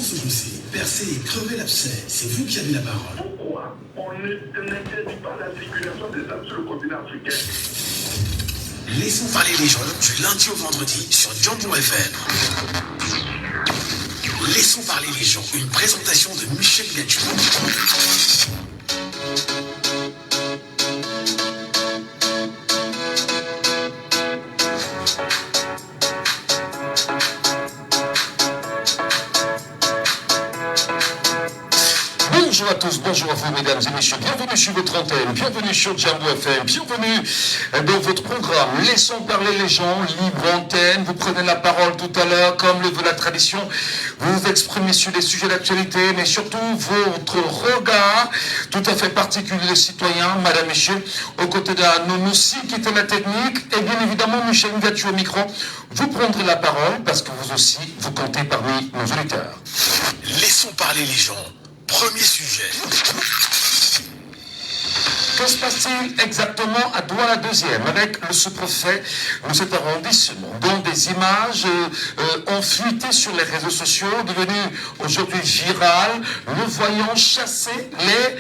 ce dossier. Percez et crevez l'abcès. C'est vous qui avez la parole. Pourquoi on n'interdit pas la circulation des armes sur le continent africain? Laissons parler les gens du lundi au vendredi sur Djambo FM. Laissons parler les gens. Une présentation de Michel Gadiou. Bonjour à tous, bonjour à vous mesdames et messieurs, bienvenue sur votre antenne, bienvenue sur Djambo FM, bienvenue dans votre programme Laissons parler les gens, libre antenne, vous prenez la parole tout à l'heure, comme le veut la tradition, vous vous exprimez sur les sujets d'actualité, mais surtout votre regard tout à fait particulier des citoyens, madame, messieurs, aux côtés d'un homme aussi qui était la technique, et bien évidemment Michel Gadiou au micro, vous prendrez la parole parce que vous aussi, vous comptez parmi nos auditeurs. Laissons parler les gens. Premier sujet. Que se passe-t-il exactement à Douala-Deuxième avec le sous-préfet de cet arrondissement dont des images ont fuité sur les réseaux sociaux, devenues aujourd'hui virales, le voyant chasser les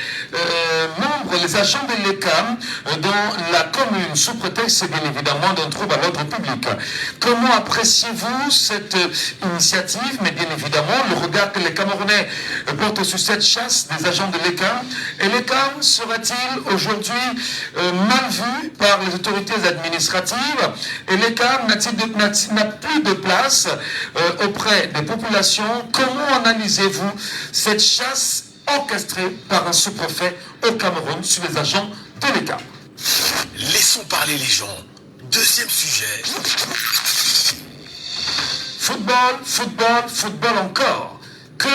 membres, les agents de l'ECAM dans la commune, sous prétexte bien évidemment d'un trouble à l'ordre public. Comment appréciez-vous cette initiative, mais bien évidemment le regard que les Camerounais portent sur cette chasse des agents de l'ECAM? Et l'ECAM sera-t-il aujourd'hui mal vu par les autorités administratives, et l'ECAM n'a plus de place auprès des populations? Comment analysez-vous cette chasse orchestrée par un sous-préfet au Cameroun sur les agents de l'ECAM? Laissons parler les gens. Deuxième sujet. Football encore. Que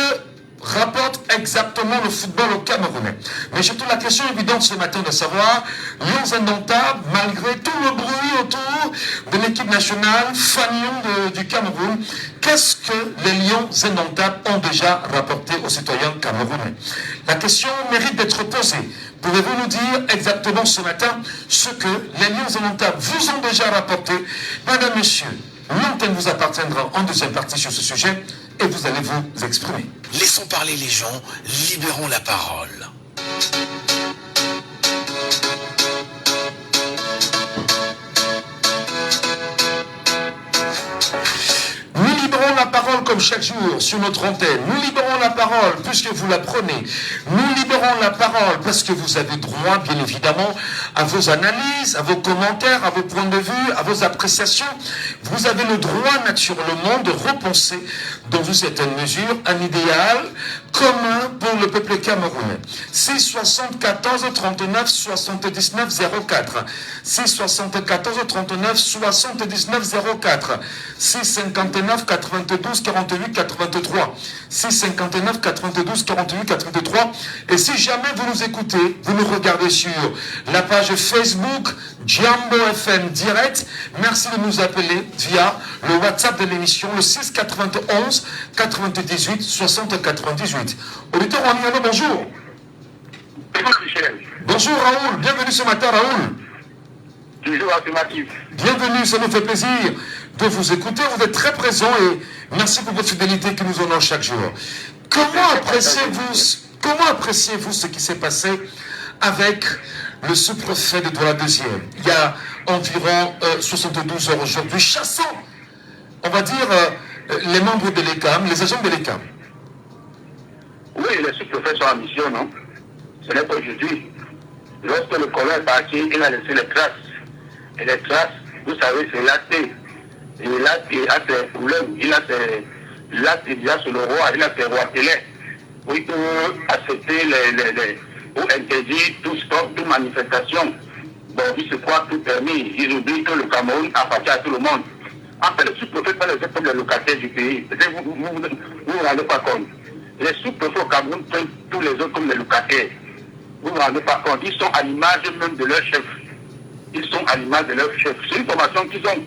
rapporte exactement le football au Camerounais? Mais surtout la question évidente ce matin de savoir, Lions indomptables, malgré tout le bruit autour de l'équipe nationale fanion du Cameroun, qu'est-ce que les Lions indomptables ont déjà rapporté aux citoyens camerounais? La question mérite d'être posée. Pouvez-vous nous dire exactement ce matin ce que les Lions indomptables vous ont déjà rapporté? Madame, messieurs, l'antenne vous appartiendra en deuxième partie sur ce sujet et vous allez vous exprimer. Laissons parler les gens, libérons la parole. Nous libérons la parole comme chaque jour sur notre antenne. Nous libérons la parole puisque vous la prenez. Nous libérons la parole parce que vous avez droit, bien évidemment, à vos analyses, à vos commentaires, à vos points de vue, à vos appréciations. Vous avez le droit naturellement de repenser dans une certaine mesure un idéal commun pour le peuple camerounais. C'est 74 39 79 04. C'est 74 39 79 04. C'est 59 92 48 83. C'est 59 92 48 83. Et si jamais vous nous écoutez, vous nous regardez sur la page Facebook Djambo FM Direct, merci de nous appeler via le WhatsApp de l'émission, le 6 91 98 60 98. Auditeur en ligne, bonjour. Bonjour Michel. Bonjour Raoul, bienvenue ce matin Raoul. Toujours affirmatif. Bienvenue, ça nous fait plaisir de vous écouter, vous êtes très présent et merci pour votre fidélité que nous honore chaque jour. Comment appréciez-vous ce qui s'est passé avec le sous-préfet de Douala-Deuxième il y a environ 72 heures aujourd'hui, chassant, on va dire, les membres de l'ECAM, les agents de l'ECAM? Oui, les sous-préfets sont en mission, non? Ce n'est pas aujourd'hui. Lorsque le colon est parti, il a laissé les traces. Et les traces, vous savez, c'est l'acte. Et l'acte a ses problèmes, il a sur le roi, il a ses roitelets. Pour accepter ou interdire tout stop, toute manifestation. Bon, ils se croient tout permis. Ils oublient que le Cameroun appartient à tout le monde. En fait, les sous-préfets pas les comme les locataires du pays. Vous ne vous rendez pas compte. Les sous-préfets au Cameroun prennent tous les autres comme les locataires. Vous ne vous rendez pas compte. Ils sont à l'image même de leur chef. Ils sont à l'image de leur chef. C'est une formation qu'ils ont.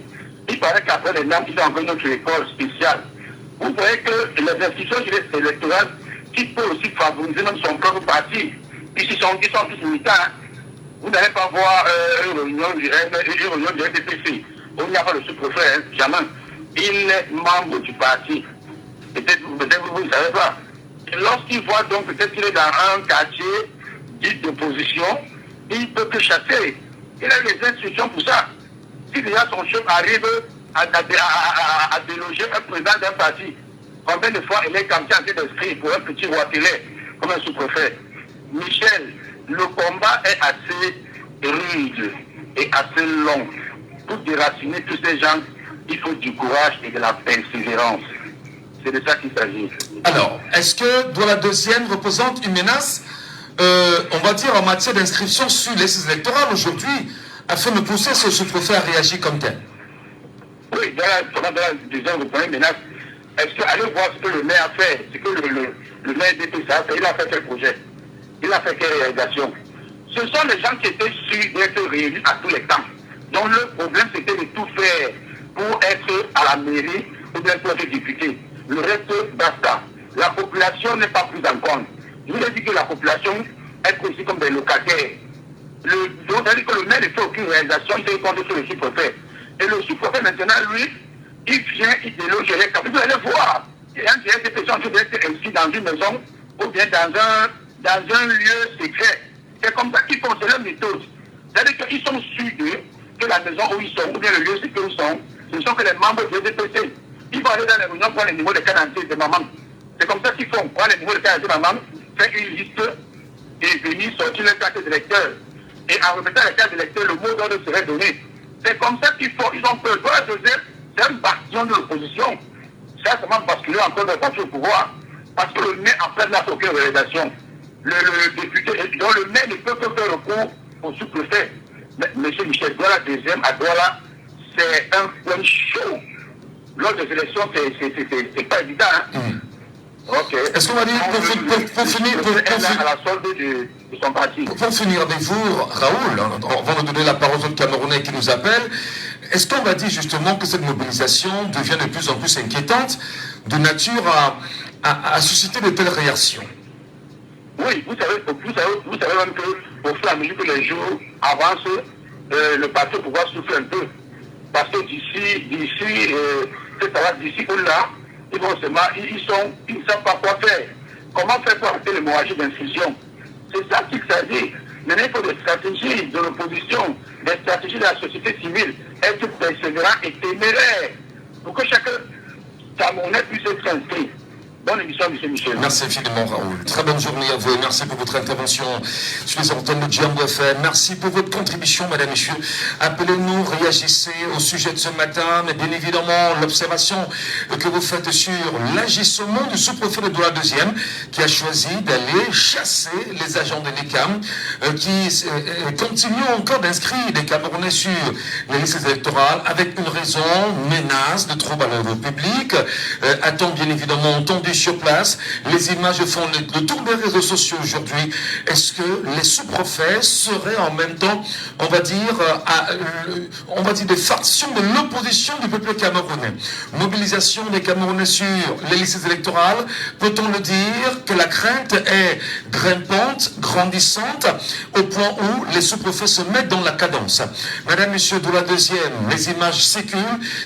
Il paraît qu'après les normes, ils ont encore notre école spéciale. Vous voyez que les institutions électorales, qui peuvent aussi favoriser même son propre parti, puisqu'ils sont tous militants, hein. Vous n'allez pas voir une réunion du RDPC. On n'y a pas le sous-préfet, hein, jamais. Il est membre du parti. Peut-être vous ne savez pas. Et lorsqu'il voit donc peut-être qu'il est dans un quartier dit d'opposition, il ne peut que chasser. Il a les instructions pour ça. Si déjà son chef arrive à déloger un président d'un parti, combien de fois il est comme ça en train d'esprit pour un petit Watelet, comme un sous-préfet? Michel, le combat est assez rude et assez long. Pour déraciner tous ces gens, il faut du courage et de la persévérance. C'est de ça qu'il s'agit. Alors, est-ce que Douala deuxième représente une menace, on va dire, en matière d'inscription sur les listes électorales aujourd'hui, afin de pousser ce sous-préfet à réagir comme tel? Oui, dans la deuxième menace, est-ce que allez voir ce que le maire a fait, ce que le maire DPC a fait, il a fait quel projet? Il a fait quelle réalisation? Ce sont les gens qui étaient sûrs d'être réélus à tous les temps. Donc le problème, c'était de tout faire pour être à la mairie ou bien pour être député. Le reste, basta. La population n'est pas prise en compte. Je vous ai dit que la population est prise comme des locataires. Donc, ça veut dire que le maire ne fait aucune réalisation, il se compte sur le sous-préfet. Et le sous-préfet, maintenant, lui, il vient, il déloge les cas. Vous allez voir. Il y a des personnes qui doivent être ici dans une maison ou bien dans un lieu secret. C'est comme ça qu'ils font, c'est leur méthode. C'est-à-dire qu'ils sont sûrs que la maison où ils sont, ou bien le lieu où ils sont, ce ne sont que les membres du DPC. Ils vont aller dans les réunions prendre les numéros de carte d'identité de maman. C'est comme ça qu'ils font. Prendre les numéros de carte d'identité de maman, faire une liste et venir sortir les cartes d'électeur. Et en remettant les cartes d'électeur, le mot d'ordre serait donné. C'est comme ça qu'ils font. Ils ont peur. Dans la deuxième, c'est un bastion de l'opposition. Ça, c'est même basculer encore de parti au pouvoir. Parce que le maire, en fait, n'a aucune réalisation. Le député, donc le maire ne peut que faire recours au sous-préfet. Monsieur Michel Douala deuxième à Douala, c'est un point chaud. Lors des élections, c'est pas évident. Hein? Ok. Est-ce qu'on va dire, pour finir, à la solde de son parti. Pour finir avec vous, Raoul, avant de donner la parole aux autres Camerounais qui nous appellent, est-ce qu'on va dire justement que cette mobilisation devient de plus en plus inquiétante, de nature à susciter de telles réactions? Oui, vous savez même qu'au fur et à mesure que les jours avancent, le parti au pouvoir souffle un peu. Parce que d'ici ou là, ils ne savent pas quoi faire. Comment faire pour arrêter l'hémorragie d'instruction? C'est ça qu'il s'agit. Maintenant, il faut des stratégies de l'opposition, des stratégies de la société civile, être persévérant et téméraire pour que chacun Camerounais puisse être inscrit. Bonne émission, M. Michel. Merci infiniment, Raoul. Très bonne journée à vous et merci pour votre intervention sur les antennes de Django FM. Merci pour votre contribution, mesdames et messieurs. Appelez-nous, réagissez au sujet de ce matin, mais bien évidemment, l'observation que vous faites sur l'agissement du sous-préfet de Douala deuxième qui a choisi d'aller chasser les agents de l'ECAM qui continuent encore d'inscrire des Camerounais sur les listes électorales avec une raison, menace de trouble à l'ordre public. A-t-on bien évidemment entendu sur place, les images font le tour des réseaux sociaux aujourd'hui. Est-ce que les sous-préfets seraient en même temps, on va dire des factions de l'opposition du peuple camerounais? Mobilisation des Camerounais sur les listes électorales, peut-on le dire que la crainte est grimpante, grandissante, au point où les sous-préfets se mettent dans la cadence? Madame, Monsieur Douala deuxième, les images circulent,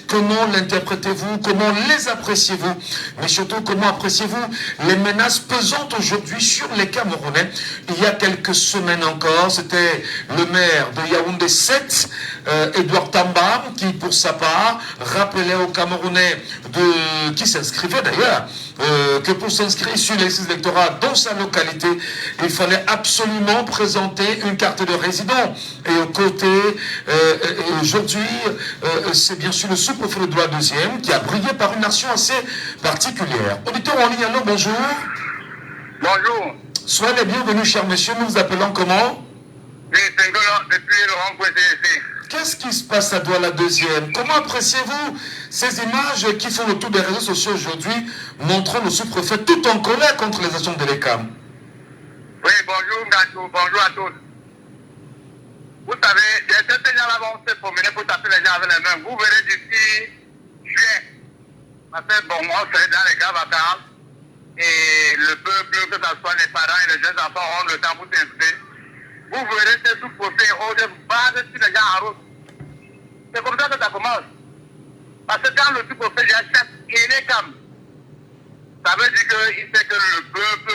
comment l'interprétez-vous, comment les appréciez-vous, mais surtout comment appréciez-vous les menaces pesantes aujourd'hui sur les Camerounais? Il y a quelques semaines encore, c'était le maire de Yaoundé 7, Edouard Tamba, qui pour sa part rappelait aux Camerounais qui s'inscrivaient d'ailleurs, que pour s'inscrire sur les listes électorales dans sa localité, il fallait absolument présenter une carte de résident. Et aux côtés, aujourd'hui, c'est bien sûr le sous-préfet de Douala deuxième qui a brillé par une action assez particulière. Auditeur en ligne, allô, bonjour. Bonjour. Soyez les bienvenus, cher monsieur. Nous vous appelons comment? Oui, c'est depuis le rond-point CDC. Qu'est-ce qui se passe à Douala deuxième? Comment appréciez-vous ces images qui font le tour des réseaux sociaux aujourd'hui, montrant le sous-préfet tout en colère contre les agents de l'ECAM? Oui, bonjour Gatou, bonjour à tous. Vous savez, il y a certains gens là vont se promener pour taper les gens avec les mains. Vous verrez d'ici juin. Parce que bon, on serait dans les grandes vacances et le peuple, que ce soit les parents et les jeunes enfants, ont le temps pour s'inscrire. Vous verrez ces sous-préfets au base sur les gens en route. C'est comme ça que ça commence. Parce que quand le sous-préfet chasse, il est comme. Ça veut dire qu'il sait que le peuple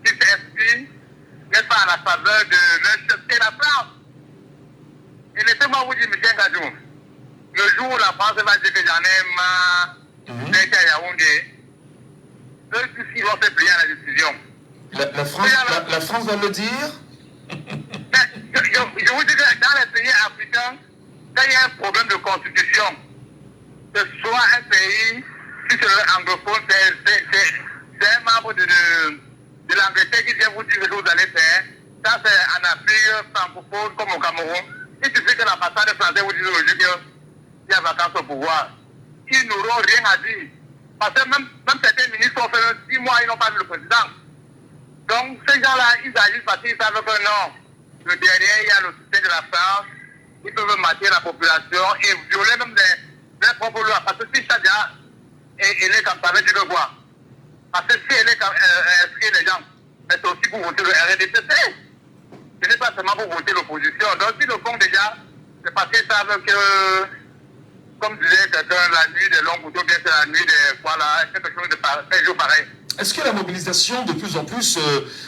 qui s'inspire n'est pas à la faveur de leur chef, c'est la France. Et laissez-moi vous dire, Michel Gadou, le jour où la France va dire que j'en ai marre d'être à Yaoundé, eux tous ils vont se plier à la décision. La France va le dire. Je vous dis que dans les pays africains, quand il y a un problème de constitution, que ce soit un pays, si c'est anglophone, c'est un membre de l'Angleterre qui vient vous dire ce que vous allez faire. Ça, c'est en Afrique francophone comme au Cameroun. Il suffit que l'ambassade française vous dise aujourd'hui qu'il y a vacances au pouvoir. Ils n'auront rien à dire. Parce que même certains ministres ont fait 6 mois, ils n'ont pas vu le président. Donc, ces gens-là, ils agissent parce qu'ils savent que non. Le dernier, il y a le soutien de la France. Ils peuvent mater la population et violer même leurs propres lois. Parce que si Chadia est comme ça, veut dire quoi? Parce que si elle est inscrite les gens, c'est aussi pour voter le RDPC. Ce n'est pas seulement pour voter l'opposition. Donc, s'ils le font déjà, c'est parce qu'ils savent que, comme disait quelqu'un, la nuit des longs couteaux, bien c'est la nuit des quoi là, quelque chose de pareil, jour pareil. Est-ce que la mobilisation de plus en plus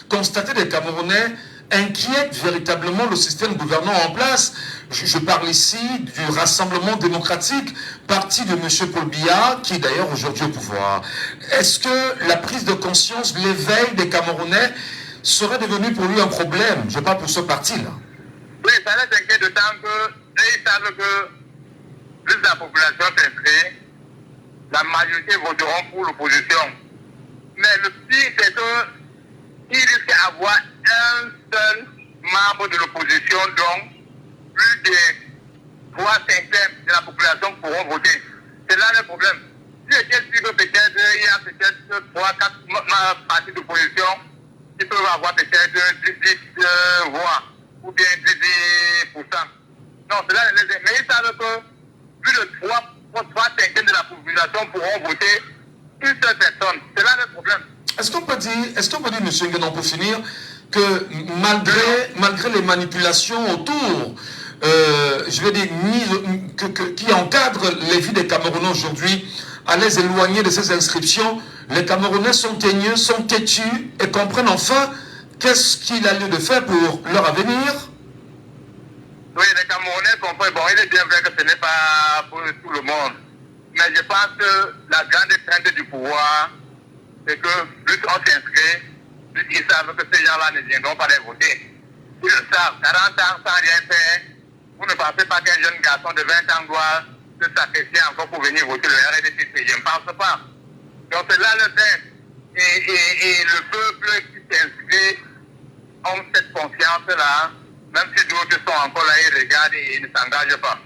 constatée des Camerounais inquiète véritablement le système gouvernant en place? Je parle ici du Rassemblement démocratique, parti de M. Paul Biya, qui est d'ailleurs aujourd'hui au pouvoir. Est-ce que la prise de conscience, l'éveil des Camerounais serait devenu pour lui un problème? Je parle pour ce parti-là. Oui, ça les inquiète d'autant qu'ils savent que plus la population s'inscrit, la majorité voteront pour l'opposition. Mais le pire, c'est qu'il risque d'avoir un seul membre de l'opposition, donc plus de 3/5 de la population pourront voter. C'est là le problème. Si je dis que peut-être il y a peut-être 3-4 partis d'opposition qui peuvent avoir peut-être 10 voix ou bien 10%. Non, c'est là les. Mais ils savent que plus de 3/5 de la population pourront voter une seule personne. C'est là le problème. Est-ce qu'on peut dire, M. Nguenon, pour finir, que malgré les manipulations autour, je veux dire, qui encadrent les vies des Camerounais aujourd'hui, à les éloigner de ces inscriptions, les Camerounais sont teigneux, sont têtus et comprennent enfin qu'est-ce qu'il a lieu de faire pour leur avenir? Oui, les Camerounais comprennent. Bon, il est bien vrai que ce n'est pas pour tout le monde. Mais je pense que la grande crainte du pouvoir, c'est que plus on s'inscrit, plus ils savent que ces gens-là ne viendront pas les voter. Ils le savent, 40 ans sans rien faire, vous ne pensez pas qu'un jeune garçon de 20 ans doit se sacrifier encore pour venir voter le RDPC. Je ne pense pas. Donc c'est là le fait. Et le peuple qui s'inscrit ont cette confiance-là, même si d'autres sont encore là, ils regardent et ils ne s'engagent pas.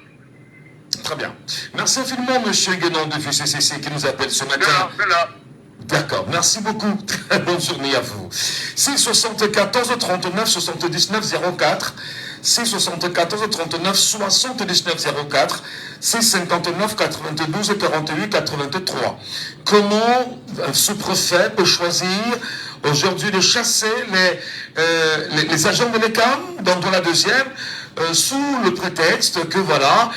Très bien. Merci infiniment, M. Nguenon de VCCC qui nous appelle ce matin. D'accord, merci beaucoup. Très bonne journée à vous. 674 39 79 04, 674 39 79 04, 659 92 48 83. Comment un sous-préfet peut choisir aujourd'hui de chasser les agents de l'ECAM, dont la deuxième, sous le prétexte que voilà,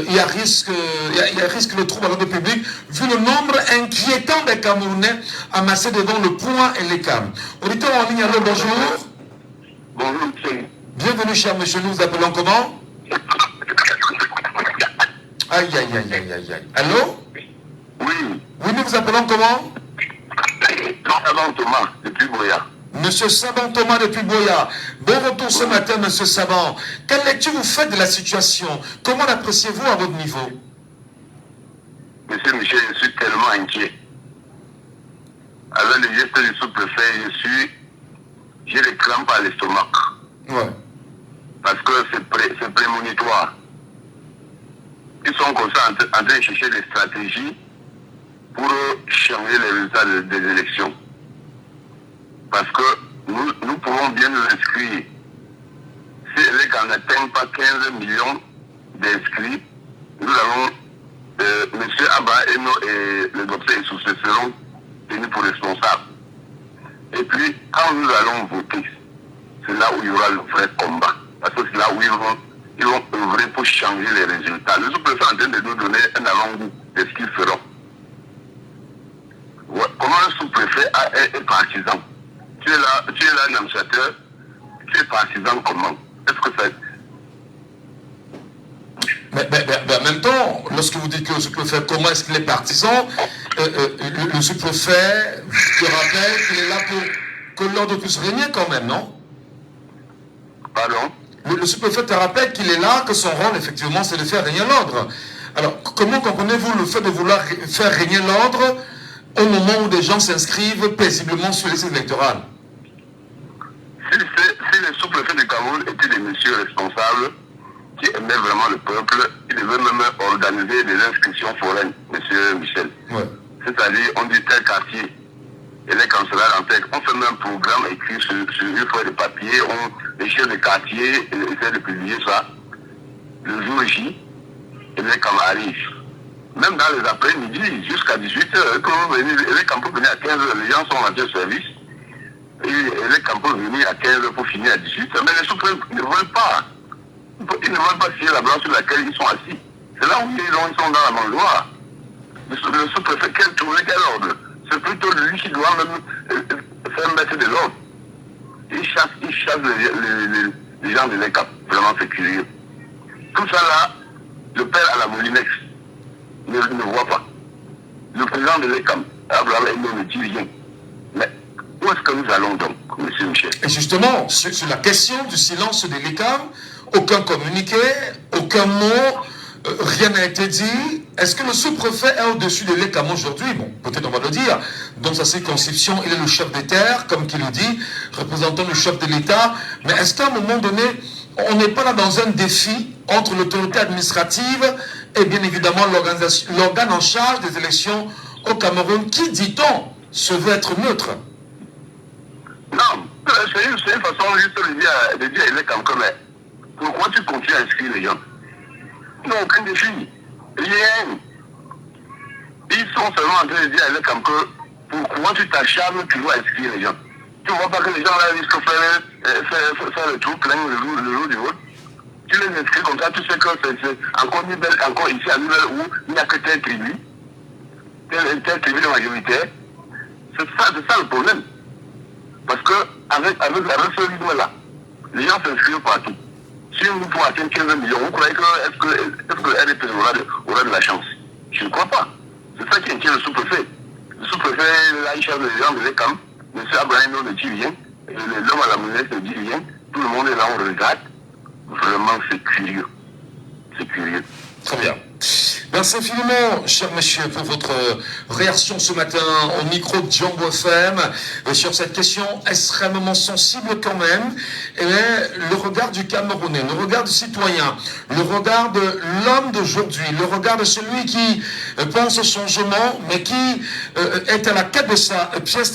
il y a risque de trouble à l'ordre public, vu le nombre inquiétant des Camerounais amassés devant le point et l'ECAM. Auditeur en ligne, allô, bonjour. Bonjour, monsieur. Bienvenue, cher monsieur, nous vous appelons comment? Aïe, aïe, aïe, aïe, aïe, aïe. Allô? Oui. Oui, nous vous appelons comment? Saban Thomas, depuis Boya. Monsieur Saban Thomas depuis Boya. Bon retour ce matin, monsieur Saban. Quelle lecture vous faites de la situation? Comment l'appréciez-vous à votre niveau? Monsieur Michel, je suis tellement inquiet. Avec le geste du sous-préfet, j'ai les crampes à l'estomac. Ouais. Parce que c'est prémonitoire. Ils sont comme ça en train de chercher des stratégies pour changer les résultats des élections. Parce que nous pouvons bien nous inscrire. Si les gens n'atteignent pas 15 millions d'inscrits, nous avons M. Abba et le docteur Issou seront tenus pour responsables. Et puis, quand nous allons voter, c'est là où il y aura le vrai combat. Parce que c'est là où ils vont œuvrer pour changer les résultats. Le sous-préfet est en train de nous donner un avant-goût de ce qu'ils feront. Ouais, sous-préfet est partisan. Tu es là, un administrateur, tu es partisan comment? Est-ce que ça... Mais en même temps, lorsque vous dites que le sous-préfet, comment est-ce qu'il est partisan, le sous-préfet te rappelle qu'il est là pour que l'ordre puisse régner quand même, non? Pardon? Le sous-préfet te rappelle qu'il est là, que son rôle, effectivement, c'est de faire régner l'ordre. Alors, comment comprenez-vous le fait de vouloir faire régner l'ordre au moment où des gens s'inscrivent paisiblement sur les listes électorales? Si les sous-préfets du Cameroun étaient des messieurs responsables, qui aimaient vraiment le peuple, ils devaient même organiser des inscriptions foraines, monsieur Michel. Ouais. C'est-à-dire, on dit tel quartier, et les cancellars en tête, on fait même un programme écrit sur une feuille de papier, les chefs de quartier essaient de publier ça le jour J, et les camps arrivent. Même dans les après-midi, jusqu'à 18h, quand vous venez, les camps peuvent venir à 15h, les gens sont en de service, et les camps peuvent venir à 15h pour finir à 18h, mais les sous-préfets ne veulent pas. Ils ne veulent pas signer la blanche sur laquelle ils sont assis. C'est là où ils sont dans la mangeoire. Le sous-préfet, quel tournée, quel ordre? C'est plutôt lui qui doit même faire mettre de l'ordre. Il chasse les gens de l'ECAP. Vraiment, c'est curieux. Tout ça là, le père à la Moulinex ne voit pas. Le président de l'ECAP, Abraham ne dit rien. Mais où est-ce que nous allons donc, M. Michel? Et justement, sur la question du silence de l'ECAM, aucun communiqué, aucun mot, rien n'a été dit. Est-ce que le sous-préfet est au-dessus de l'ECAM aujourd'hui? Bon, peut-être on va le dire. Dans sa circonscription, il est le chef des terres, comme qu'il le dit, représentant le chef de l'État. Mais est-ce qu'à un moment donné, on n'est pas là dans un défi entre l'autorité administrative et bien évidemment l'organe en charge des élections au Cameroun, qui, dit-on, se veut être neutre? Non, c'est une façon juste de dire à l'ECAM que mais pourquoi tu continues à inscrire les gens? Ils n'ont aucun défi. Rien. Ils sont seulement en train de dire à l'ECAM que pourquoi tu t'acharnes toujours à inscrire les gens? Tu ne vois pas que les gens là risquent de faire le trou plein le jour du vote? Tu les inscris comme ça, tu sais que c'est encore ici à Nouvelle où il n'y a que telle tribu de majoritaire. C'est ça le problème. Parce que avec ce rythme-là, les gens s'inscrivent partout. Si nous pouvons atteindre 15 millions, vous croyez que est-ce que RDP aura de la chance? Je ne crois pas. C'est ça qui inquiète le sous-préfet. Le sous-préfet, là, il cherche les gens de l'ECAM. M. Abraham ne dit rien. L'homme à la monnaie ne dit rien. Tout le monde est là, on regarde. Vraiment, c'est curieux. C'est curieux. Très bien. Merci infiniment, cher monsieur, pour votre réaction ce matin au micro de Django FM sur cette question extrêmement sensible quand même. Et le regard du Camerounais, le regard du citoyen, le regard de l'homme d'aujourd'hui, le regard de celui qui pense au changement, mais qui est à la quête de sa pièce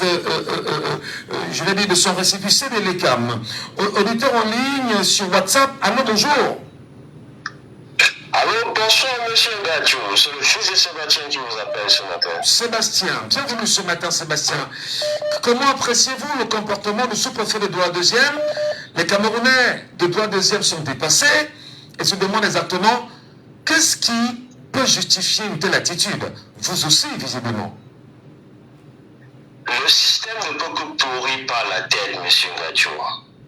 je vais dire, de son récépissé de l'ECAM. Auditeur en ligne sur WhatsApp, allô, bonjour. Allô, bonsoir monsieur Gadio, c'est le fils de Sébastien qui vous appelle ce matin. Sébastien, bienvenue ce matin Sébastien. Comment appréciez-vous le comportement du sous-préfet de Douala 2e? Les Camerounais de Douala 2e sont dépassés et se demandent exactement qu'est-ce qui peut justifier une telle attitude? Vous aussi, visiblement. Le système ne peut que pourrir par la tête, monsieur Gadio.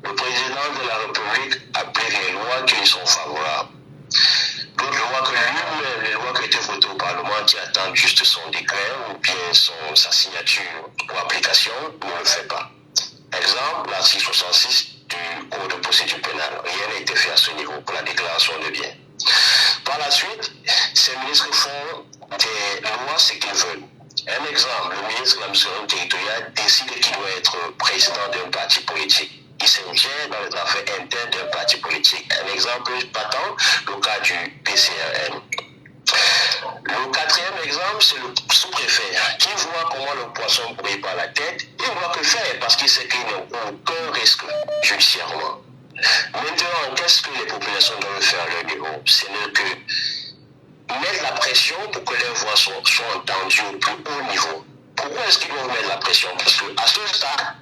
Le président de la République applique les lois qui lui sont favorables. D'autres lois que lui-même, les lois qui ont été votées au Parlement, qui attendent juste son décret ou bien sa signature pour application, ne le fait pas. Exemple, l'article 66 du Code de procédure pénale. Rien n'a été fait à ce niveau pour la déclaration de biens. Par la suite, ces ministres font des lois ce qu'ils veulent. Un exemple, le ministre de l'administration territoriale décide qu'il doit être président d'un parti politique. Il s'ingère dans les affaires internes d'un parti politique. Un exemple patent, le cas du PCRN. Le quatrième exemple, c'est le sous-préfet qui voit comment le poisson brille par la tête. Il ne voit que faire parce qu'il sait qu'il n'y a aucun risque judiciairement. Maintenant, qu'est-ce que les populations doivent faire à leur niveau? Ce n'est que mettre la pression pour que leurs voix soient entendues au plus haut niveau. Pourquoi est-ce qu'ils doivent mettre la pression? Parce qu'à ce stade,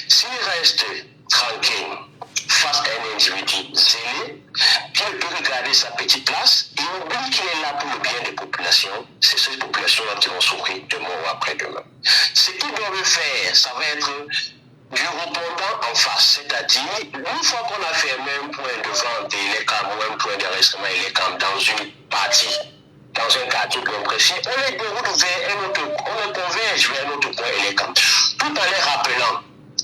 s'ils restent tranquilles, face à un individu zélé qui ne peut regarder sa petite place et oublie qu'il est là pour le bien des populations. C'est ces populations-là qui vont souffrir demain ou après-demain. Ce qu'ils doivent faire, ça va être du répondant en face, c'est-à-dire une fois qu'on a fermé un point de vente et les camps ou un point d'enregistrement et les camps dans une partie, dans un quartier bien précis, on les déroule vers un autre, on les converge vers un autre point et les camps, tout en les rappelant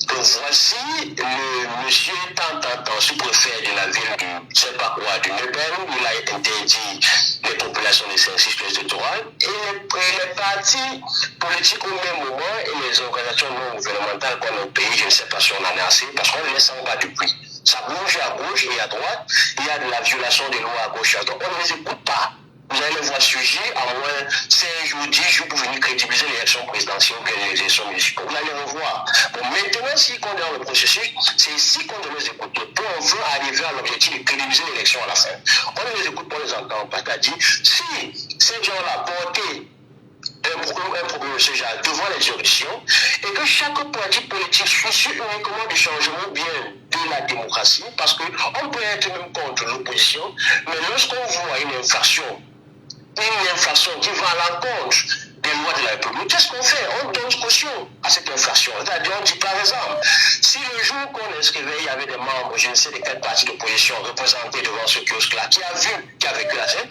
que voici le monsieur tant sous-préfet de la ville du, je sais pas quoi, du Nebel, il a interdit les populations de Saint-Cyr de Toral et les partis politiques au même moment et les organisations non gouvernementales qu'on a au pays, je ne sais pas si on en a assez, parce qu'on ne laisse en bas du prix. Ça bouge à gauche et à droite, il y a de la violation des lois à gauche et à droite, on ne les écoute pas. Vous allez les voir surgir à moins 5 jours, 10 jours pour venir crédibiliser l'élection présidentielle ou les élections municipales. Vous allez les revoir. Bon, maintenant, si on est dans le processus, c'est ici qu'on doit les écouter. Pour on veut arriver à l'objectif de crédibiliser l'élection à la fin. On ne les écoute pas, on les entend pas. C'est-à-dire, si ces gens-là portaient un problème de ce genre devant les juridictions et que chaque parti politique soucie uniquement du changement bien de la démocratie, parce qu'on peut être même contre l'opposition, mais lorsqu'on voit une infraction qui va à l'encontre des lois de la République, qu'est-ce qu'on fait? On donne caution à cette infraction. C'est-à-dire, on dit par exemple, si le jour qu'on inscrivait, il y avait des membres, je ne sais de quel parti d'opposition représentés devant ce kiosque-là, qui a vécu la scène,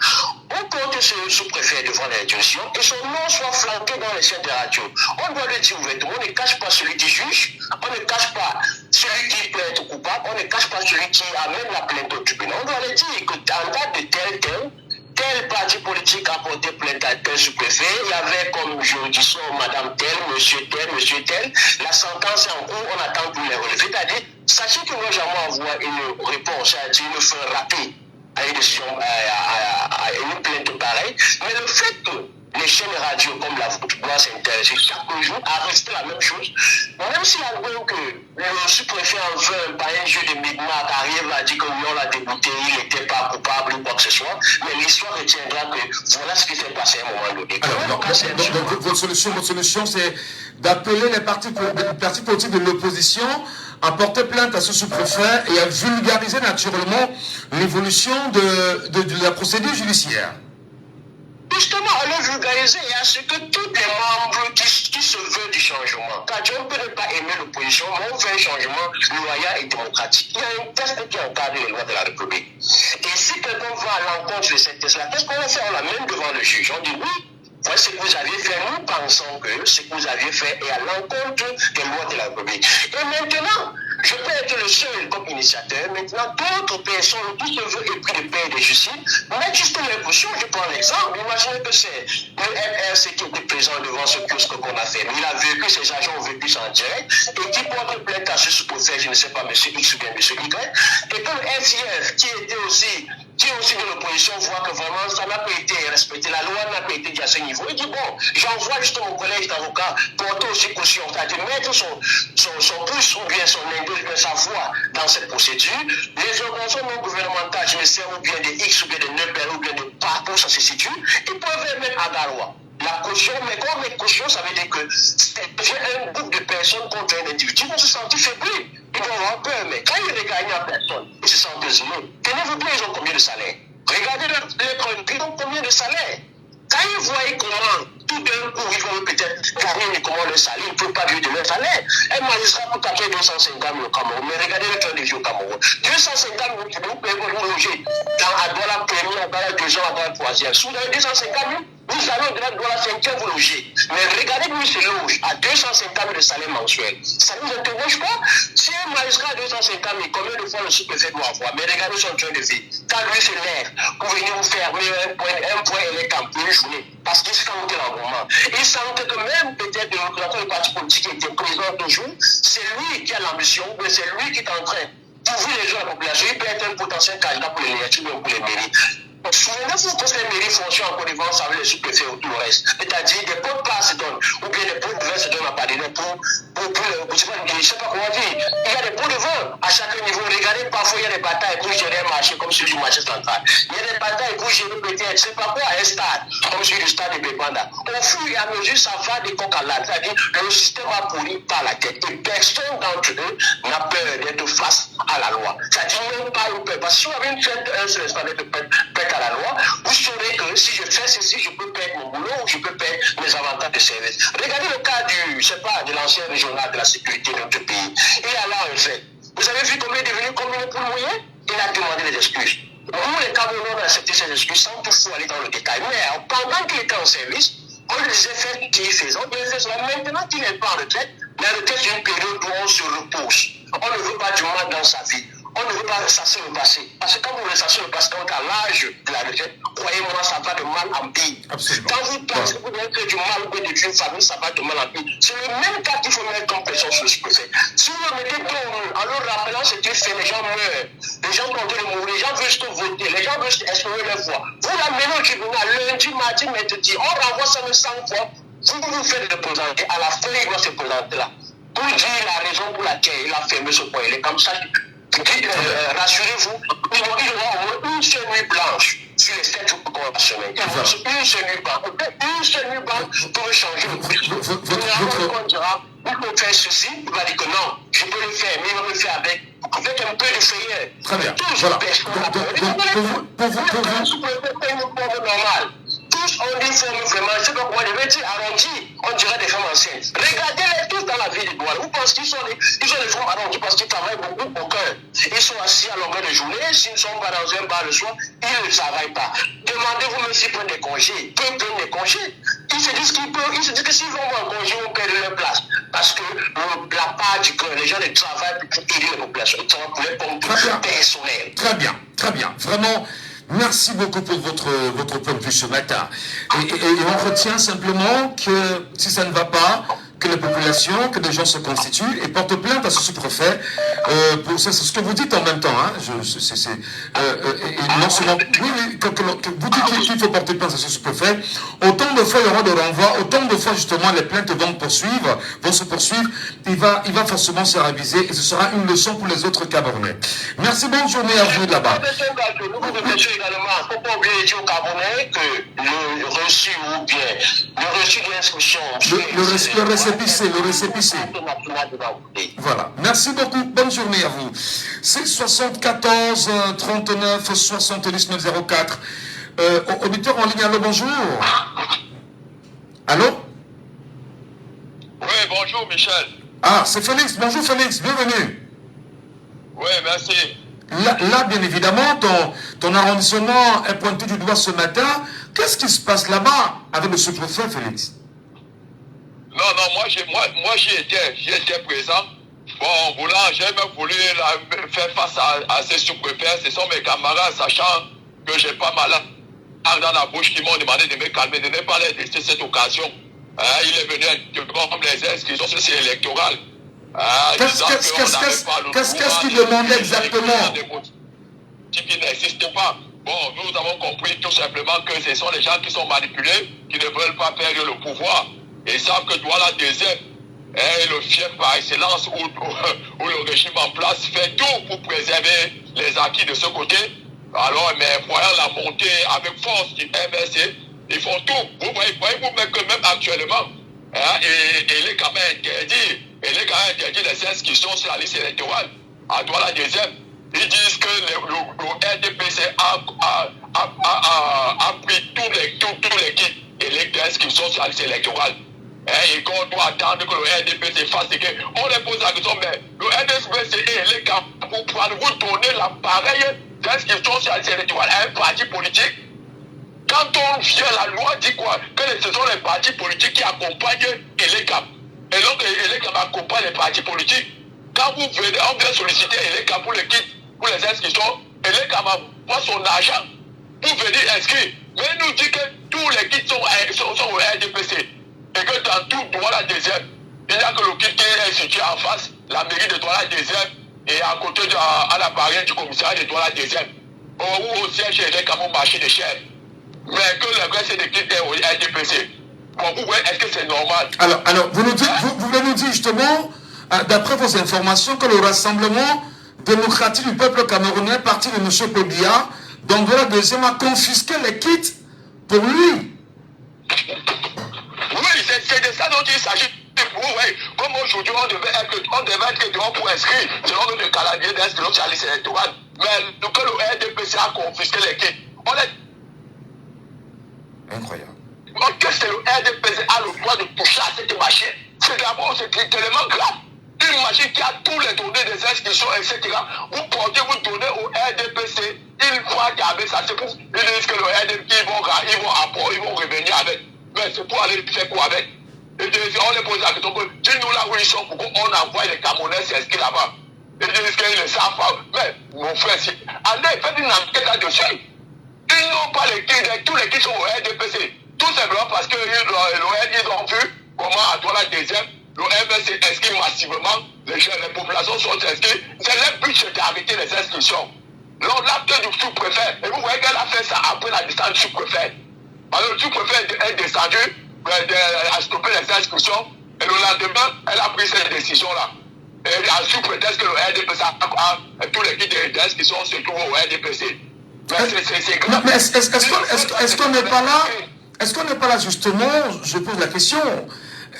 on porte ce sous-préfet devant les juridictions et son nom soit flanqué dans les chaînes de radio. On doit le dire ouvertement, on ne cache pas celui qui juge, on ne cache pas celui qui peut être coupable, on ne cache pas celui qui amène la plainte au tribunal. On doit le dire qu'en date de tel parti politique a porté plainte à tel sous-préfet, il y avait comme juridiction madame tel, monsieur tel, la sentence est en cours, on attend pour les relever. C'est-à-dire, sachez que moi j'aimerais avoir une réponse, c'est-à-dire une fin rapide à une décision, à une plainte pareille, mais le fait que les chaînes radio comme la vôtre doivent s'intéresser chaque jour à rester la même chose, même si la loi que le sous-préfet en veut par un jeu de micmac arrive à dire que oui, on l'a débouté, il n'était pas coupable ou quoi que ce soit, mais l'histoire retiendra que voilà ce qui s'est passé à un moment donné. Alors, donc, votre solution, c'est d'appeler les partis politiques de l'opposition à porter plainte à ce sous-préfet et à vulgariser naturellement l'évolution de la procédure judiciaire. Justement, à le vulgariser et à ce que tous les membres qui se veulent du changement, car on ne peut pas aimer l'opposition, mais on veut un changement loyal et démocratique. Il y a un test qui encadre les lois de la République. Et si quelqu'un va à l'encontre de cette test-là, qu'est-ce qu'on va faire? On l'amène devant le juge. On dit oui, voilà ce que vous avez fait. Nous pensons que ce que vous avez fait est à l'encontre des lois de la République. Et maintenant, je peux être le seul comme initiateur. Maintenant, d'autres personnes qui se veulent épris de paix et de justice mettent juste l'impression. Je prends l'exemple. Imaginez que c'est le MRC qui était présent devant ce kiosque qu'on a fait. Il a vécu, ses agents ont vécu ça en direct et qui porte plainte à ce sous-préfet, je ne sais pas, M. X ou bien M. Y. Et que le FIF, qui est aussi de l'opposition, voit que vraiment ça n'a pas été respecté. La loi n'a pas été dit à ce niveau. Il dit bon, j'envoie juste mon collège d'avocats porter aussi caution, c'est-à-dire mettre son pouce ou bien son index, ou bien sa voix dans cette procédure. Les organisations non gouvernementales, je ne sais, ou bien des X, ou bien des Nebel, ou bien des partout, ça se situe, ils peuvent mettre à la loi. La caution, mais quand on met caution, ça veut dire que c'est un groupe de personnes contre un individu, ils vont se sentir fébrile. Ils vont avoir peur, mais quand ils regagnent à personne, ils se sentent désolés. Tenez-vous bien, ils ont combien de salaire? Regardez les chroniques, ils ont combien de salaire? Quand ils voient comment, tout d'un coup, ils vont peut-être gagner comment le salaire, ils ne peuvent pas vivre de leur salaire. Un magistrat peut taper 250 000 au Cameroun, mais regardez le train de vie au Cameroun. 250 000, vous pouvez vous loger à Douala première, à Douala deuxième, à Douala troisième. Si vous avez 250 000, vous allez au-delà de Douala cinquième, vous logez. Mais regardez lui se loge à 250 000 de salaire mensuel. Ça ne vous interroge pas? Si un magistrat a 250 000, combien de fois le sous-préfet doit avoir? Mais regardez son train de vie. Quand lui se lève pour venir vous fermer un point et les camps pour une journée, parce qu'il sentait l'engouement. Il sentait que même peut-être le représentant du parti politique qui était présent toujours, c'est lui qui a l'ambition, mais c'est lui qui est en train d'ouvrir les gens à la population. Il peut être un potentiel candidat pour les élections ou pour les mairies. Souvenez-vous que les mairies fonctionnent en connivence avec les sous-préfets ou tout le reste. C'est-à-dire des pots de place se donnent, ou bien des pots de verre se donnent à Padine pour je sais pas comment dire, il y a des pots de vent à chaque niveau. Regardez, parfois il y a des batailles pour gérer un marché comme celui du marché central. Il y a des batailles pour gérer peut-être, je sais pas quoi, un stade, comme celui du stade de Bébanda. Au fur et à mesure, ça va de coq à l'âne. C'est-à-dire le système a pourri par la tête. Et personne d'entre eux n'a peur d'être face à la loi. C'est-à-dire même pas une peur. Parce que si vous avez une fête, un seul instant d'être prête à la loi, vous saurez que si je fais ceci, je peux perdre mon boulot ou je peux perdre mes avantages de service. Regardez le cas du, je sais pas, de l'ancien régional de la sécurité de notre pays. Il a là un fait. Vous avez vu combien est devenu combien pour le moyen? Il a demandé des excuses. Nous, les Camerounais, on a accepté ces excuses sans toutefois aller dans le détail. Mais pendant qu'il était en service, on lui disait faire ce qu'il faisait. On lui disait maintenant qu'il n'est pas en retraite, la retraite c'est une période où on se repose. On ne veut pas du mal dans sa vie. On ne veut pas ressasser le passé. Parce que quand vous ressassez le passé, quand à l'âge de la retraite, croyez-moi, ça va de mal en pire. Absolument. Quand vous pensez que vous avez fait du mal ou que depuis une famille, ça va de mal en pire. C'est le même cas qu'il faut mettre comme pression sur ce préfet. Si vous le mettez en leur rappelant ce qu'il fait, les gens meurent. Les gens comptent le mourir. Les gens veulent juste voter. Les gens veulent espérer leur voix. Vous l'amenez au tribunal lundi, mardi, mercredi. On renvoie ça le 100 fois. Vous faites le présenter. À la fin, il doit se présenter là. Pour dire la raison pour laquelle il a fermé ce point. Il est comme ça. Rassurez-vous, il aura au moins une seule nuit blanche sur les 7 jours conventionnels. Une seule nuit blanche. Une seule nuit blanche pour changer le prix. Il faut faire ceci, il va dire que non, je peux le faire, mais il va le faire avec un peu de frayeur. Très bien. Voilà. Tous ont une forme vraiment, je ne sais pas comment les dire, arrondie, on dirait des femmes enceintes. Regardez-les tous dans la ville de Douala. Vous pensez qu'ils ont des formes arrondies parce qu'ils travaillent beaucoup au cœur. Ils sont assis à longueur de journée, s'ils ne sont pas dans un bar le soir, ils ne travaillent pas. Demandez-vous même s'ils prennent des congés. Ils peuvent prendre des congés. Ils se disent qu'ils peuvent, ils se disent que s'ils vont avoir un congé, on perd leur place. Parce que la part du cœur, les gens ne travaillent pour aider la population. Ils travaillent pour les comptes personnels. Très bien, très bien. Vraiment. Merci beaucoup pour votre point de vue ce matin. Et on retient simplement que si ça ne va pas, que la population, que des gens se constituent et portent plainte à ce sous-préfet. C'est ce que vous dites en même temps. Hein, non seulement, oui, que vous dites qu'il faut porter plainte à ce sous-préfet. Autant de fois il y aura de renvois, autant de fois justement les plaintes vont se poursuivre. Il va forcément se réviser et ce sera une leçon pour les autres Camerounais. Merci, bonne journée à vous là-bas. Il ne faut pas oublier de dire aux Camerounais que le reçu ou bien le reçu d'instruction. Le récépissé. Voilà. Merci beaucoup. Bonne journée à vous. C'est 74 39 70 904. Auditeur en ligne, allô, bonjour. Allô? Oui, bonjour Michel. Ah, c'est Félix. Bonjour Félix, bienvenue. Oui, merci. Là, bien évidemment, ton arrondissement est pointé du doigt ce matin. Qu'est-ce qui se passe là-bas avec le sous-préfet, Félix? Non, moi j'y étais présent. Bon, j'ai même voulu faire face à ces sous-préfets. Ce sont mes camarades, sachant que j'ai pas mal dans la bouche, qui m'ont demandé de me calmer, de ne pas leur laisser cette occasion. Il est venu comme les inscriptions, c'est électoral. Qu'est-ce qu'il demandait exactement? Qui n'existe pas. Bon, nous avons compris tout simplement que ce sont les gens qui sont manipulés, qui ne veulent pas perdre le pouvoir. Et ils savent que Douala deuxième est le fief par excellence où le régime en place fait tout pour préserver les acquis de ce côté. Alors, mais voyant la montée avec force du MSC, ils font tout. Vous voyez vous-même que même actuellement, il est quand même interdit. Il est quand même interdit les inscriptions sur la liste électorale à Douala deuxième. Ils disent que le RDPC a pris tous les kits d'inscription sur la liste électorale. Et qu'on doit attendre que le RDPC fasse ce qu'on les pose la question, mais le RDPC est capable pour pouvoir retourner l'appareil d'inscription sur la liste électorale à un parti politique. Quand on vient, la loi dit quoi? Que ce sont les partis politiques qui accompagnent ELECAP. Et donc ELECAP accompagne les partis politiques. Quand vous venez, on vient solliciter ELECAP pour les kits, pour les inscriptions, ELECAP envoie son argent pour venir inscrire. Mais il nous dit que tous les kits sont au RDPC. Et que dans tout Douala deuxième, il n'y a que le kit qui est situé en face, la mairie de Douala deuxième, et à côté à la barrière du commissariat de Douala deuxième, où au siège il y a des marché de chair. Mais que le reste des kits est au RDPC. Bon, vous voyez, est-ce que c'est normal? Alors vous voulez nous dire justement, d'après vos informations, que le Rassemblement démocratique du peuple camerounais, parti de M. Pobia, donc voilà, deuxième, a confisqué les kits pour lui. Oui, c'est de ça dont il s'agit. Oui, comme aujourd'hui, on devait être dehors pour inscrire, selon le calendrier d'inscription sur la liste électorale. Mais que le RDPC a confisqué les kits. On est... Incroyable. Qu'est-ce que le RDPC a le droit de toucher à cette machine? C'est d'abord, c'est tellement grave. Une machine qui a tous les données des inscriptions, etc. Vous portez, vous donnez au RDPC, une fois qu'avec ça, c'est pour. Ils disent que le RDPC, ils vont revenir avec. Mais c'est pour aller faire quoi avec? Et on les pose la question, dis-nous là où ils sont, pourquoi on envoie les Camerounais s'inscrire là-bas? Ils disent qu'ils ne savent pas. Mais mon frère, allez, faites une enquête là-dessus. Ils n'ont pas les kits, tous les kits sont au RDPC. Tout simplement parce que ils ont vu comment à toi la deuxième, le MS inscrit massivement, les populations sont inscrites. C'est leur but, c'est d'arrêter les inscriptions. L'acte du sous-préfet, et vous voyez qu'elle a fait ça après la descente du sous-préfet. Alors le sous-préfet est descendu, a stoppé les inscriptions, et le lendemain, elle a pris cette décision-là. Et sous prétexte que le RDPC a tous les kits d'inscription se trouvent au RDPC. C'est grave. Mais est-ce qu'on n'est pas là? Est-ce qu'on n'est pas là justement, je pose la question,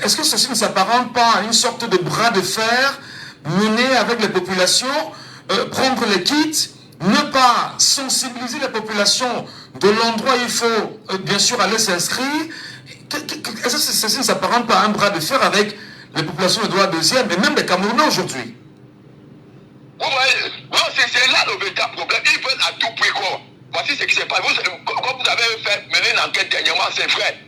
est-ce que ceci ne s'apparente pas à une sorte de bras de fer mené avec les populations, prendre les kits, ne pas sensibiliser les populations de l'endroit où il faut bien sûr aller s'inscrire? Est-ce que ceci ne s'apparente pas à un bras de fer avec les populations de droit deuxième et même les Camerounais aujourd'hui? Vous voyez, non, c'est là le véritable problème. Ils veulent à tout prix quoi. Voici ce qui se passe. Comme vous avez fait mener une enquête dernièrement, c'est vrai.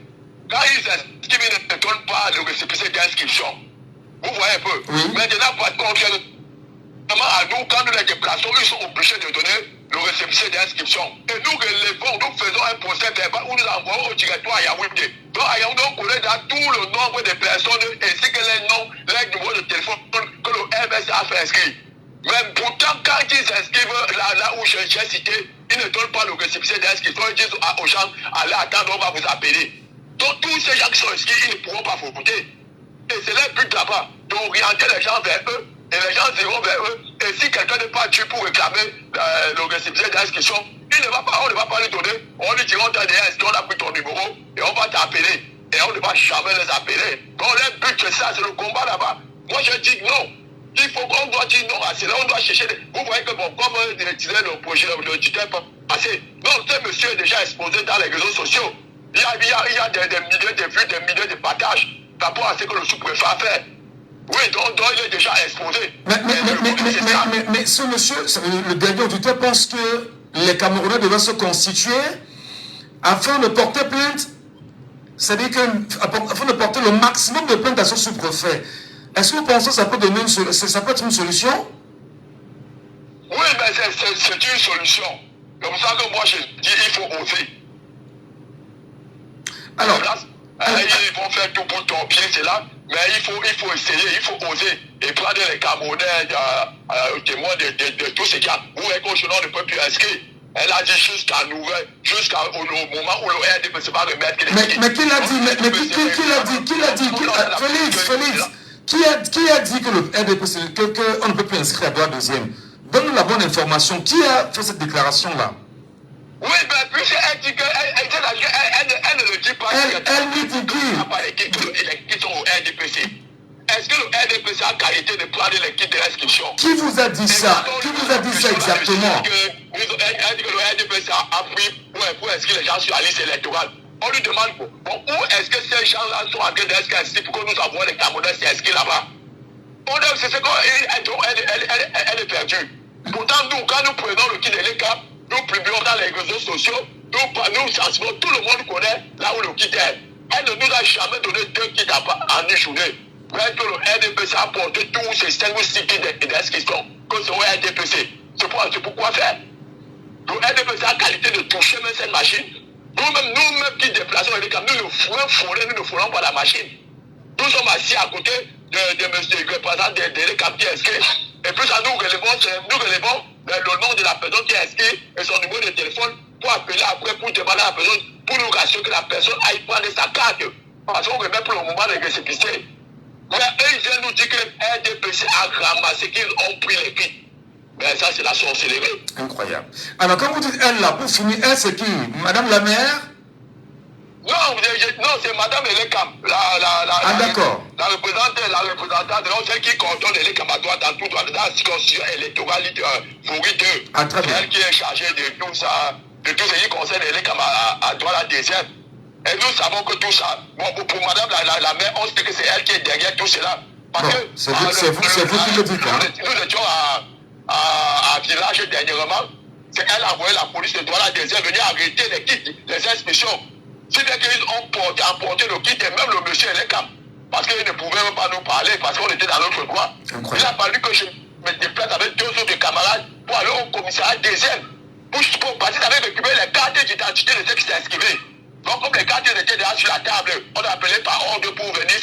Quand ils inscrivent, ils ne donnent pas le récépissé d'inscription. Vous voyez un peu. Oui. Maintenant, par contre, à nous, quand nous les déplaçons, ils sont obligés de donner le récépissé d'inscription. Et nous relevons, nous faisons un procès verbal où nous envoyons au directoire à Yaoundé. Donc à Yaoundé, on connaît dans tout le nombre de personnes ainsi que les noms, les numéros de téléphone que le MS a fait inscrire. Mais pourtant, quand ils inscrivent là où j'ai cité, ils ne donnent pas le récépissé d'inscription, ils disent aux gens, allez attendre, on va vous appeler. Donc tous ces gens qui sont inscrits, ils ne pourront pas voter. Et c'est leur but là-bas, d'orienter les gens vers eux, et les gens iront vers eux. Et si quelqu'un n'est pas dû pour réclamer le récépissé d'inscription, on ne va pas lui donner. On lui dira, on t'a déjà inscrit, on a pris ton numéro, et on va t'appeler. Et on ne va jamais les appeler. Donc leur but c'est ça, c'est le combat là-bas. Moi je dis non. Il faut qu'on doit dire non à cela, on doit chercher. Vous voyez que bon, comme disait le projet, le tuteur passé, non, ce monsieur est déjà exposé dans les réseaux sociaux. Il y a des milliers de vues, des milliers de partages par rapport à ce que le sous-préfet a fait. Oui, donc il est déjà exposé. Mais ce monsieur, le dernier auditeur pense que les Camerounais devaient se constituer afin de porter plainte, c'est-à-dire afin de porter le maximum de plaintes à ce sous-préfet. Est-ce que vous pensez que ça peut être une solution? Oui, mais c'est une solution. C'est pour ça que moi je dis il faut oser. Alors, ils vont faire tout pour ton pied, c'est là, mais il faut essayer, il faut oser. Et prendre les Camerounais témoins de tout ce qu'il y a. Vous voyez qu'aujourd'hui on ne peut plus inscrire. Elle a dit jusqu'au moment où le RDPC va remettre les... Mais qui l'a dit? Qui l'a dit? Félix, qui a dit que le RDPC, qu'on ne peut plus inscrire à droite deuxième? Donne-nous la bonne information. Qui a fait cette déclaration-là? Oui, mais puisqu'elle dit qu'elle ne le dit pas. Elle lui dit qui? Les kits sont au RDPC. Est-ce que le RDPC a qualité de prendre les kits d'inscription? Qui vous a dit ça? Qui vous a dit ça exactement? Elle dit que le RDPC a pris pour inscrire les gens sur la liste électorale. On lui demande bon, où est-ce que ces gens-là sont en train d'inscrire pour que nous avons les Camerounais s'inscrire là-bas? C'est ce qu'elle est perdue. Pourtant, nous, quand nous prenons le kit de l'ECAP, nous publions dans les réseaux sociaux, nous sensibilisons, tout le monde connaît là où le kit est. Elle ne nous a jamais donné 2 kits en une journée. Mais que le RDPC a porté tous ces 5 ou 6 kits d'inscription, que c'est au RDPC. C'est pourquoi faire? Le RDPC a qualité de toucher même cette machine. Nous-mêmes qui déplaçons les câbles, nous ne frôlons pas la machine. Nous sommes assis à côté de monsieur le représentant des câbles qui est inscrit. Et puis ça nous relevons le nom de la personne qui est inscrite et son numéro de téléphone pour appeler après, pour demander à la personne, pour nous rassurer que la personne aille prendre sa carte. Parce qu'on remet pour le moment les récépissés. Mais eux, ils viennent nous dire que RDPC a ramassé, qu'ils ont pris les kits. Mais ça, c'est la sorcellerie. Incroyable. Alors, quand vous dites elle là, pour finir, elle, c'est qui? Madame la maire? Non, c'est Madame Elekam, d'accord. la représentante, celle qui coordonne Elekam à droite, dans la circonscription électorale Fouri 2. Ah, très bien. C'est elle qui est chargée de tout ça, de tout ce qui concerne Elekam à droite, la deuxième. Et nous savons que tout ça, bon, pour Madame la maire, on sait que c'est elle qui est derrière tout cela. Parce que c'est vous qui le dites. Hein? Nous étions à village dernièrement, c'est elle a envoyé la police de droit, la deuxième, venir arrêter les kits, les inspections. Si bien qu'ils ont emporté le kit et même le monsieur Elekam, parce qu'il ne pouvait même pas nous parler, parce qu'on était dans l'autre coin. Il a fallu que je me déplace avec 2 autres camarades pour aller au commissariat deuxième, parce qu'ils avaient récupéré les cartes d'identité de ceux qui s'est inscrivés. Donc comme les cartes étaient déjà sur la table, on a appelé par ordre pour venir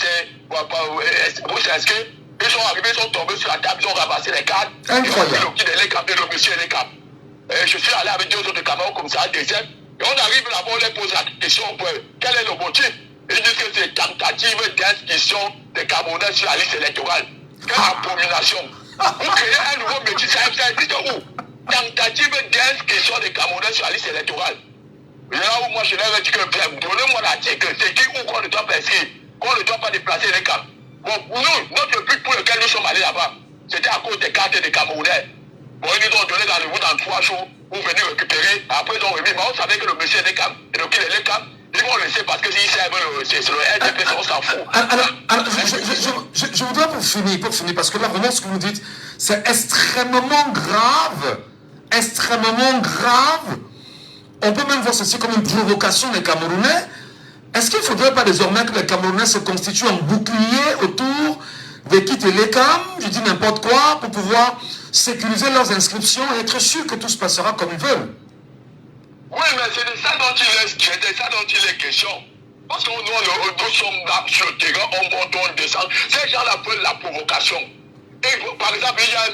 pour s'inscrire. Ils sont arrivés, ils sont tombés sur la table, ils ont ramassé les cartes. Incroyable. Ils ont pris le kit d'Elekam et le monsieur Elekam. Je suis allé avec 2 autres camarades au commissariat deuxième. Et on arrive là-bas, on leur pose la question, quel est le motif? Ils disent que c'est tentative d'inscription des Camerounais sur la liste électorale. Quelle abomination! Vous créez un nouveau métier, ça existe où? Tentative d'inscription des Camerounais sur la liste électorale. Et là où moi je leur ai dit que, donnez-moi l'article, c'est qui ou qu'on ne doit pas inscrire, qu'on ne doit pas déplacer les Cam. Bon, nous, notre but pour lequel nous sommes allés là-bas, c'était à cause des cartes des Camerounais. Bon, ils nous ont donné rendez-vous dans 3 jours pour venir récupérer. Après, ils ont remis. Mais on savait que le monsieur est Elekam et le kit est Elekam. Ils vont laisser parce que s'ils servent c'est le RDP, on s'en fout. Alors, je voudrais pour finir, parce que là, vraiment, ce que vous dites, c'est extrêmement grave. Extrêmement grave. On peut même voir ceci comme une provocation des Camerounais. Est-ce qu'il ne faudrait pas désormais que les Camerounais se constituent en bouclier autour des kits Elekam, je dis n'importe quoi, pour pouvoir sécuriser leurs inscriptions et être sûr que tout se passera comme ils veulent? Oui, mais c'est de ça dont il est question. Parce que nous sommes là sur le terrain, on monte, on descend. Ces gens-là veulent la provocation. Et par exemple, il y a un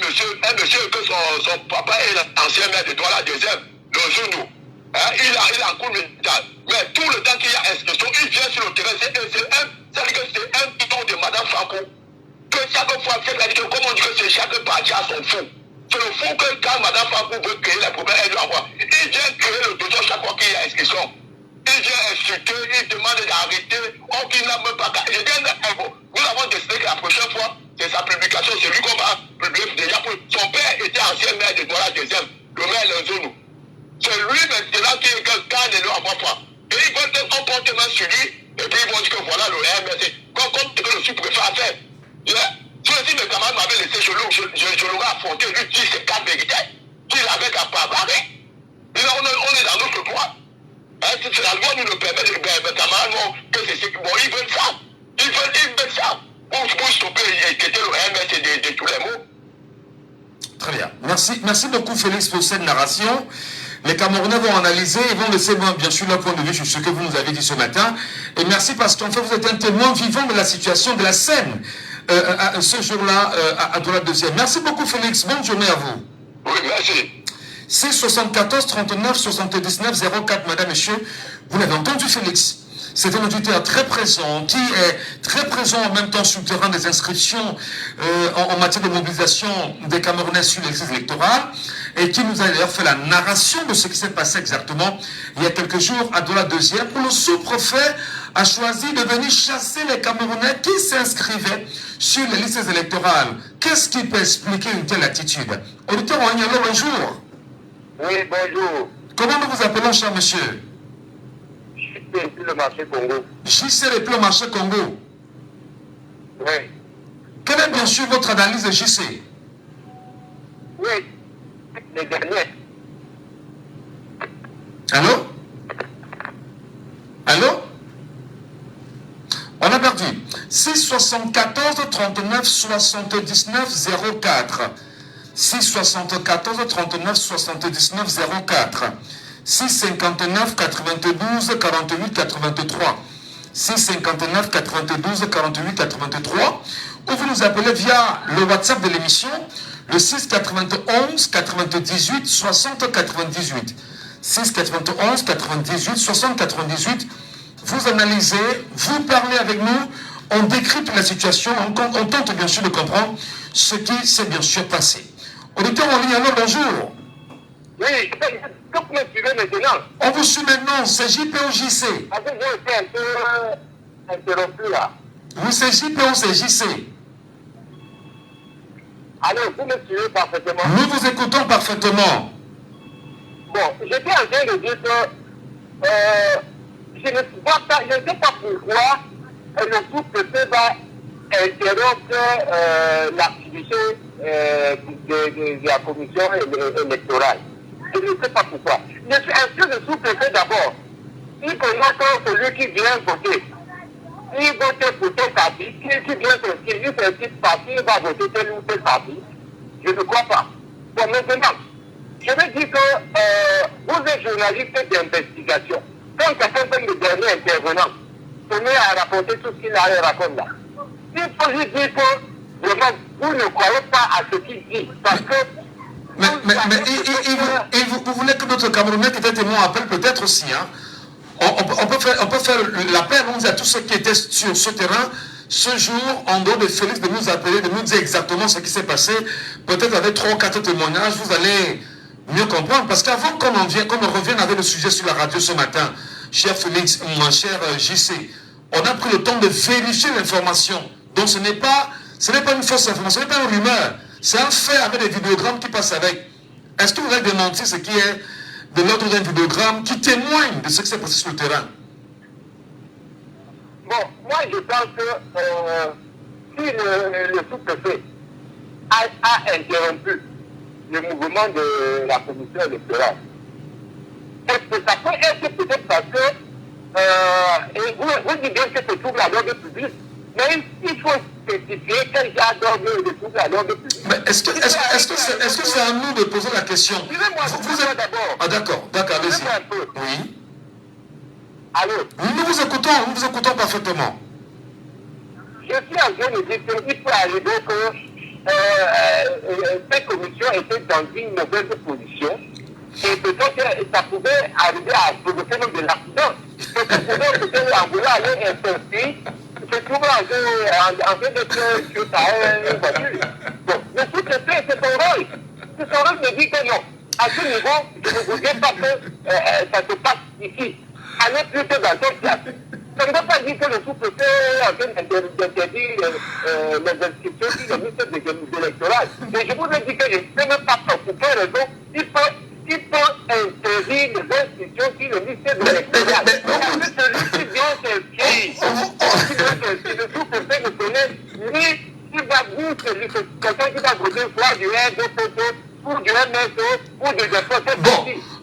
monsieur que son papa est l'ancien maire de Douala deuxième, le Zounou. Hein, il a un coup militaire. Mais tout le temps qu'il y a inscription, il vient sur le terrain. C'est un piton de Madame Fakou. Que chaque fois, comme on dit que c'est chaque parti à son fou. C'est le fou que quand Madame Fakou veut créer les problèmes, elle lui envoie. Il vient créer le dossier chaque fois qu'il y a inscription. Il vient insulter, il demande d'arrêter. On qu'il n'a même pas qu'à. Nous avons décidé que la prochaine fois, c'est sa publication, c'est lui qu'on va publier déjà. Son père était ancien maire de Douala deuxième, le maire Lenzounou. C'est lui maintenant qui gagne le envoie pas. Et ils veulent qu'on porte main sur lui, et puis ils vont dire que voilà le RMC. Comme le sous-préfet a fait. Si mes camarades m'avaient laissé, je l'aurais affronté, lui dire ses 4 vérités, qu'il avait qu'à pas barrer. Et là, on est dans notre droit. C'est la loi nous le permet, mes camarades, que c'est ce qu'ils ils veulent ça. Ils veulent ça. Pour stopper et quitter le RMC de tous les mots. Très bien. Merci beaucoup Félix pour cette narration. Les Camerounais vont analyser et vont laisser bien sûr leur point de vue sur ce que vous nous avez dit ce matin. Et merci parce qu'en fait vous êtes un témoin vivant de la situation, de la scène ce jour-là à Douala deuxième. Merci beaucoup Félix, bonne journée à vous. Oui, merci. C'est 74 39 79 04, madame, messieurs. Vous l'avez entendu Félix. C'est un auditeur très présent, qui est très présent en même temps sur le terrain des inscriptions en matière de mobilisation des Camerounais sur les listes électorales, et qui nous a d'ailleurs fait la narration de ce qui s'est passé exactement il y a quelques jours à Douala deuxième, où le sous-préfet a choisi de venir chasser les Camerounais qui s'inscrivaient sur les listes électorales. Qu'est-ce qui peut expliquer une telle attitude? Auditeur Oignalo, bonjour. Oui, bonjour. Comment nous vous appelons, cher monsieur? Sur le marché Congo. JC le plan marché Congo. Oui. Quelle est bien sûr votre analyse de JC? Oui. Les derniers. Allô? Allô? On a perdu. 674 39 79 04. 674 39 79 04. 659 92 48 83. 659 92 48 83. Ou vous nous appelez via le WhatsApp de l'émission, le 691 98 60 98. 691 98 60 98. vous analysez, vous parlez avec nous, on décrypte la situation, on tente bien sûr de comprendre ce qui s'est bien sûr passé. Auditeur en ligne, alors bonjour. Oui, que vous me suivez maintenant? On vous suit maintenant, c'est JPOJC. Parce que j'ai été un peu interrompu là. Vous c'est JPO, c'est JC. Alors, vous me suivez parfaitement? Nous vous écoutons parfaitement. Bon, j'étais en train de dire que je ne sais pas pourquoi le sous-préfet va interrompre l'activité de la commission électorale. Je ne sais pas pourquoi. Est-ce que le sous-préfet d'abord, il connaît celui qui vient voter. Il vote pour tel parti, qui vient s'inscrire sur un petit parti, il va voter tel ou tel parti. Je ne crois pas. Bon, maintenant, je veux dire que vous êtes journaliste d'investigation. Quand quelqu'un fait le dernier intervenant, tenez à rapporter tout ce qu'il a à raconter là. Il faut lui dire que vraiment, vous ne croyez pas à ce qu'il dit. Parce que. Mais vous voulez que notre Camerounais qui était témoin appelle peut-être aussi, hein? On peut faire l'appel à tous ceux qui étaient sur ce terrain ce jour, en dehors de Félix, de nous appeler, de nous dire exactement ce qui s'est passé. Peut-être avec 3 ou 4 témoignages, vous allez mieux comprendre. Parce qu'avant qu'on revienne avec le sujet sur la radio ce matin, cher Félix, mon cher JC, on a pris le temps de vérifier l'information. Donc ce n'est pas une fausse information, ce n'est pas une rumeur. C'est un fait avec des vidéogrammes qui passent avec. Est-ce que vous allez démentir ce qui est de l'ordre d'un vidéogramme qui témoigne de ce qui s'est passé sur le terrain? Bon, moi je pense que si le sous-préfet a interrompu le mouvement de la commission électorale, est-ce que ça peut être peut-être parce que vous dites bien que c'est trouble à l'ordre public, mais il faut spécifier quel genre d'ordre de trouble à l'ordre public. Mais est-ce que c'est à nous de poser la question? Vous êtes d'abord. Ah d'accord, allez-y. Un peu. Oui. Allô? Nous vous écoutons parfaitement. Je suis en train de dire qu'il peut arriver que cette commission était dans une mauvaise position et peut-être ça pouvait arriver à provoquer même de l'accident. Peut-être en voulant aller s'inscrire, se trouve en train d'être sur une voiture. Bon, le sous-préfet, c'est son rôle. C'est son rôle de dire que non. À ce niveau, je ne voudrais pas que ça se passe ici. Allez plutôt dans d'autres places. Ça ne veut pas dire que le sous-préfet est en train d'interdire les inscriptions sur le ministère de l'électoral. Mais je vous ai dit que je ne sais même pas pour quelle raison il peut interdire les inscriptions sur le ministère de l'électoral. Parce que celui qui vient s'inscrire, le sous-préfet ne connaît ni qui va dire que quelqu'un qui va voter soit du RDPP ou du MSO ou des députés.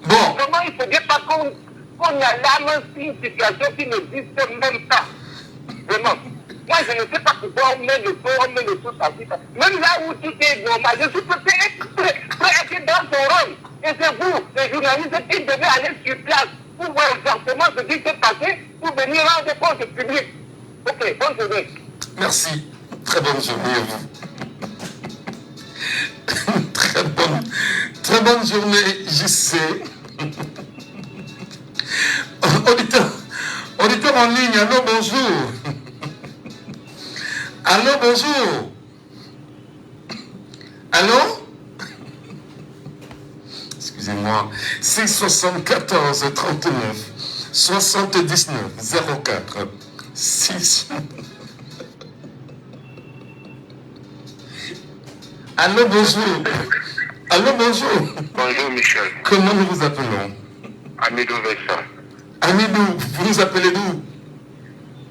Bon. Vraiment, il ne faudrait pas qu'on alarme une situation qui n'existe même pas. Vraiment. Moi, je ne sais pas pourquoi on met le sous parti. Même là où tout est normal, je suis peut-être être dans son rôle. Et c'est vous, les journalistes, qui devez aller sur place pour voir exactement ce qui s'est passé pour venir rendre compte public. Ok, bonne journée. Merci. Très bonne journée à vous. Très bonne journée, JC. Auditeur en ligne, allô, bonjour. Allô, bonjour. Allô? Excusez-moi. 674 39 79 04 6. Allô, bonjour. Allô, bonjour. Bonjour, Michel. Comment nous vous appelons? Amidou Vincent. Amidou, vous nous appelez d'où?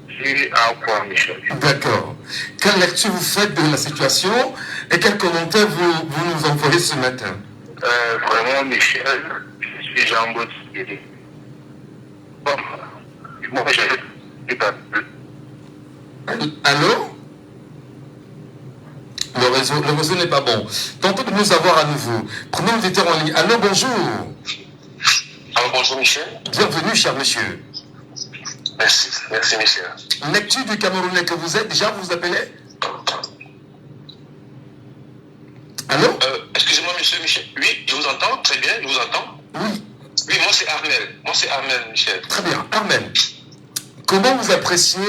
Je suis à quoi, Michel? D'accord. Quelle lecture vous faites de la situation et quels commentaires vous nous envoyez ce matin? Vraiment, Michel, je suis Jean Baudouin. Bon, moi, je pas plus. Allô? Le réseau n'est pas bon. Tentez de nous avoir à nouveau. Prenez l'auditeur en ligne. Allô, bonjour. Alors, bonjour Michel. Bienvenue, cher monsieur. Merci Michel. Lecture du Camerounais que vous êtes, déjà vous vous appelez? Allô? Excusez-moi, monsieur Michel. Oui, je vous entends, très bien, je vous entends. Oui. Oui, moi c'est Armel. Michel. Très bien, Armel. Comment vous appréciez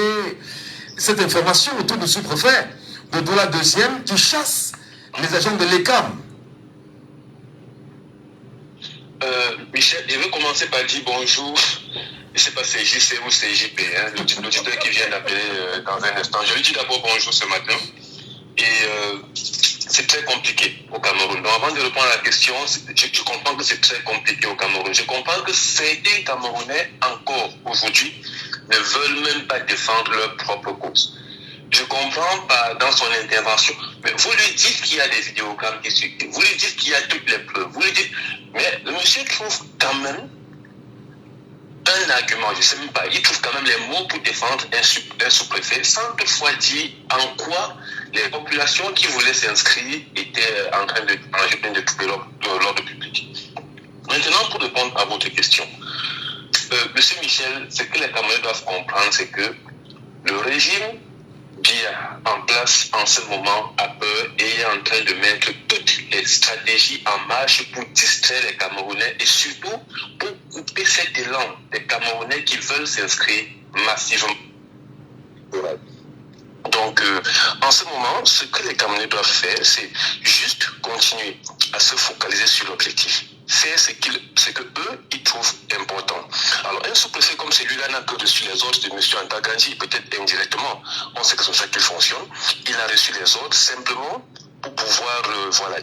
cette information autour du sous-préfet de Douala II qui chasse les agents de l'ECAM? Michel, je veux commencer par dire bonjour. Je ne sais pas si c'est JC ou c'est JP, hein, l'auditeur qui vient d'appeler dans un instant. Je lui dis d'abord bonjour ce matin. Et c'est très compliqué au Cameroun. Donc avant de répondre à la question, je comprends que c'est très compliqué au Cameroun. Je comprends que certains Camerounais, encore aujourd'hui, ne veulent même pas défendre leur propre cause. Je comprends pas dans son intervention, mais vous lui dites qu'il y a des vidéogrammes qui circulent, vous lui dites qu'il y a toutes les preuves, vous lui dites, mais le monsieur trouve quand même un argument, je ne sais même pas, il trouve quand même les mots pour défendre un sous-préfet sans toutefois dire en quoi les populations qui voulaient s'inscrire étaient en train de manger plein de trouver l'ordre public. Maintenant, pour répondre à votre question, monsieur Michel, ce que les Camerounais doivent comprendre, c'est que le régime bien en place en ce moment a peur et est en train de mettre toutes les stratégies en marche pour distraire les Camerounais et surtout pour couper cet élan des Camerounais qui veulent s'inscrire massivement. Donc, en ce moment, ce que les Camerounais doivent faire, c'est juste continuer à se focaliser sur l'objectif. Faire ce que eux, ils trouvent important. Alors, un sous-préfet comme celui-là n'a que reçu les ordres de M. Antagandji, peut-être indirectement. On sait que c'est comme ça qu'il fonctionne. Il a reçu les ordres simplement pour pouvoir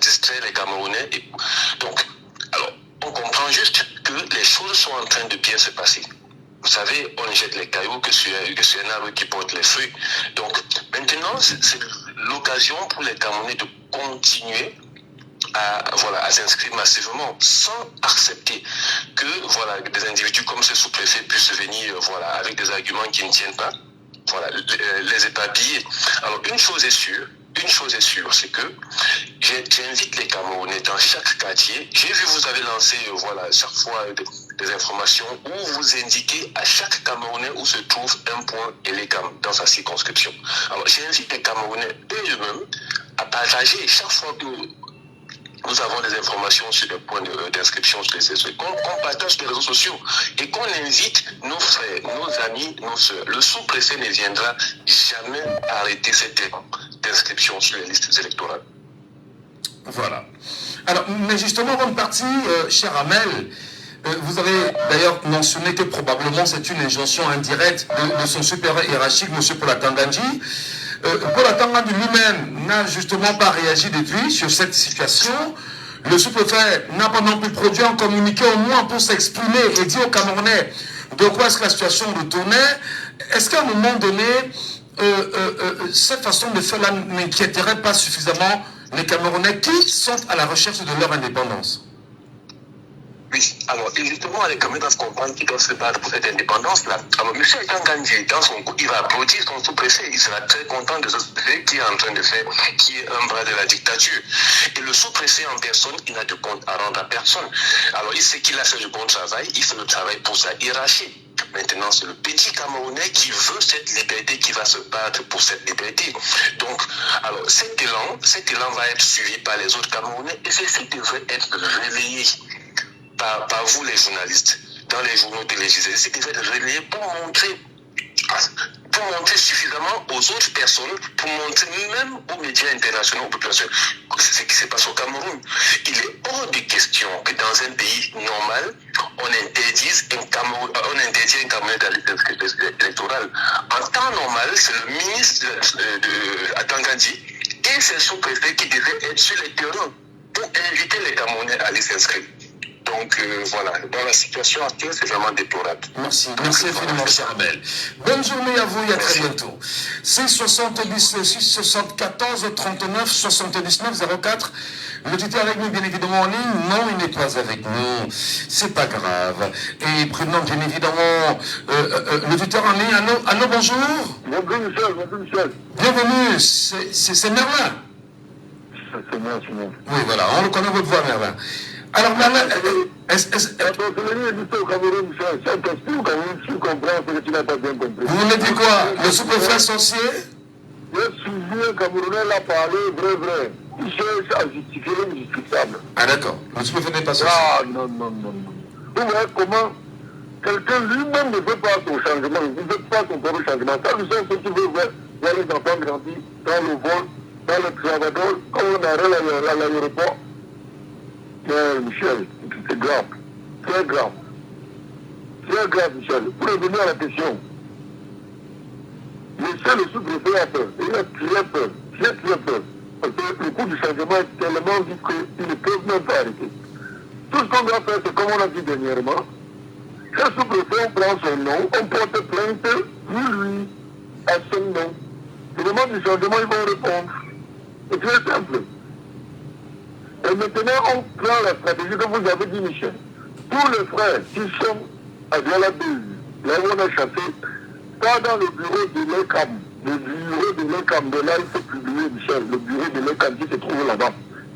distraire les Camerounais. Donc, alors, on comprend juste que les choses sont en train de bien se passer. Vous savez, on jette les cailloux que c'est un arbre qui porte les fruits. Donc, maintenant, c'est l'occasion pour les Camerounais de continuer à s'inscrire massivement sans accepter que des individus comme ce sous-préfet puissent venir avec des arguments qui ne tiennent pas, les établir. Alors, une chose est sûre, c'est que j'invite les Camerounais dans chaque quartier. J'ai vu, vous avez lancé chaque fois des informations où vous indiquez à chaque Camerounais où se trouve un point élégant dans sa circonscription. Alors, j'invite les Camerounais eux-mêmes à partager chaque fois que nous avons des informations sur des points d'inscription sur les réseaux, qu'on partage sur les réseaux sociaux et qu'on invite nos frères, nos amis, nos soeurs. Le sous-préfet ne viendra jamais arrêter cette inscription sur les listes électorales. Voilà. Alors, mais justement, avant de partir, cher Amel, vous avez d'ailleurs mentionné que probablement c'est une injonction indirecte de son supérieur hiérarchique, M. Paul Atangandji. Paul Atangandji lui-même n'a justement pas réagi depuis sur cette situation. Le sous-préfet n'a pas non plus produit un communiqué au moins pour s'exprimer et dire aux Camerounais de quoi est-ce que la situation retournait. Est-ce qu'à un moment donné, cette façon de faire-là n'inquiéterait pas suffisamment les Camerounais qui sont à la recherche de leur indépendance? Oui, alors justement, les Camerounais doivent comprendre qu'ils doivent se battre pour cette indépendance-là. Alors, M. Atangandji, dans son coup, il va applaudir son sous-préfet. Il sera très content de ce sous-préfet qui est en train de faire, qui est un bras de la dictature. Et le sous-préfet en personne, il n'a de compte à rendre à personne. Alors, il sait qu'il a fait du bon travail, il fait le travail pour sa hiérarchie. Maintenant, c'est le petit Camerounais qui veut cette liberté, qui va se battre pour cette liberté. Donc, alors, cet élan va être suivi par les autres Camerounais et ceci devrait être réveillé par vous les journalistes, dans les journaux télévisés. C'est devrait être relayé pour montrer suffisamment aux autres personnes, pour montrer même aux médias internationaux, aux populations, ce qui se passe au Cameroun. Il est hors de question que dans un pays normal, on interdise un Camerounais d'aller s'inscrire électorale. En temps normal, c'est le ministre Atangandji et ses sous-préfets qui devaient être sur les terrains pour inviter les Camerounais à aller s'inscrire. Donc dans la situation actuelle, c'est vraiment déplorable. Merci infiniment, cher Amel. Bonne journée à vous et à très bientôt. C'est 674 39 79 04. L'auditeur avec nous, bien évidemment, en ligne. Non, il n'est pas avec nous. C'est pas grave. Et prenons bien évidemment l'auditeur en ligne. Allô, bonjour. Bonjour Michel. Bienvenue. C'est Merlin. C'est moi. Oui, voilà. On le connaît votre voix, Merlin. Alors, Merlin, vous voulez dire quoi? Le sous-préfet sorcier? Le sous-préfet camerounais l'a parlé vrai. Il cherche à justifier l'injustifiable. Ah d'accord, le sous-préfet n'est pas sorcier. Ah non. Vous voyez comment quelqu'un lui-même ne veut pas son changement, il ne veut pas son propre changement. Ça, nous sommes ceux qui veulent voir les enfants grandir dans le vol, dans le travador, comme on arrête à l'aéroport. Mais Michel, c'est grave, très grave. Très grave, Michel. Pour revenir à la question, Monsieur le sous-préfet a peur. Il a très peur. Très peur. Parce que le coût du changement est tellement vite qu'ils ne peuvent même pas arrêter. Tout ce qu'on doit faire, c'est comme on a dit dernièrement. Ce sous-préfet, on prend son nom, on porte plainte pour lui, à son nom. Il demande du changement, ils vont répondre. C'est très simple. Et maintenant, on prend la stratégie que vous avez dit, Michel. Pour les frères qui sont à Douala-Deux, là où on a chassé, pas dans le bureau de l'ECAM. Le bureau de l'ECAM, de là, il faut publier, Michel, le bureau de l'ECAM qui se trouve là-bas.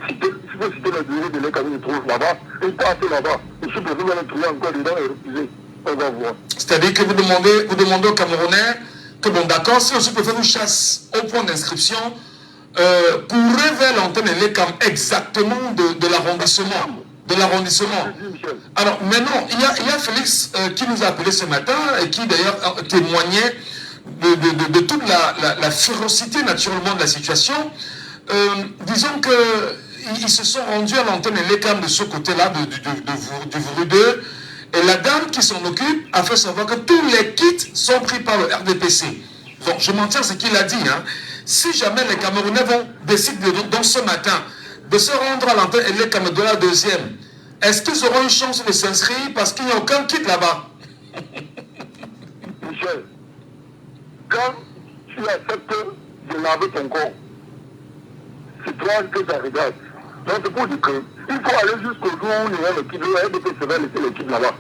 Si vous citez le bureau de l'ECAM qui se trouve là-bas, il passe là-bas. Et si vous allez trouver encore dedans et refuser, on va voir. C'est-à-dire que vous demandez aux Camerounais que, bon, d'accord, si le sous-préfet vous chasse au point d'inscription, pourrait vers l'antenne de l'ECAM exactement de l'arrondissement. De l'arrondissement. Alors maintenant, il y a Félix qui nous a appelé ce matin et qui d'ailleurs témoignait de toute la férocité naturellement de la situation. Disons qu'ils se sont rendus à l'antenne de l'ECAM de ce côté-là, du Vuru 2, et la dame qui s'en occupe a fait savoir que tous les kits sont pris par le RDPC. Donc je m'en tiens à ce qu'il a dit. Hein. Si jamais les Camerounais vont décider donc ce matin de se rendre à l'antenne et l'ECAM de la deuxième, est-ce qu'ils auront une chance de s'inscrire parce qu'il n'y a aucun kit là-bas? Michel, quand tu acceptes de laver ton corps, c'est toi que ça regarde. Donc c'est pour dire qu'il faut aller jusqu'au jour où il y a le kit, le RDPC va laisser le kit là-bas.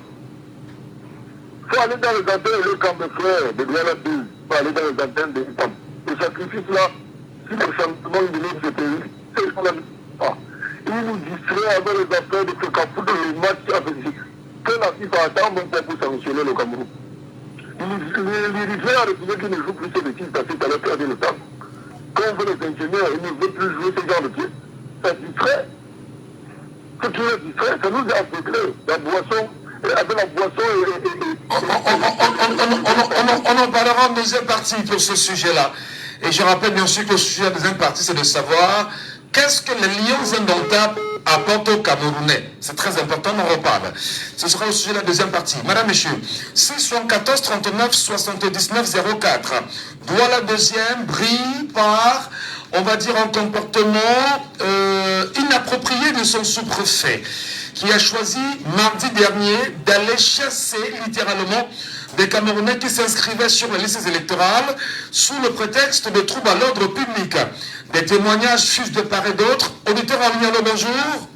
Il faut aller dans les antennes et le camp de frères de Douala 2, il faut aller dans les antennes de l'IPAM. Le sacrifice-là, si le changement de notre pays, c'est ce qu'on a dit. Il nous distrait avec les affaires de ce Cameroun, le match avec que la FIFA attend donc pour sanctionner le Cameroun. L'Irigé a refusé qu'il ne joue plus ce titre parce qu'il allait perdre le temps. Quand on veut les ingénieurs, ils ne veulent plus jouer ce genre de pied. Ça distrait. Ce qui est distrait, ça nous a aveuglé. La boisson, avec la boisson On en parlera en deuxième partie pour ce sujet-là. Et je rappelle bien sûr que le sujet de la deuxième partie, c'est de savoir qu'est-ce que les lions indomptables apportent aux Camerounais. C'est très important, on en reparle. Ce sera le sujet de la deuxième partie. Madame, Monsieur, 614 39 79 04. Doit la deuxième brille par, on va dire, un comportement inapproprié de son sous-préfet, qui a choisi mardi dernier d'aller chasser littéralement des Camerounais qui s'inscrivaient sur les listes électorales sous le prétexte de troubles à l'ordre public. Des témoignages fusent de part et d'autre. Auditeur en ligne, bonjour.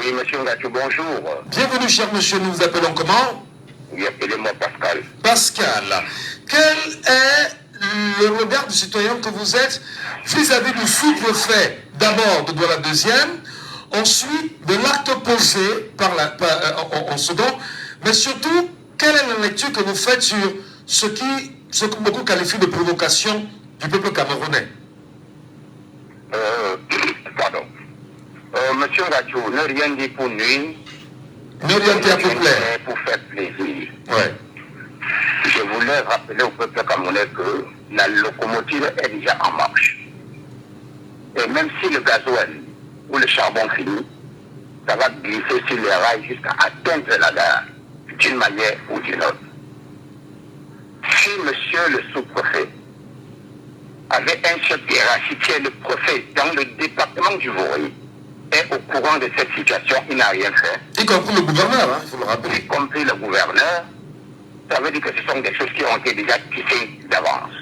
Oui, monsieur Ngatou, bonjour. Bienvenue, cher monsieur. Nous vous appelons comment? Oui, appelez-moi Pascal. Pascal. Quel est le regard du citoyen que vous êtes vis-à-vis du sous-préfet, d'abord de la deuxième, ensuite de l'acte posé en second, mais surtout, quelle est la lecture que vous faites sur ce que beaucoup qualifient de provocation du peuple camerounais? Pardon. Monsieur Ngatou, ne rien dire pour nuire. Ne rien dire pour plaire. Pour faire plaisir. Ouais. Je voulais rappeler au peuple camerounais que la locomotive est déjà en marche. Et même si le gasoil ou le charbon finit, ça va glisser sur les rails jusqu'à atteindre la gare, d'une manière ou d'une autre. Si monsieur le sous-préfet avait un chef hiérarchique qui est le préfet dans le département du Vaury, est au courant de cette situation, il n'a rien fait. Y compris le gouverneur, il faut le rappeler. Y compris le gouverneur, ça veut dire que ce sont des choses qui ont été déjà tissées d'avance.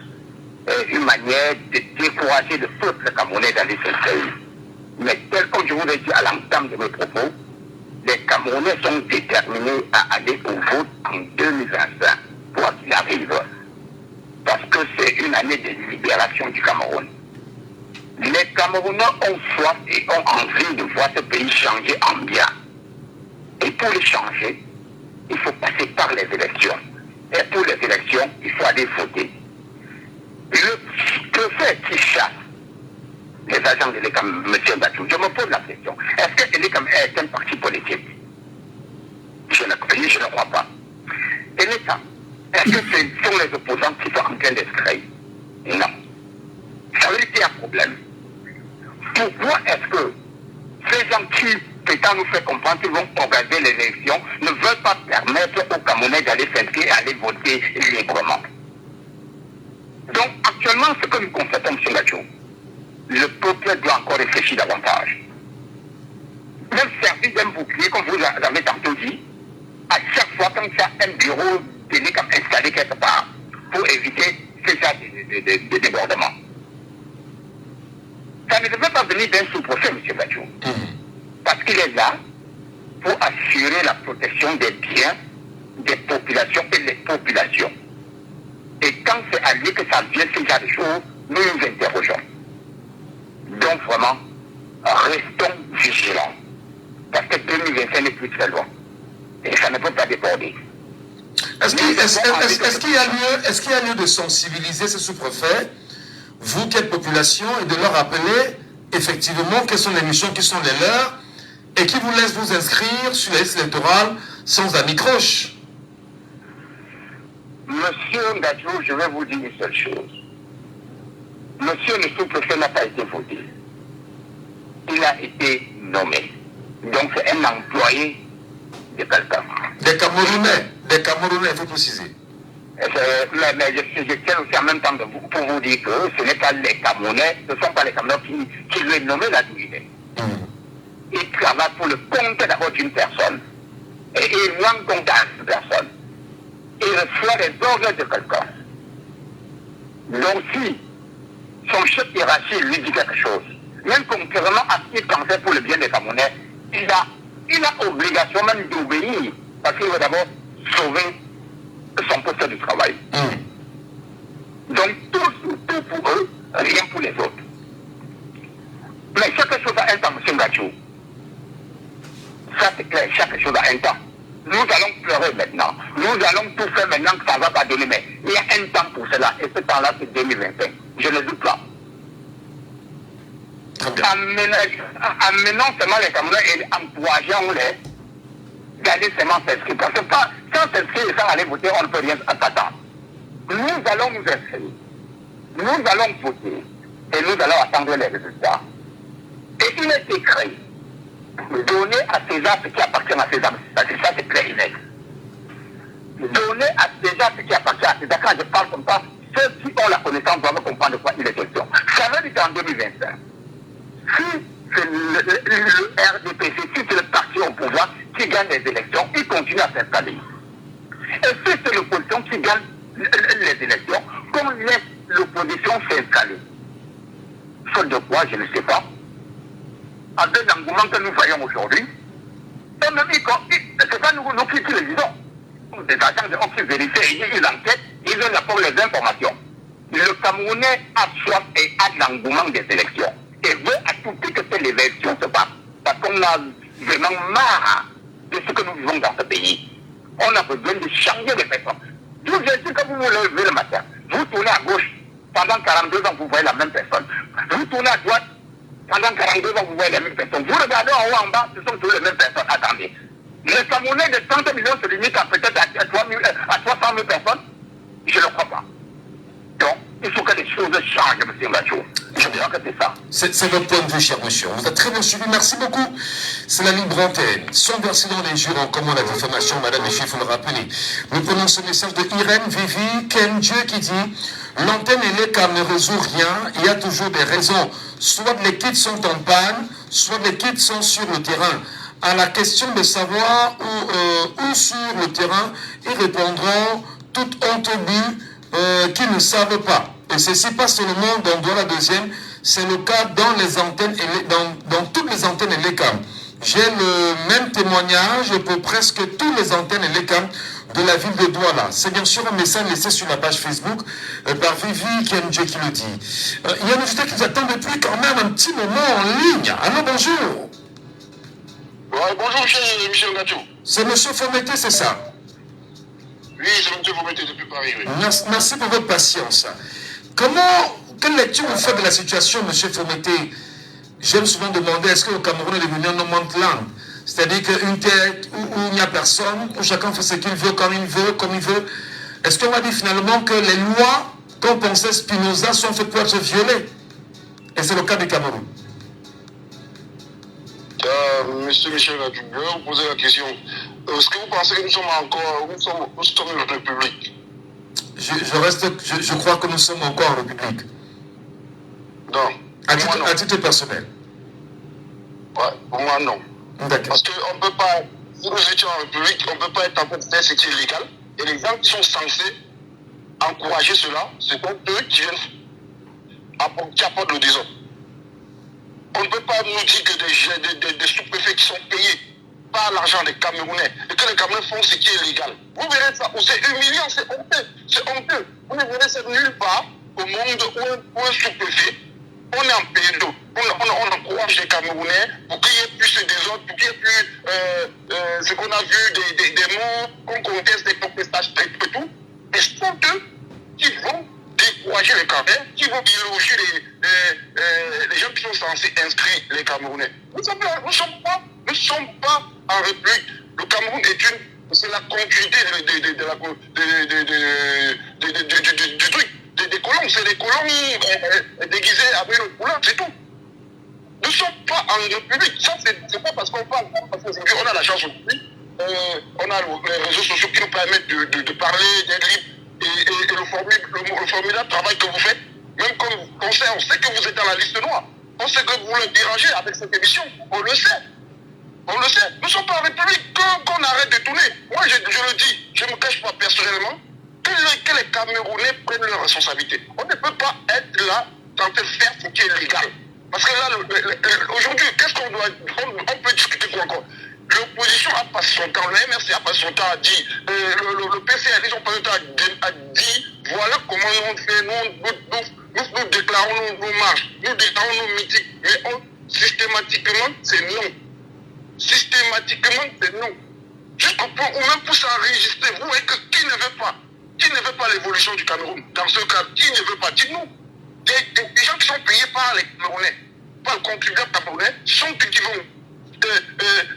Une manière de décourager le peuple camerounais d'aller s'inscrire. Mais tel comme je vous l'ai dit à l'entame de mes propos, les Camerounais sont déterminés à aller au vote en 2025, quoi qu'il arrive. Parce que c'est une année de libération du Cameroun. Les Camerounais ont soif et ont envie de voir ce pays changer en bien. Et pour les changer, il faut passer par les élections. Et pour les élections, il faut aller voter. Le préfet qui chasse les agents de l'ECAM, M. Batou, je me pose la question. Est-ce que l'ECAM est un parti politique? Je ne crois pas. Retenez ça. Est-ce que ce sont les opposants qui sont en train d'escrayer? Non. Ça veut dire qu'il y a un problème. Pourquoi est-ce que ces gens qui, prétendent nous faire comprendre qu'ils vont organiser les élections, ne veulent pas permettre aux Camerounais d'aller s'inscrire et aller voter librement? Donc, actuellement, ce que nous constatons, M. Gadjo, le peuple doit encore réfléchir davantage. Même servir d'un bouclier, comme vous avez tantôt dit, à chaque fois quand il y a un bureau comme installé quelque part, pour éviter ce genre de débordement. Ça ne devait pas venir d'un sous-préfet, M. Gadjo. Parce qu'il est là pour assurer la protection des biens des populations et des populations. Et quand c'est à lui que ça vient, ce genre de choses, nous nous interrogeons. Donc vraiment, restons vigilants. Parce que 2025 n'est plus très loin. Et ça ne peut pas déborder. Est-ce qu'il y a lieu de sensibiliser ces sous-préfets, vous qui êtes population, et de leur rappeler effectivement quelles sont les missions qui sont les leurs et qui vous laissent vous inscrire sur les listes électorales sans anicroche? Monsieur Ngadjo, je vais vous dire une seule chose. Monsieur le sous-préfet n'a pas été voté. Il a été nommé. Donc c'est un employé de quelqu'un. Des Camerounais, il faut préciser. Mais je tiens aussi en même temps pour vous dire que ce n'est pas les Camerounais, ce ne sont pas les Camerounais qui lui ont nommé là d'où il est. Il travaille pour le compte d'abord d'une personne. Et il rend compte à une personne. Il reçoit les ordres de quelqu'un. Donc si son chef hiérarchique lui dit quelque chose, même contrairement à ce qu'il pensait pour le bien des Camerounais, il a obligation même d'obéir, parce qu'il veut d'abord sauver son poste de travail. Donc tout pour eux, rien pour les autres. Mais chaque chose a un temps, M. Gadjo. Ça c'est clair, chaque chose a un temps. Nous allons pleurer maintenant. Nous allons tout faire maintenant que ça ne va pas donner, mais il y a un temps pour cela. Et ce temps-là, c'est 2025. Je ne doute pas. Amenons seulement les Camerounais et encourageons-les d'aller seulement s'inscrire. Parce que sans s'inscrire et sans aller voter, on ne peut rien attendre. Nous allons nous inscrire. Nous allons voter. Et nous allons attendre les résultats. Et il est écrit, donner à César ce qui appartient à César. Ça c'est clair et net. Donner à César ce qui appartient à César. Quand je parle comme ça, ceux qui ont la connaissance doivent comprendre de quoi il est question. Ça veut dire qu'en 2025, si c'est le RDPC, si c'est le parti au pouvoir qui gagne les élections, il continue à s'installer. Et si c'est l'opposition qui gagne les élections, qu'on laisse l'opposition s'installer. Faute de quoi, je ne sais pas. Avec l'engouement que nous voyons aujourd'hui, et même c'est pas nous qui le disons. Des agents qui vérifient, ils enquêtent, ils ont d'abord les informations. Le Camerounais a soif et a l'engouement des élections. Et veut à tout prix que ces élections se passent. Parce qu'on a vraiment marre de ce que nous vivons dans ce pays. On a besoin de changer les personnes. D'où je dis que vous vous levez le matin, vous tournez à gauche, pendant 42 ans, vous voyez la même personne. Vous tournez à droite, pendant 42 ans, vous voyez la même personne. Vous regardez en haut, en bas, ce sont toutes les mêmes personnes. Attendez. Les Camerounais de 30 millions se limitent à peut-être à 300 000 personnes. Je ne le crois pas. Donc, il faut que les choses changent, M. Ngadjo. Je dirais que c'est ça. C'est votre point de vue, cher monsieur. On vous a très bien suivi. Merci beaucoup. C'est la libre antenne. Sans verser dans les jurons, comme on a diffamation, madame et il faut le rappeler. Nous prenons ce message de Irène Vivi Kendieu qui dit l'antenne et les câbles ne résout rien. Il y a toujours des raisons. Soit les kits sont en panne, soit les kits sont sur le terrain. À la question de savoir où sur le terrain, ils répondront toute honte but qu'ils ne savent pas. Et ceci pas seulement dans Douala deuxième, c'est le cas dans les antennes et dans toutes les antennes et les câbles. J'ai le même témoignage pour presque toutes les antennes et les câbles de la ville de Douala. C'est bien sûr un message laissé sur la page Facebook par Vivi Kendieu qui le dit. Il y a un auditeur qui nous attend depuis quand même un petit moment en ligne. Allô, bonjour. Ouais, bonjour, monsieur Ngadjo. C'est monsieur Fomété, c'est ça? Oui, c'est monsieur Fomété depuis Paris, oui. Merci pour votre patience. Quelle lecture vous faites de la situation, monsieur Fomété? J'aime souvent demander, est-ce que le Cameroun est devenu un no man's land? c'est-à-dire qu'une terre où il n'y a personne, où chacun fait ce qu'il veut, comme il veut, comme il veut. Est-ce qu'on va dire finalement que les lois, comme pensait Spinoza, sont faites pour être violées? Et c'est le cas du Cameroun. Monsieur Michel Gadjou, je vais vous poser la question. Est-ce que vous pensez que nous sommes une république? Je crois que nous sommes encore en république. Non. À titre personnel. Ouais, pour moi, non. D'accord. Parce qu'on ne peut pas, si nous étions en république, on ne peut pas être en train de faire ce qui est illégal. Et les gens qui sont censés encourager cela, ce sont eux qui apportent le désordre. On ne peut pas nous dire que des sous-préfets qui sont payés par l'argent des Camerounais et que les Camerounais font ce qui est illégal. Vous verrez ça, c'est humiliant, c'est honteux. C'est honteux. Vous ne verrez ça nulle part au monde où un sous-préfet, on est en pays d'eau. On encourage les Camerounais pour qu'il y ait plus ce désordre, pour qu'il y ait plus ce qu'on a vu, des mots, qu'on conteste, des contestations et tout. Et ce sont eux qui vont décourager les Camerounais, qui vont biologer les gens qui sont censés inscrire les Camerounais. Nous ne sommes pas en République. Le Cameroun c'est la continuité du truc. Des colons, c'est des colons déguisés avec le couleur, c'est tout. Nous ne sommes pas en République. Ça, c'est pas parce qu'on parle, parce qu'aujourd'hui, on a la chance aujourd'hui, on a les réseaux sociaux qui nous permettent de parler, d'être libre, et le formidable travail que vous faites, même comme conseil, on sait que vous êtes dans la liste noire. On sait que vous le dérangez avec cette émission. On le sait. On le sait. Nous ne sommes pas en République. Qu'on arrête de tourner. Moi, je le dis, je ne me cache pas personnellement, que les Camerounais prennent leurs responsabilités. On ne peut pas être là, tenter de faire ce qui est légal. Parce que là, aujourd'hui, qu'est-ce qu'on doit... On peut discuter quoi encore? L'opposition a passé son temps, le MRC a passé son temps à dire, le PCL, ils ont passé son temps à dire, voilà comment on fait, nous déclarons nos marches, nous déclarons nos meetings, mais systématiquement, c'est non. Systématiquement, c'est non. Jusqu'au point où même pour s'enregistrer, vous voyez que qui ne veut pas l'évolution du Cameroun? Dans ce cas, qui ne veut pas? Dites-nous. Des gens qui sont payés par les Camerounais, par le contribuable camerounais, sont ceux qui vont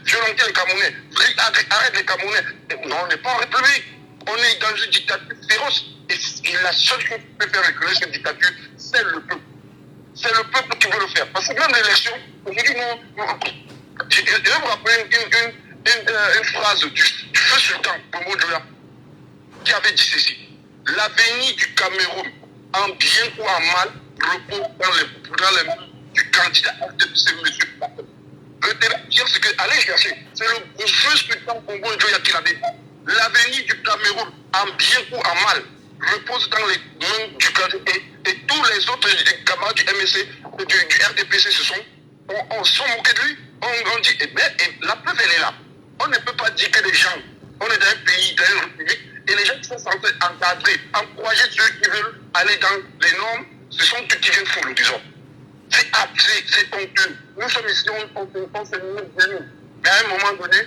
violenter les Camerounais, arrête les Camerounais. Non, on n'est pas en République. On est dans une dictature féroce. Et la seule chose qui peut faire reculer cette dictature, c'est le peuple. C'est le peuple qui veut le faire. Parce que même l'élection, aujourd'hui, je vais vous rappeler une phrase du feu sultan, Bongo Dioula, qui avait dit ceci. L'avenir du Cameroun, en bien ou en mal, repose dans les mains du candidat de ce monsieur. Retenez bien ce que, allez chercher, c'est le feu sultan Bongo Dioula qui l'avait dit. L'avenir du Cameroun, en bien ou en mal, repose dans les mains du candidat. Et tous les autres camarades du MSC, du RDPC, on s'en moqué de lui. On dit, et la preuve, elle est là. On ne peut pas dire que les gens, on est dans un pays, dans une république, et les gens qui sont censés encadrer, encourager ceux qui veulent aller dans les normes, ce sont ceux qui viennent faire le désordre. C'est honteux. Nous sommes ici, on s'est mis de nous. Mais à un moment donné,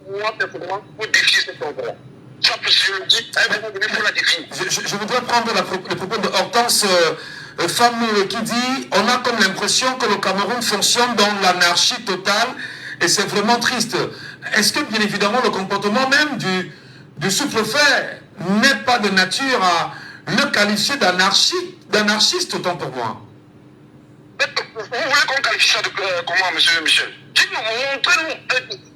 moi, personnellement, il faut défier cet ordre-là. Ça, je le dis, à un moment donné, il faut la défier. Je voudrais prendre le propos de Hortense, femme qui dit, on a comme l'impression que le Cameroun fonctionne dans l'anarchie totale, et c'est vraiment triste. Est-ce que, bien évidemment, le comportement même du sous-préfet n'est pas de nature à le qualifier d'anarchiste, autant pour moi? Vous voulez qu'on qualifie ça de comment, monsieur Michel? Dites-nous, montrez-nous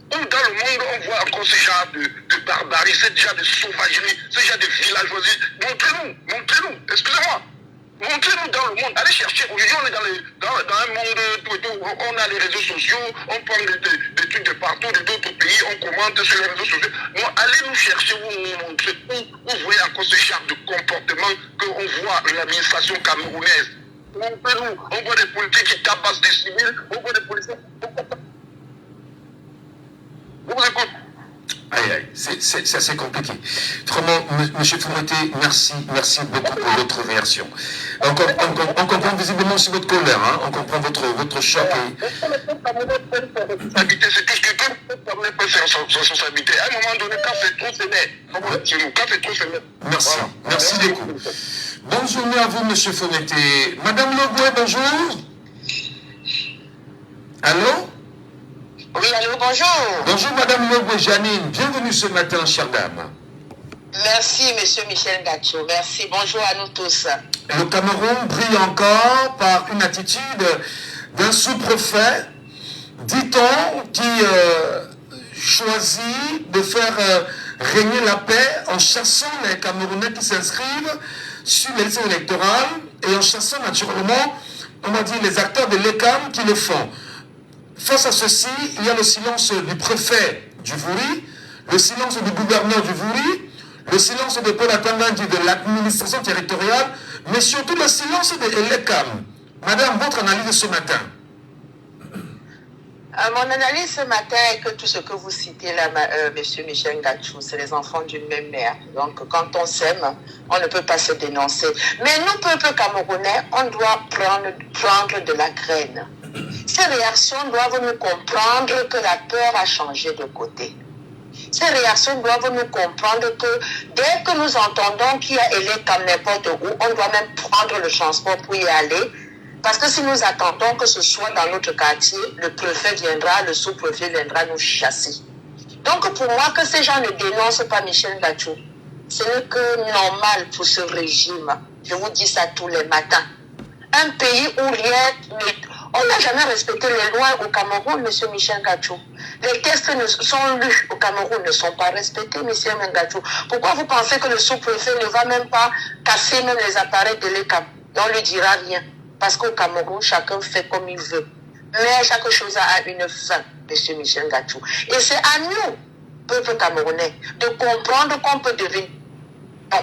où dans le monde on voit encore ce genre de barbarie, ce genre de sauvagerie, ce genre de villageoisie. Montrez-nous, excusez-moi. Montrez-nous dans le monde, allez chercher. Aujourd'hui, on est dans un monde tout, on a les réseaux sociaux, on prend des trucs de partout, d'autres pays, on commente sur les réseaux sociaux. Moi, allez nous chercher, vous nous montrer où vous voyez encore ce genre de comportement qu'on voit l'administration camerounaise. Montrez-nous, on voit des politiques qui tabassent des civils, on voit des policiers. Je vous écoute. Aïe, c'est assez compliqué. Vraiment, M. Foumetté, merci beaucoup pour votre réaction. On comprend visiblement aussi votre colère, hein? On comprend votre choc. C'est tout ce que tout le peut faire sans responsabilité. À un moment donné, quand c'est trop, c'est net. Quand c'est trop, c'est net. Merci beaucoup. Bonne journée à vous, M. Foumetté. Madame Logoué, bonjour. Allô? Oui, allô, bonjour. Bonjour Madame Logwe Janine, bienvenue ce matin, chère dame. Merci, Monsieur Michel Gacho. Merci. Bonjour à nous tous. Le Cameroun brille encore par une attitude d'un sous-préfet, dit-on, qui choisit de faire régner la paix en chassant les Camerounais qui s'inscrivent sur les listes électorales et en chassant naturellement, on va dire, les acteurs de l'ECAM qui le font. Face à ceci, il y a le silence du préfet du Vouri, le silence du gouverneur du Vouri, le silence de Paul Atangandi de l'administration territoriale, mais surtout le silence de l'ECAM. Madame, votre analyse ce matin? Mon analyse ce matin est que tout ce que vous citez là, Monsieur Michel Gachou, c'est les enfants d'une même mère. Donc, quand on s'aime, on ne peut pas se dénoncer. Mais nous, peuple camerounais, on doit prendre de la graine. Ces réactions doivent nous comprendre que la peur a changé de côté. Ces réactions doivent nous comprendre que dès que nous entendons qu'il y a élé comme n'importe où, on doit même prendre le transport pour y aller. Parce que si nous attendons que ce soit dans notre quartier, le préfet viendra, le sous-préfet viendra nous chasser. Donc pour moi, que ces gens ne dénoncent pas Michel Gachou, ce n'est que normal pour ce régime. Je vous dis ça tous les matins. Un pays où rien... On n'a jamais respecté les lois au Cameroun, M. Michel Gachou. Les textes sont lus au Cameroun, ne sont pas respectés, M. Gachou. Pourquoi vous pensez que le sous-préfet ne va même pas casser même les appareils de l'ECAM? Et on ne lui dira rien. Parce qu'au Cameroun, chacun fait comme il veut. Mais chaque chose a une fin, M. Michel Gachou. Et c'est à nous, peuple camerounais, de comprendre qu'on peut devenir... Non.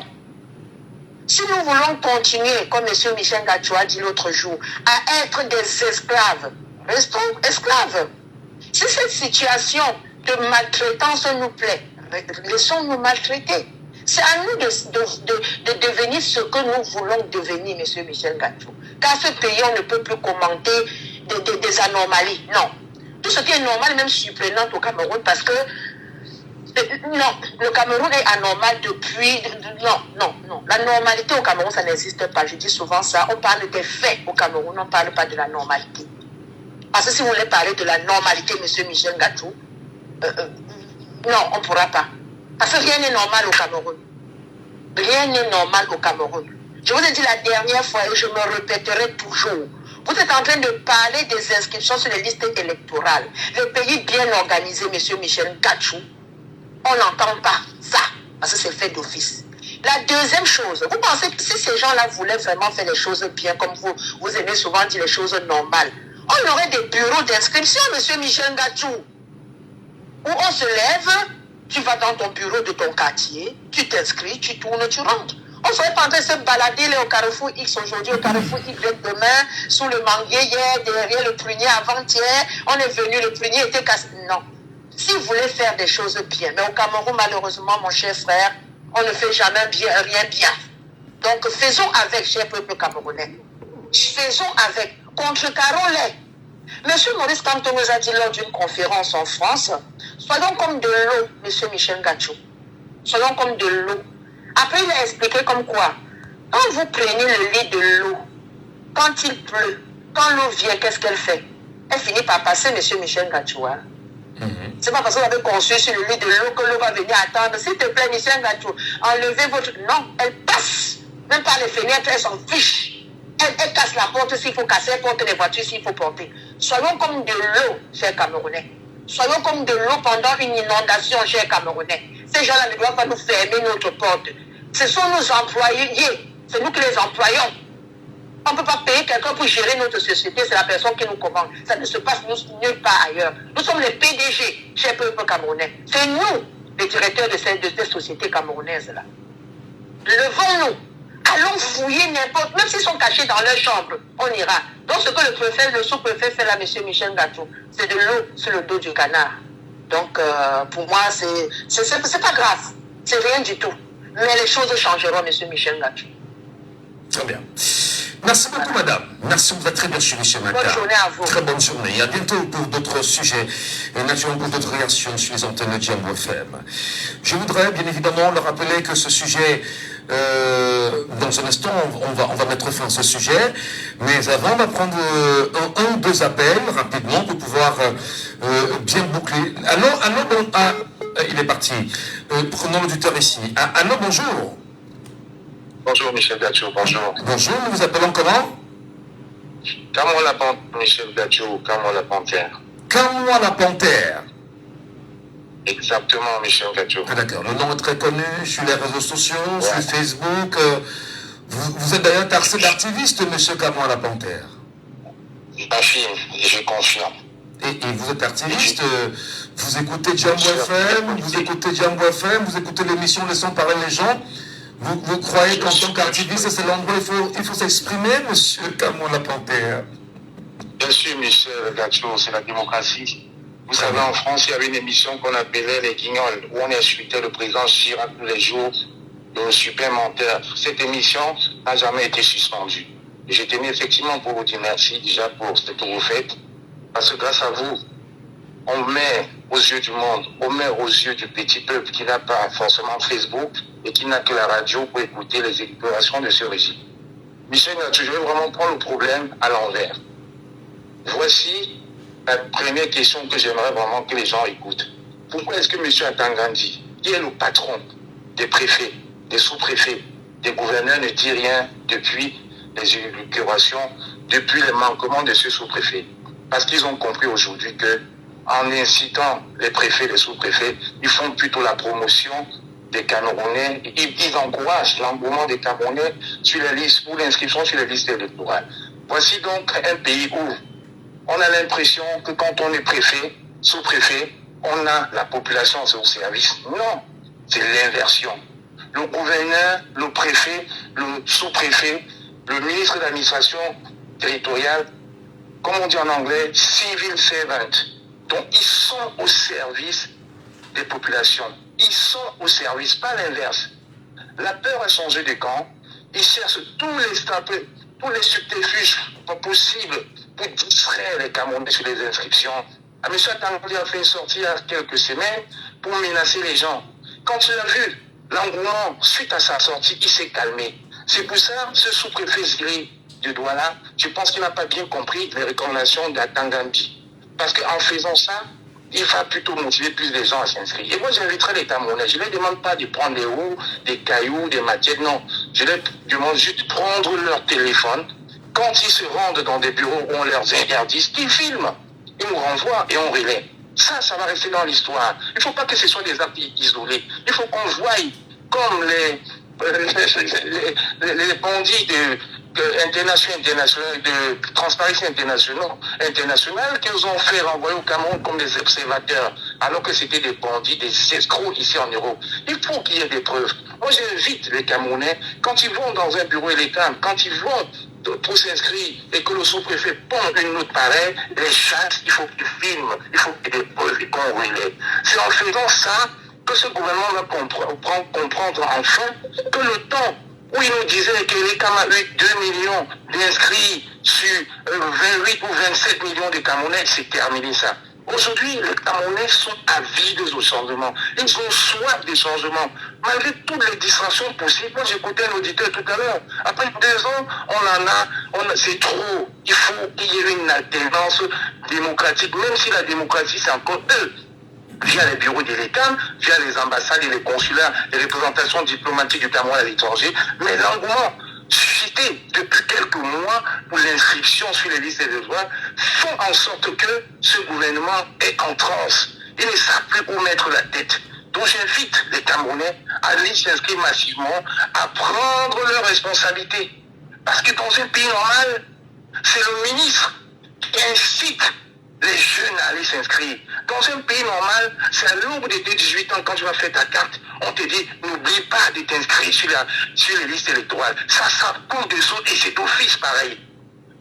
Si nous voulons continuer, comme M. Michel Gachou a dit l'autre jour, à être des esclaves, restons esclaves. Si cette situation de maltraitance nous plaît, laissons-nous maltraiter. C'est à nous de devenir ce que nous voulons devenir, M. Michel Gachou. Car ce pays, on ne peut plus commenter des anomalies. Non. Tout ce qui est normal, même surprenant au Cameroun, parce que non, le Cameroun est anormal depuis... Non. La normalité au Cameroun, ça n'existe pas. Je dis souvent ça. On parle des faits au Cameroun, on ne parle pas de la normalité. Parce que si vous voulez parler de la normalité, M. Michel Gachou, non, on ne pourra pas. Parce que rien n'est normal au Cameroun. Rien n'est normal au Cameroun. Je vous ai dit la dernière fois et je me répéterai toujours. Vous êtes en train de parler des inscriptions sur les listes électorales. Le pays bien organisé, M. Michel Gachou, on n'entend pas ça, parce que c'est fait d'office. La deuxième chose, vous pensez que si ces gens-là voulaient vraiment faire les choses bien, comme vous aimez souvent dire les choses normales, on aurait des bureaux d'inscription, M. Michel Gachou, où on se lève, tu vas dans ton bureau de ton quartier, tu t'inscris, tu tournes, tu rentres. On ne serait pas en train de se balader là, au Carrefour X aujourd'hui, au Carrefour Y demain, sous le manguier hier, derrière le prunier avant-hier, on est venu, le prunier était cassé. Non. Si vous voulez faire des choses bien, mais au Cameroun, malheureusement, mon cher frère, on ne fait jamais rien bien. Donc, faisons avec, cher peuple camerounais. Faisons avec. Contrecarrons-les. Monsieur Maurice Kamto nous a dit lors d'une conférence en France, soyons comme de l'eau, monsieur Michel Gachou. Soyons comme de l'eau. Après, il a expliqué comme quoi, quand vous prenez le lit de l'eau, quand il pleut, quand l'eau vient, qu'est-ce qu'elle fait? Elle finit par passer, monsieur Michel Gachou. Hein? C'est pas parce que vous avez construit sur le lit de l'eau que l'eau va venir attendre. S'il te plaît, Michel Gachou, enlevez votre... Non, elle passe. Même par les fenêtres, elle s'en fiche. Elle casse la porte s'il faut casser, elle porte les voitures s'il faut porter. Soyons comme de l'eau, chers Camerounais. Soyons comme de l'eau pendant une inondation, chers Camerounais. Ces gens-là ne doivent pas nous fermer notre porte. Ce sont nos employés. C'est nous qui les employons. On ne peut pas payer quelqu'un pour gérer notre société, c'est la personne qui nous commande. Ça ne se passe nulle part ailleurs. Nous sommes les PDG, chers peuple camerounais. C'est nous, les directeurs de cette société camerounaise-là. Levons-nous. Allons fouiller n'importe, même s'ils sont cachés dans leur chambre, on ira. Donc ce que le préfet, le sous-préfet fait là, M. Michel Gachou, c'est de l'eau sur le dos du canard. Donc pour moi, c'est pas grave. C'est rien du tout. Mais les choses changeront, M. Michel Gachou. Très bien. Merci beaucoup, madame. Merci, vous êtes très bien suivi ce matin. Bonne journée à vous. Très bonne journée. Et à bientôt pour d'autres sujets et naturellement pour d'autres réactions sur les antennes de Jambo FM. Je voudrais bien évidemment leur rappeler que ce sujet, dans un instant, on va mettre fin à ce sujet. Mais avant, on va prendre un ou deux appels rapidement pour pouvoir bien bouclé. Allô, bon, il est parti. Prenons l'auditeur ici. Allô, bonjour. Bonjour Michel Gacho, bonjour. Bonjour, nous vous appelons comment? Camon la Panthère, Michel Gacho, Camon la Panthère. Camon la Panthère. Exactement, Michel Gacho. Ah, d'accord, le nom est très connu sur les réseaux sociaux, sur Facebook. Vous êtes d'ailleurs taxé d'artiviste, monsieur Camon la Panthère. J'affirme, je confirme. Et vous êtes artiste, vous écoutez Djambo FM, vous écoutez l'émission Laissons parler les gens. Vous croyez qu'en tant qu'artiviste, c'est l'endroit où il faut s'exprimer, monsieur Camon la Panthère? Bien sûr, Michel Gacho, c'est la démocratie. Vous savez, en France, il y avait une émission qu'on appelait Les Guignols, où on insultait le président Chirac tous les jours, le super menteur. Cette émission n'a jamais été suspendue. Et je tenais effectivement pour vous dire merci déjà pour ce que vous faites, parce que grâce à vous, on met aux yeux du monde, on met aux yeux du petit peuple qui n'a pas forcément Facebook et qui n'a que la radio pour écouter les élucubrations de ce régime. Michel Gacho, je vais vraiment prendre le problème à l'envers. Voici la première question que j'aimerais vraiment que les gens écoutent. Pourquoi est-ce que M. Atangandi, qui est le patron des préfets, des sous-préfets, des gouverneurs, ne dit rien depuis les élucubrations, depuis les manquements de ce sous-préfet? Parce qu'ils ont compris aujourd'hui que en incitant les préfets, les sous-préfets, ils font plutôt la promotion des Camerounais, ils encouragent l'engouement des Camerounais sur les listes, ou l'inscription sur les listes électorales. Voici donc un pays où on a l'impression que quand on est préfet, sous-préfet, on a la population au service. Non, c'est l'inversion. Le gouverneur, le préfet, le sous-préfet, le ministre de l'administration territoriale, comme on dit en anglais, civil servant. Donc ils sont au service des populations. Ils sont au service, pas l'inverse. La peur a changé de camp. Ils cherchent tous les subterfuges possibles pour distraire les Camerounais sur les inscriptions. M. Atangandi a fait une sortie il y a quelques semaines pour menacer les gens. Quand il a vu l'engouement suite à sa sortie, il s'est calmé. C'est pour ça, ce sous-préfet Ziri de Douala, je pense qu'il n'a pas bien compris les recommandations d'Atangandi. Parce qu'en faisant ça, il va plutôt motiver plus de gens à s'inscrire. Et moi, j'inviterai les Camerounais. Je ne les demande pas de prendre des roues, des cailloux, des matières. Non. Je les demande juste de prendre leur téléphone. Quand ils se rendent dans des bureaux où on leur interdit, ils filment. Ils nous renvoient et on relaie. Ça va rester dans l'histoire. Il ne faut pas que ce soit des actes isolés. Il faut qu'on voie comme les bandits de Transparency International qu'ils ont fait renvoyer au Cameroun comme des observateurs, alors que c'était des bandits, des escrocs ici en Europe. Il faut qu'il y ait des preuves. Moi, j'invite les Camerounais, quand ils vont dans un bureau électoral, quand ils vont pour s'inscrire et que le sous-préfet pompe une note pareille, les chasse, il faut qu'ils filment, il faut qu'il y ait des preuves et qu'on relaie. C'est en faisant ça que ce gouvernement va comprendre enfin que le temps où il nous disait que les Camerounais ont eu 2 millions d'inscrits sur 28 ou 27 millions de Camerounais, c'est terminé ça. Aujourd'hui, les Camerounais sont avides au changement. Ils ont soif des changements. Malgré toutes les distractions possibles, moi j'écoutais un auditeur tout à l'heure. Après 2 ans, c'est trop. Il faut qu'il y ait une alternance démocratique, même si la démocratie c'est encore eux. Via les bureaux de l'État, via les ambassades et les consulats, les représentations diplomatiques du Cameroun à l'étranger, mais l'engouement suscité depuis quelques mois pour l'inscription sur les listes électorales font en sorte que ce gouvernement est en transe. Ils ne savent plus où mettre la tête. Donc j'invite les Camerounais à aller s'inscrire massivement, à prendre leurs responsabilités. Parce que dans un pays normal, c'est le ministre qui incite les jeunes à aller s'inscrire. Dans un pays normal, c'est à l'aube de tes 18 ans, quand tu vas faire ta carte, on te dit, n'oublie pas de t'inscrire sur les listes électorales. Ça coule dessous et c'est d'office pareil.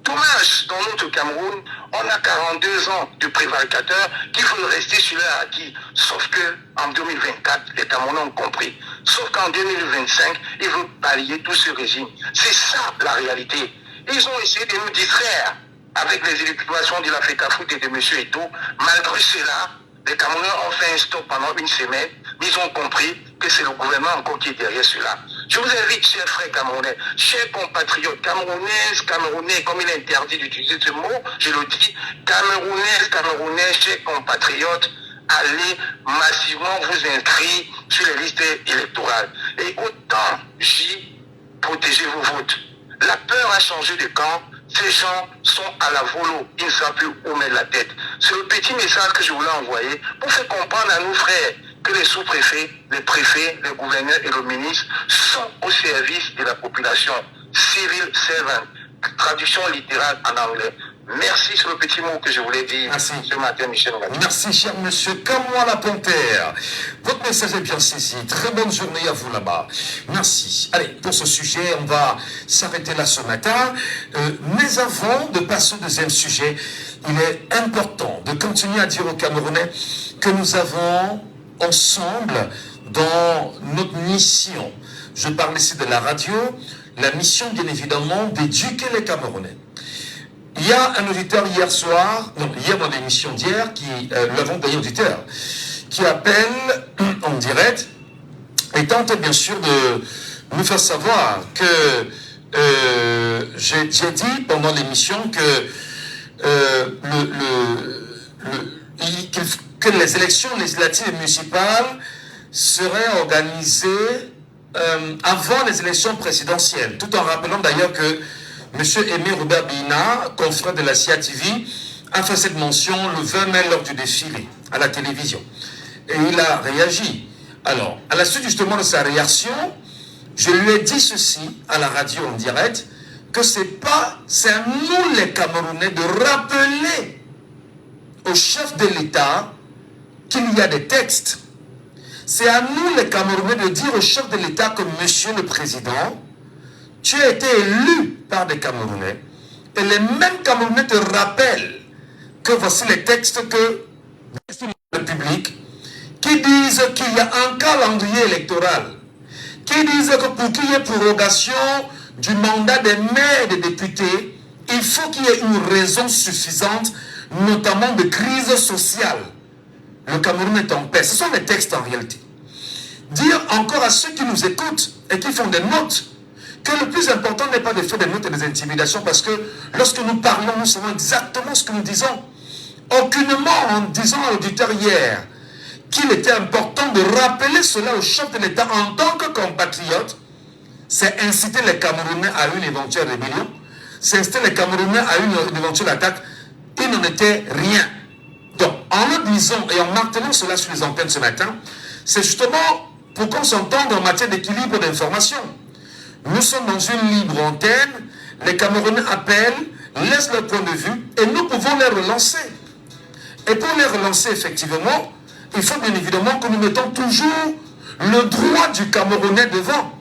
Dommage, dans notre Cameroun, on a 42 ans de prévaricateur qui veulent rester sur leur acquis. Sauf que en 2024, les Camerounais ont compris. Sauf qu'en 2025, ils veulent balayer tout ce régime. C'est ça la réalité. Ils ont essayé de nous distraire avec les élucubrations de l'Africa Foot et de M. Eto'o. Malgré cela, les Camerounais ont fait un stop pendant 1 semaine, mais ils ont compris que c'est le gouvernement encore qui est derrière cela. Je vous invite, chers frères camerounais, chers compatriotes, camerounaises, camerounais, comme il est interdit d'utiliser ce mot, je le dis, camerounaises, camerounais, chers compatriotes, allez massivement vous inscrire sur les listes électorales. Et autant J, protégez vos votes. La peur a changé de camp. Ces gens sont à la volo. Ils ne savent plus où mettre la tête. C'est le petit message que je voulais envoyer pour faire comprendre à nos frères que les sous-préfets, les préfets, les gouverneurs et le ministre sont au service de la population. Civil servant. Traduction littérale en anglais. Merci, c'est le petit mot que je voulais dire. Merci. Ce matin, Michel Ngatou. Merci, cher monsieur. Comme moi, la panthère. Votre message est bien saisi. Très bonne journée à vous là-bas. Merci. Allez, pour ce sujet, on va s'arrêter là ce matin. Mais avant de passer au deuxième sujet, il est important de continuer à dire aux Camerounais que nous avons ensemble dans notre mission. Je parle ici de la radio. La mission, bien évidemment, d'éduquer les Camerounais. Il y a un auditeur hier dans l'émission d'hier, l'avant-dernier auditeur, qui appelle en direct et tente bien sûr de nous faire savoir que j'ai dit pendant l'émission que que les élections législatives et municipales seraient organisées avant les élections présidentielles, tout en rappelant d'ailleurs que M. Aimé Robert Bina, confrère de la CIA TV, a fait cette mention le 20 mai lors du défilé à la télévision. Et il a réagi. Alors, à la suite justement de sa réaction, je lui ai dit ceci à la radio en direct, que c'est à nous les Camerounais de rappeler au chef de l'État qu'il y a des textes. C'est à nous les Camerounais de dire au chef de l'État que Monsieur le Président, tu as été élu par des Camerounais et les mêmes Camerounais te rappellent que voici les textes que la République qui disent qu'il y a un calendrier électoral, qui disent que pour qu'il y ait prorogation du mandat des maires et des députés, il faut qu'il y ait une raison suffisante, notamment de crise sociale. Le Cameroun est en paix. Ce sont les textes en réalité. Dire encore à ceux qui nous écoutent et qui font des notes que le plus important n'est pas de faire des notes et des intimidations, parce que lorsque nous parlons, nous savons exactement ce que nous disons. Aucunement en disant à l'auditeur hier qu'il était important de rappeler cela au chef de l'État en tant que compatriote, c'est inciter les Camerounais à une éventuelle rébellion, c'est inciter les Camerounais à une éventuelle attaque. Il n'en était rien. Donc, en le disant et en maintenant cela sur les antennes ce matin, c'est justement pour qu'on s'entende en matière d'équilibre d'information. Nous sommes dans une libre antenne, les Camerounais appellent, laissent leur point de vue et nous pouvons les relancer. Et pour les relancer effectivement, il faut bien évidemment que nous mettons toujours le droit du Camerounais devant.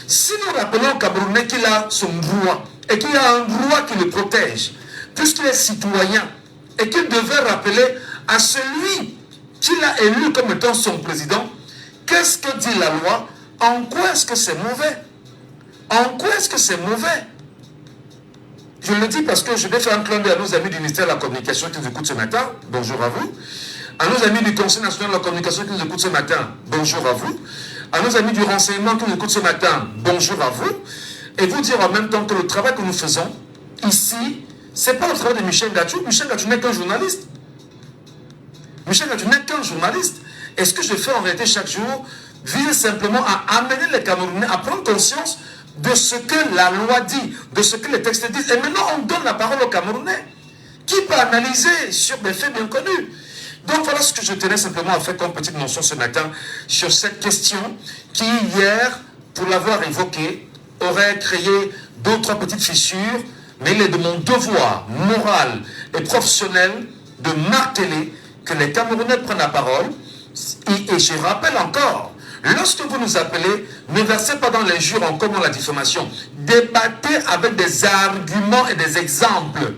Si nous rappelons au Camerounais qu'il a son droit et qu'il y a un droit qui le protège, puisqu'il est citoyen et qu'il devait rappeler à celui qu'il a élu comme étant son président, qu'est-ce que dit la loi? En quoi est-ce que c'est mauvais? En quoi est-ce que c'est mauvais? Je le dis parce que je vais faire un clin d'œil à nos amis du ministère de la Communication qui nous écoutent ce matin. Bonjour à vous. À nos amis du Conseil national de la communication qui nous écoutent ce matin. Bonjour à vous. À nos amis du renseignement qui nous écoutent ce matin. Bonjour à vous. Et vous dire en même temps que le travail que nous faisons ici, ce n'est pas le travail de Michel Ngatou. Michel Ngatou n'est qu'un journaliste. Michel Ngatou n'est qu'un journaliste. Et ce que je fais en réalité chaque jour vise simplement à amener les Camerounais à prendre conscience de ce que la loi dit, de ce que les textes disent. Et maintenant, on donne la parole aux Camerounais qui peut analyser sur des faits bien connus. Donc voilà ce que je tenais simplement à faire comme petite mention ce matin sur cette question qui, hier, pour l'avoir évoquée, aurait créé d'autres petites fissures, mais il est de mon devoir moral et professionnel de marteler que les Camerounais prennent la parole. Et je rappelle encore, lorsque vous nous appelez, ne versez pas dans l'injure en commun la diffamation. Débattez avec des arguments et des exemples.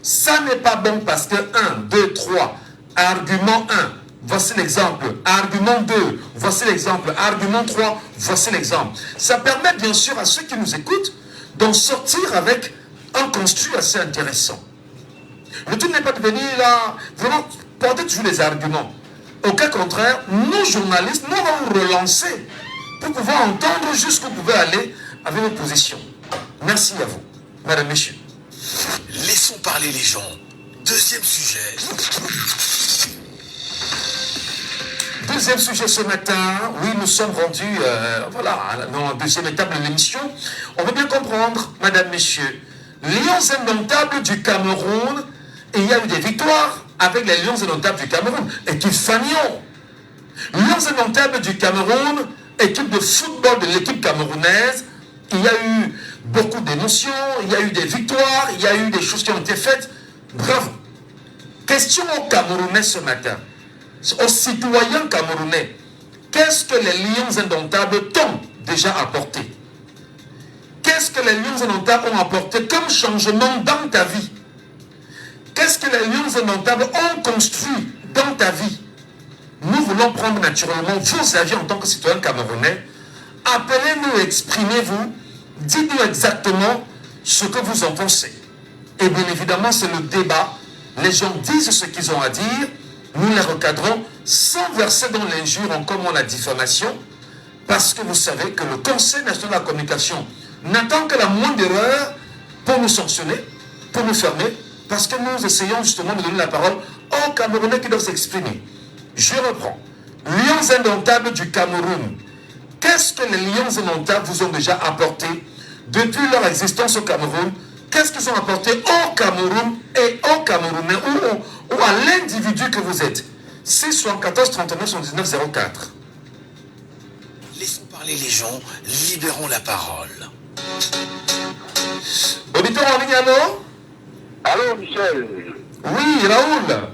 Ça n'est pas bon parce que 1, 2, 3, argument 1, voici l'exemple. Argument 2, voici l'exemple. Argument 3, voici l'exemple. Ça permet bien sûr à ceux qui nous écoutent d'en sortir avec un construit assez intéressant. Le tout n'est pas de venir là, vraiment porter toujours les arguments. Au cas contraire, nous journalistes, nous allons relancer pour pouvoir entendre jusqu'où vous pouvez aller avec vos positions. Merci à vous, Madame, Messieurs. Laissons parler les gens. Deuxième sujet. Deuxième sujet ce matin, oui, nous sommes rendus, dans la deuxième étape de l'émission. On veut bien comprendre, Madame, Messieurs, Lions indomptables du Cameroun, et il y a eu des victoires avec les Lions indomptables du Cameroun. Équipe Fagnon. Lions indomptables du Cameroun, équipe de football de l'équipe camerounaise. Il y a eu beaucoup d'émotions, il y a eu des victoires, il y a eu des choses qui ont été faites. Bravo. Question aux Camerounais ce matin, aux citoyens camerounais. Qu'est-ce que les Lions indomptables t'ont déjà apporté? Qu'est-ce que les Lions indomptables ont apporté comme changement dans ta vie? Qu'est-ce que les Lions indomptables ont construit dans ta vie? Nous voulons prendre naturellement vos avis en tant que citoyens camerounais. Appelez-nous, exprimez-vous, dites-nous exactement ce que vous en pensez. Et bien évidemment, c'est le débat. Les gens disent ce qu'ils ont à dire, nous les recadrons sans verser dans l'injure en commun la diffamation, parce que vous savez que le Conseil national de la communication n'attend que la moindre erreur pour nous sanctionner, pour nous fermer, parce que nous essayons justement de donner la parole aux Camerounais qui doivent s'exprimer. Je reprends. Lions indomptables du Cameroun. Qu'est-ce que les Lions indomptables vous ont déjà apporté depuis leur existence au Cameroun? Qu'est-ce qu'ils ont apporté au Cameroun et aux Camerounais ou à l'individu que vous êtes? C'est 74 39 79 04. Laissons parler les gens, libérons la parole. Auditeur en ligne, allô? Allô, Michel? Oui, Raoul.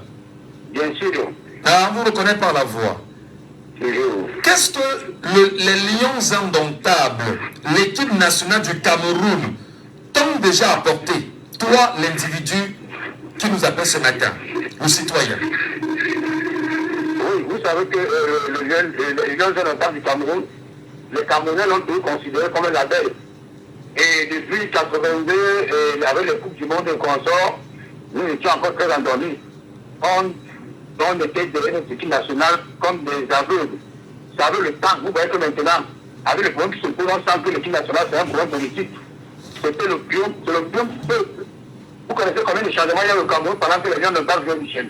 Bien sûr. Ah, on vous reconnaît par la voix. Toujours. Qu'est-ce que les Lions indomptables, l'équipe nationale du Cameroun, t'ont déjà apporté, toi, l'individu qui nous appelle ce matin, le citoyen? Oui, vous savez que les Lions indomptables du Cameroun, les Camerounais l'ont toujours considéré comme un label. Et depuis 82, avec les Coupes du Monde et consorts, nous étions encore très endormis. On était derrière notre équipe nationale comme des aveugles. Vous savez, le temps, vous voyez que maintenant, avec le problème qui se pose, on sent que l'équipe nationale, c'est un problème politique. C'était le pion du peuple. Vous connaissez combien de changements il y a au Cameroun pendant que les Lions indomptables jouaient, Michel?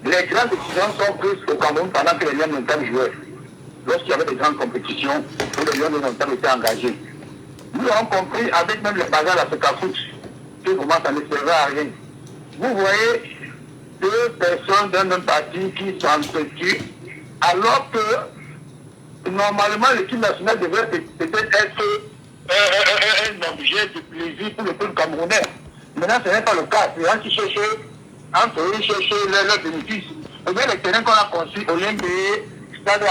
Les grandes décisions sont prises au Cameroun pendant que les Lions indomptables jouaient. Lorsqu'il y avait des grandes compétitions où les Lions indomptables étaient engagés. Nous avons compris, avec même les bagarres à ce cafout, que vraiment ça ne servait à rien. Vous voyez deux personnes d'un même parti qui s'entretuent, alors que normalement l'équipe nationale devrait peut-être être un objet de plaisir pour le peuple camerounais. Maintenant, ce n'est pas le cas. C'est un qui cherche, entre eux, chercher leurs bénéfices. Et bien, les terrains qu'on a construits, Olympe, Stade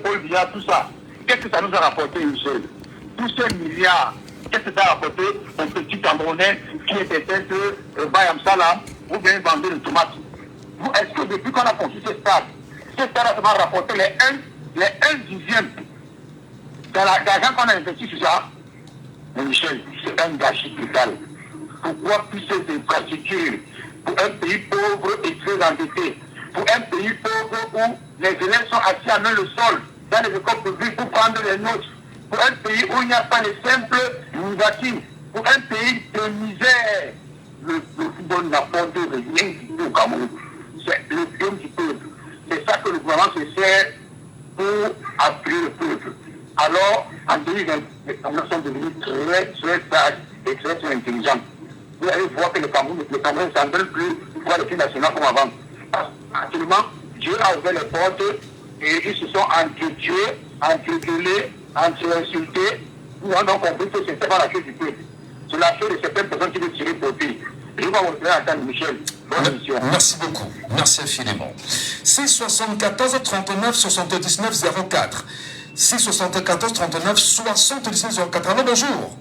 Paul Biya, tout ça, qu'est-ce que ça nous a rapporté, Michel? Tous ces milliards, qu'est-ce que ça a rapporté aux petits Camerounais qui étaient peut-être Bayam Salam ou bien vendaient de tomates? Est-ce que depuis qu'on a construit ce stade a seulement rapporté les 1 dixième de l'argent qu'on a investi sur ça? Mais Michel, c'est un gâchis total. Pourquoi plus ces infrastructures pour un pays pauvre et très endetté, pour un pays pauvre où les élèves sont assis à main le sol dans les écoles publiques pour prendre les notes, pour un pays où il n'y a pas de simples initiatives, pour un pays de misère? Le football n'apporte rien du tout au Cameroun. C'est le bien du peuple. C'est ça que le gouvernement se sert pour appuyer le peuple. Alors, en 2020, les Camerounais sont devenus très sages et très intelligents. Vous allez voir que le Cameroun ne s'en plus voir l'équipe nationale comme avant. Actuellement, Dieu a ouvert les portes et ils se sont entretués, entregueulés, entre-insultés. Nous avons compris que ce n'était pas la chose du peuple. C'est la chose de certaines personnes qui veulent tirer profit. Je vais vous remercier à Antoine Michel. Bonne émission. Merci beaucoup. Merci infiniment. C'est 74 39 79 04. C'est 74 39 79 04. Alors bonjour.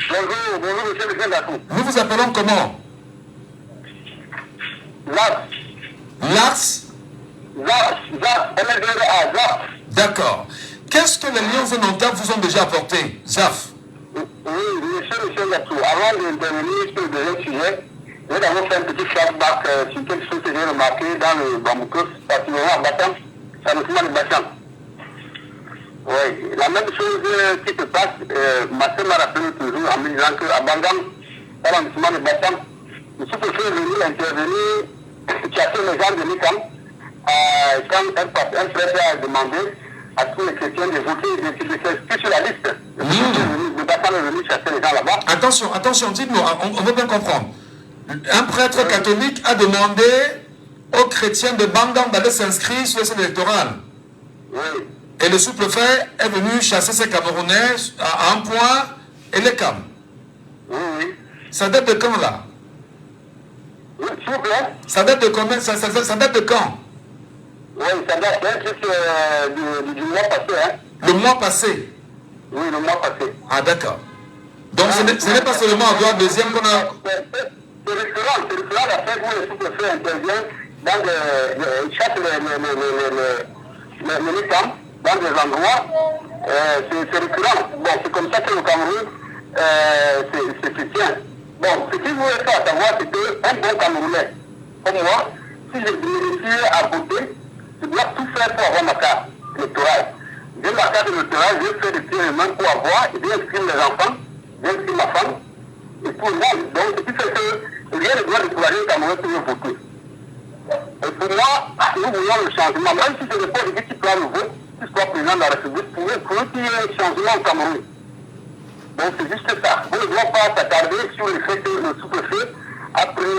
Bonjour, monsieur Michel Gatou. Nous vous appelons comment? Lars. D'accord. Qu'est-ce que les Lions indomptables vous ont déjà apporté, Zaf? Oui, monsieur Gatou, avant de terminer sur le sujet, nous avons fait un petit flashback sur quelque chose que j'ai remarqué dans le Bamoukou, particulièrement en battant, c'est le mouvement de battant. Oui, la même chose qui se passe, ma soeur m'a rappelé toujours en me disant qu'à Bandam, dans l'arrondissement de Bassam, le sous-préfet est venu intervenir, chasser les gens de Nikam, quand un préfet a demandé à tous les chrétiens de voter, de s'inscrire sur la liste. Le Bassam est venu chasser les gens là-bas. Attention, dites-nous, on veut bien comprendre. Un prêtre catholique a demandé aux chrétiens de Bandam d'aller s'inscrire sur la liste électorale. Oui. Et le sous-préfet est venu chasser ces Camerounais à un point et les Cam. Oui. Ça date de quand là? Oui, s'il vous plaît. Ça date de combien? Ça date de quand? Oui, ça date du mois passé. Hein. Le mois passé? Oui, le mois passé. Ah d'accord. Donc ce n'est pas seulement en droit deuxième qu'on a... C'est récurrent la fête où le sous-préfet intervient dans il chasse les camps dans des endroits. C'est récurrent. Bon, c'est comme ça que le Cameroun c'est chrétien. Bon, ce qu'il voulait faire savoir, c'est qu'un bon Camerounais, comme moi, si je réussis à voter, je dois tout faire pour avoir ma carte électorale. J'ai ma carte électorale, je fais des pieds et mains pour avoir, et bien inscrire mes enfants, bien inscrire ma femme, et tout le monde. Donc, ce qui fait que rien ne doit décourager le Cameroun pour voter. Et pour moi, nous voulons le changement. Même si je ne pas dire qu'il soit nouveau, qu'il soit président de la République, pour qu'il y ait un changement au Cameroun. Donc c'est juste ça. Vous ne devons pas s'attarder sur le fait que le sous-préfet a pris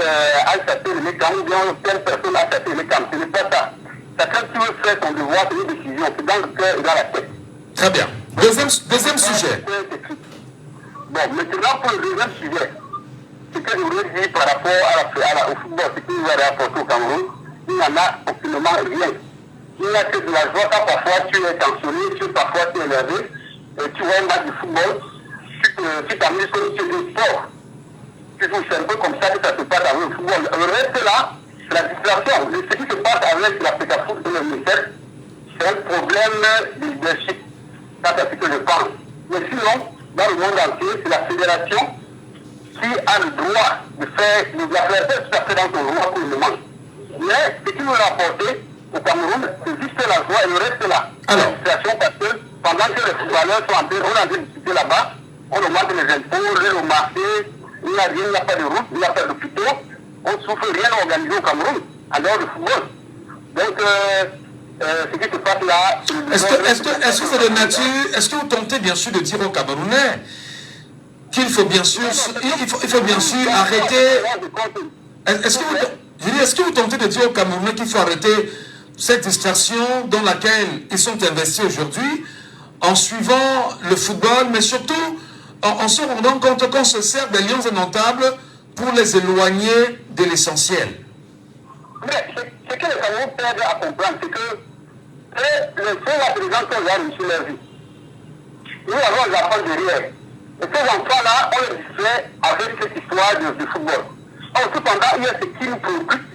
à chasser les mécans ou bien telle personne a chassé les mécans. Ce n'est pas ça. Chacun qui veut faire son devoir, c'est une décision. C'est dans le cœur et dans la tête. Très bien. Deuxième sujet. Bon, maintenant pour le deuxième sujet, ce que je voulais dire par rapport au football, ce qui nous a rapporté au Cameroun, il n'y en a absolument rien. Il n'y a que de la joie quand parfois tu es tensionné, parfois tu es énervé, et tu vois un match de football, tu t'amuses comme tu es de sport. C'est un peu comme ça que ça se passe avec le football. Le reste là, c'est la distraction. Ce qui se passe avec la pétafoot et le ministère, c'est un problème de leadership. Ça, c'est ce que je pense. Mais sinon, dans le monde entier, c'est la fédération qui a le droit de faire, la fédération tout à fait dans son droit pour le moment. Mais ce qui nous a apporté au Cameroun, c'est juste la joie et le reste là. Alors. La situation, parce que pendant que les footballeurs sont en train de discuter là-bas, on augmente les impôts, au marché, il n'y a rien, il n'y a pas de route, il n'y a pas d'hôpitaux, on ne souffre rien organisé au Cameroun, en dehors du football. Donc, ce qui se passe là... Est-ce que c'est de nature... Est-ce que vous tentez bien sûr de dire aux Camerounais qu'il faut bien sûr... Il faut bien sûr arrêter... Est-ce que vous tentez de dire aux Camerounais qu'il faut arrêter cette distraction dans laquelle ils sont investis aujourd'hui en suivant le football, mais surtout en se rendant compte qu'on se sert des liens innotables pour les éloigner de l'essentiel? Mais ce que les Camerounais perdent à comprendre, c'est que les seuls intelligents qu'on a reçu leur vie. Nous avons les enfants derrière. Et ces enfants-là, on les distrait avec cette histoire de football. Or, cependant, il y a ce qui nous préoccupe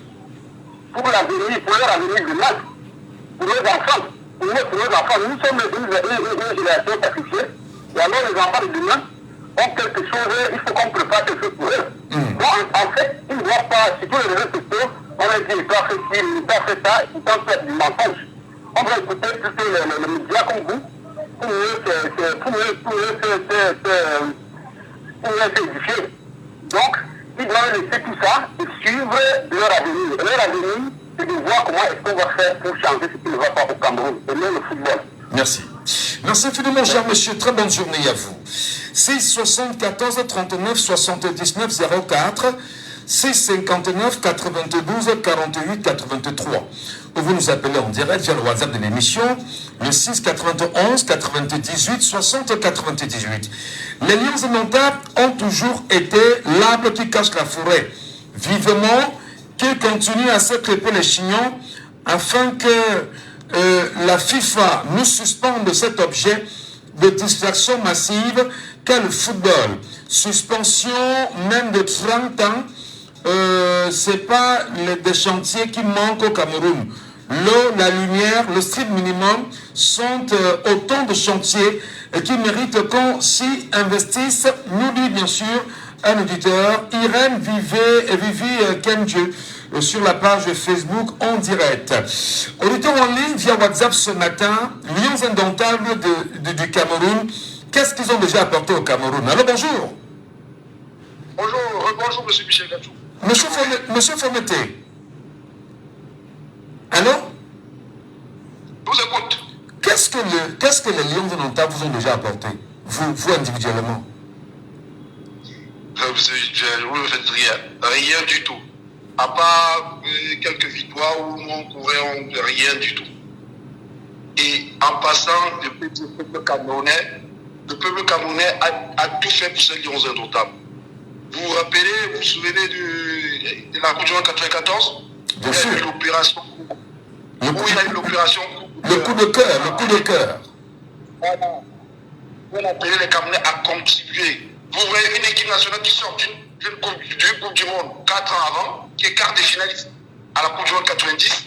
pour l'avenir, pour leur avenir demain, pour nos enfants. Pour nos enfants, nous sommes une génération sacrifiée. Et alors, les enfants de demain ont quelque chose, il faut qu'on prépare quelque chose pour eux. Donc, en fait, ils ne voient pas, surtout les réseaux sociaux, on leur dit, il doit faire ci, il doit faire ça, il doit faire du mensonge. On va écouter plutôt les médias comme vous, pour mieux s'édifier. Donc, ils doivent laisser tout ça et suivre leur avenir. Et leur avenir, c'est de voir comment est-ce qu'on va faire pour changer ce qui ne va pas au Cameroun, et même le football. Merci. Merci infiniment, cher monsieur. Très bonne journée à vous. 6 74 39 79 04 6 59 92 48 83. Vous nous appelez en direct via le WhatsApp de l'émission, le 6 91 98 60 98. Les liens innotables ont toujours été l'arbre qui cache la forêt. Vivement qu'ils continuent à se crêper les chignons afin que la FIFA nous suspende cet objet de distraction massive qu'est le football. Suspension même de 30 ans, c'est pas des chantiers qui manquent au Cameroun. L'eau, la lumière, le strict minimum sont autant de chantiers qui méritent qu'on s'y investisse. Nous dit bien sûr un auditeur, Irène Vivi Kendieu. sur la page Facebook en direct. Auditeur en ligne via WhatsApp ce matin, Lions Indomptables du Cameroun. Qu'est-ce qu'ils ont déjà apporté au Cameroun? Alors bonjour. Bonjour, monsieur Michel Gachou. Monsieur Fometé. Allô? Je vous écoute. Qu'est-ce que les Lions Indomptables vous ont déjà apporté, vous individuellement? Vous ne faites rien du tout. À part quelques victoires où on courait, rien du tout. Et en passant, le peuple camerounais a tout fait pour ces Lions Indomptables. Vous vous rappelez, vous vous souvenez de la Coupe du Monde 94? Bien sûr. Il y a eu l'opération. Le coup de cœur. Voilà. On a appelé les Camerounais à contribuer. Vous voyez une équipe nationale qui sort d'une Coupe du Monde 4 ans avant, qui est quart de finaliste à la Coupe du Monde 90.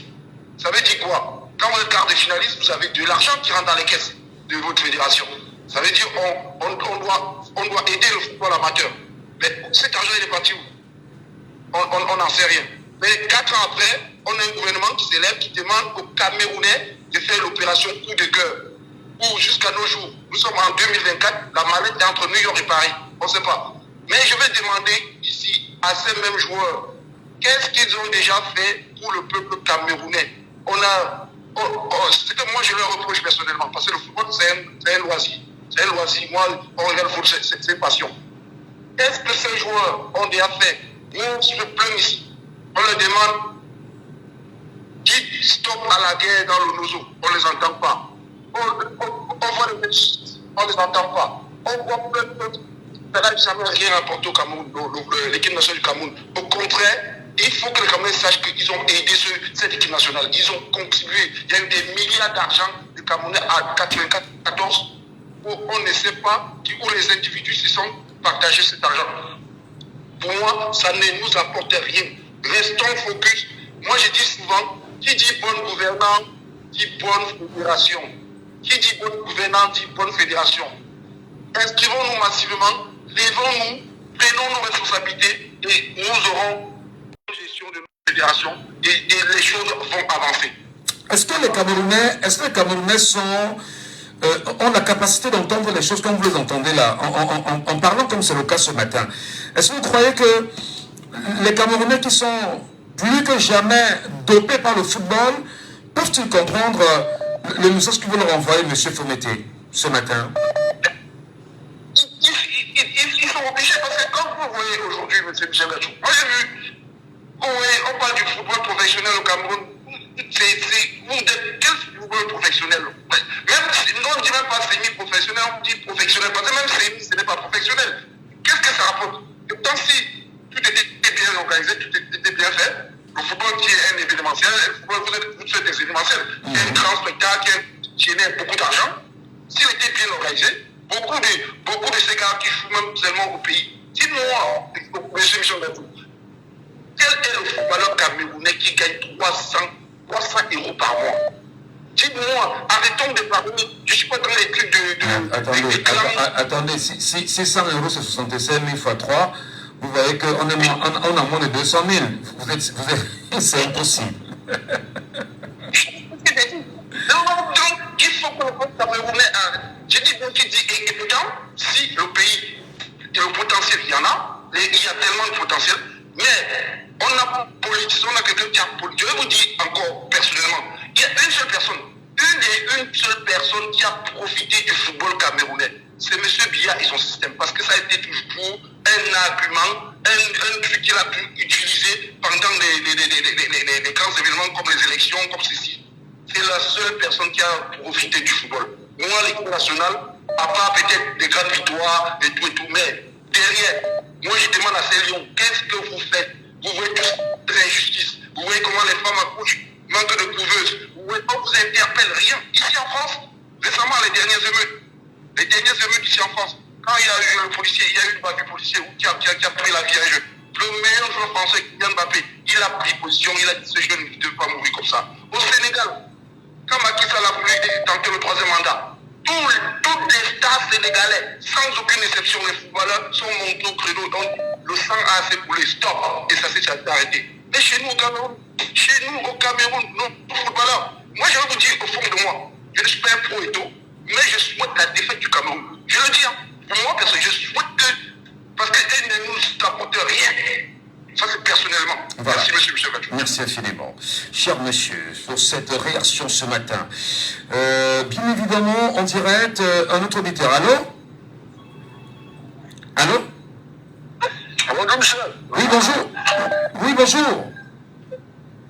Ça veut dire quoi? Quand vous êtes quart de finaliste, vous avez de l'argent qui rentre dans les caisses de votre fédération. Ça veut dire on doit aider le football amateur. Mais cet argent, il est parti où? On n'en sait rien. Mais 4 ans après, on a un gouvernement qui s'élève, qui demande aux Camerounais de faire l'opération coup de cœur. Ou jusqu'à nos jours, nous sommes en 2024, la mallette est entre New York et Paris. On ne sait pas. Mais je vais demander ici à ces mêmes joueurs, qu'est-ce qu'ils ont déjà fait pour le peuple camerounais? C'est que moi je leur reproche personnellement, parce que le football c'est un loisir. C'est un loisir. Moi, on regarde le football, c'est une passion. Qu'est-ce que ces joueurs ont déjà fait? Nous se plaignons ici. On leur demande, dites stop à la guerre dans le Nozo. On ne les entend pas. On voit les médecins, on ne les entend pas. On voit plein de choses. Ça n'a jamais rien apporté au Cameroun, l'équipe nationale du Cameroun. Au contraire, il faut que les Camerounais sachent qu'ils ont aidé cette équipe nationale. Ils ont contribué. Il y a eu des milliards d'argent de Camerounais à 94 où on ne sait pas où les individus se sont partagés cet argent. Pour moi, ça ne nous apporte rien. Restons focus. Moi, je dis souvent, qui dit bonne gouvernance, dit bonne fédération. Qui dit bonne gouvernance, dit bonne fédération. Inscrivons-nous massivement, levons-nous, prenons nos responsabilités et nous aurons une gestion de notre fédération et les choses vont avancer. Est-ce que les Camerounais ont la capacité d'entendre les choses comme vous les entendez là, en parlant comme c'est le cas ce matin? Est-ce que vous croyez que les Camerounais qui sont plus que jamais dopés par le football peuvent-ils comprendre le message que vous leur envoyez, M. Fometé, ce matin? Ils sont obligés parce que quand vous voyez aujourd'hui, M. Michel Gachou, moi j'ai vu, on parle du football professionnel au Cameroun. Quel football professionnel? Même si on ne dit même pas semi-professionnel, on dit professionnel, parce que même semi, ce n'est pas professionnel. Qu'est-ce que ça rapporte? Tant si tout était bien organisé, tout était bien fait, le football qui est un événementiel, le football, vous faites des événementiels, qui est un grand spectacle, qui génère beaucoup d'argent. S'il était bien organisé, beaucoup de ces gars qui jouent même seulement au pays, dites-moi, M. Michel Gachou, quel est le footballeur camerounais qui gagne 300 € par mois? Dites-moi, arrêtons de parler. Je ne suis pas dans les trucs de Attendez, si 100 € c'est 66 000 fois 3, vous voyez qu'on a moins de 200 000. C'est impossible. Donc, il faut que le peuple camerounais. Je dis bien qu'il dit, et pourtant, si le pays, le potentiel, il y en a, il y a tellement de potentiel, mais on a politique, on a quelqu'un qui a politique. Je vais vous dire encore personnellement, il y a une seule personne qui a profité du football camerounais. C'est M. Biya et son système. Parce que ça a été toujours un argument, un truc qu'il a pu utiliser pendant les grands événements comme les élections, comme ceci. C'est la seule personne qui a profité du football. Moi, l'équipe nationale, à part peut-être des grandes victoires et tout, mais derrière, moi je demande à ces lions, qu'est-ce que vous faites? Vous voyez tous l'injustice. Vous voyez comment les femmes accouchent, manque de couveuses. Vous voyez, on vous interpelle rien. Ici en France, récemment, les dernières émeutes ici en France, quand il y a eu le policier, il y a eu une bague du policier qui a pris la vie à un jeune. Le meilleur joueur français, Kylian Mbappé, il a pris position, il a dit ce jeune ne devait pas mourir comme ça. Au Sénégal, quand Macky Sall a voulu tenter le troisième mandat, tous les stars sénégalais, sans aucune exception, les footballeurs sont montés au créneau. Donc le sang a assez coulé, stop, et ça s'est arrêté. Mais chez nous au Cameroun, nos footballeurs, moi je vais vous dire au fond de moi, je ne suis pas un pro et tout, mais je souhaite la défaite du Cameroun. Je le dis, hein, pour moi, parce que je souhaite que, parce qu'elle ne nous apporte rien. Ça, c'est personnellement. Voilà. Merci, monsieur Gatou. Merci infiniment. Cher monsieur, pour cette réaction ce matin. Bien évidemment, en direct, un autre auditeur. Allô? Allô? Bonjour, Michel. Oui, bonjour. Oui, bonjour.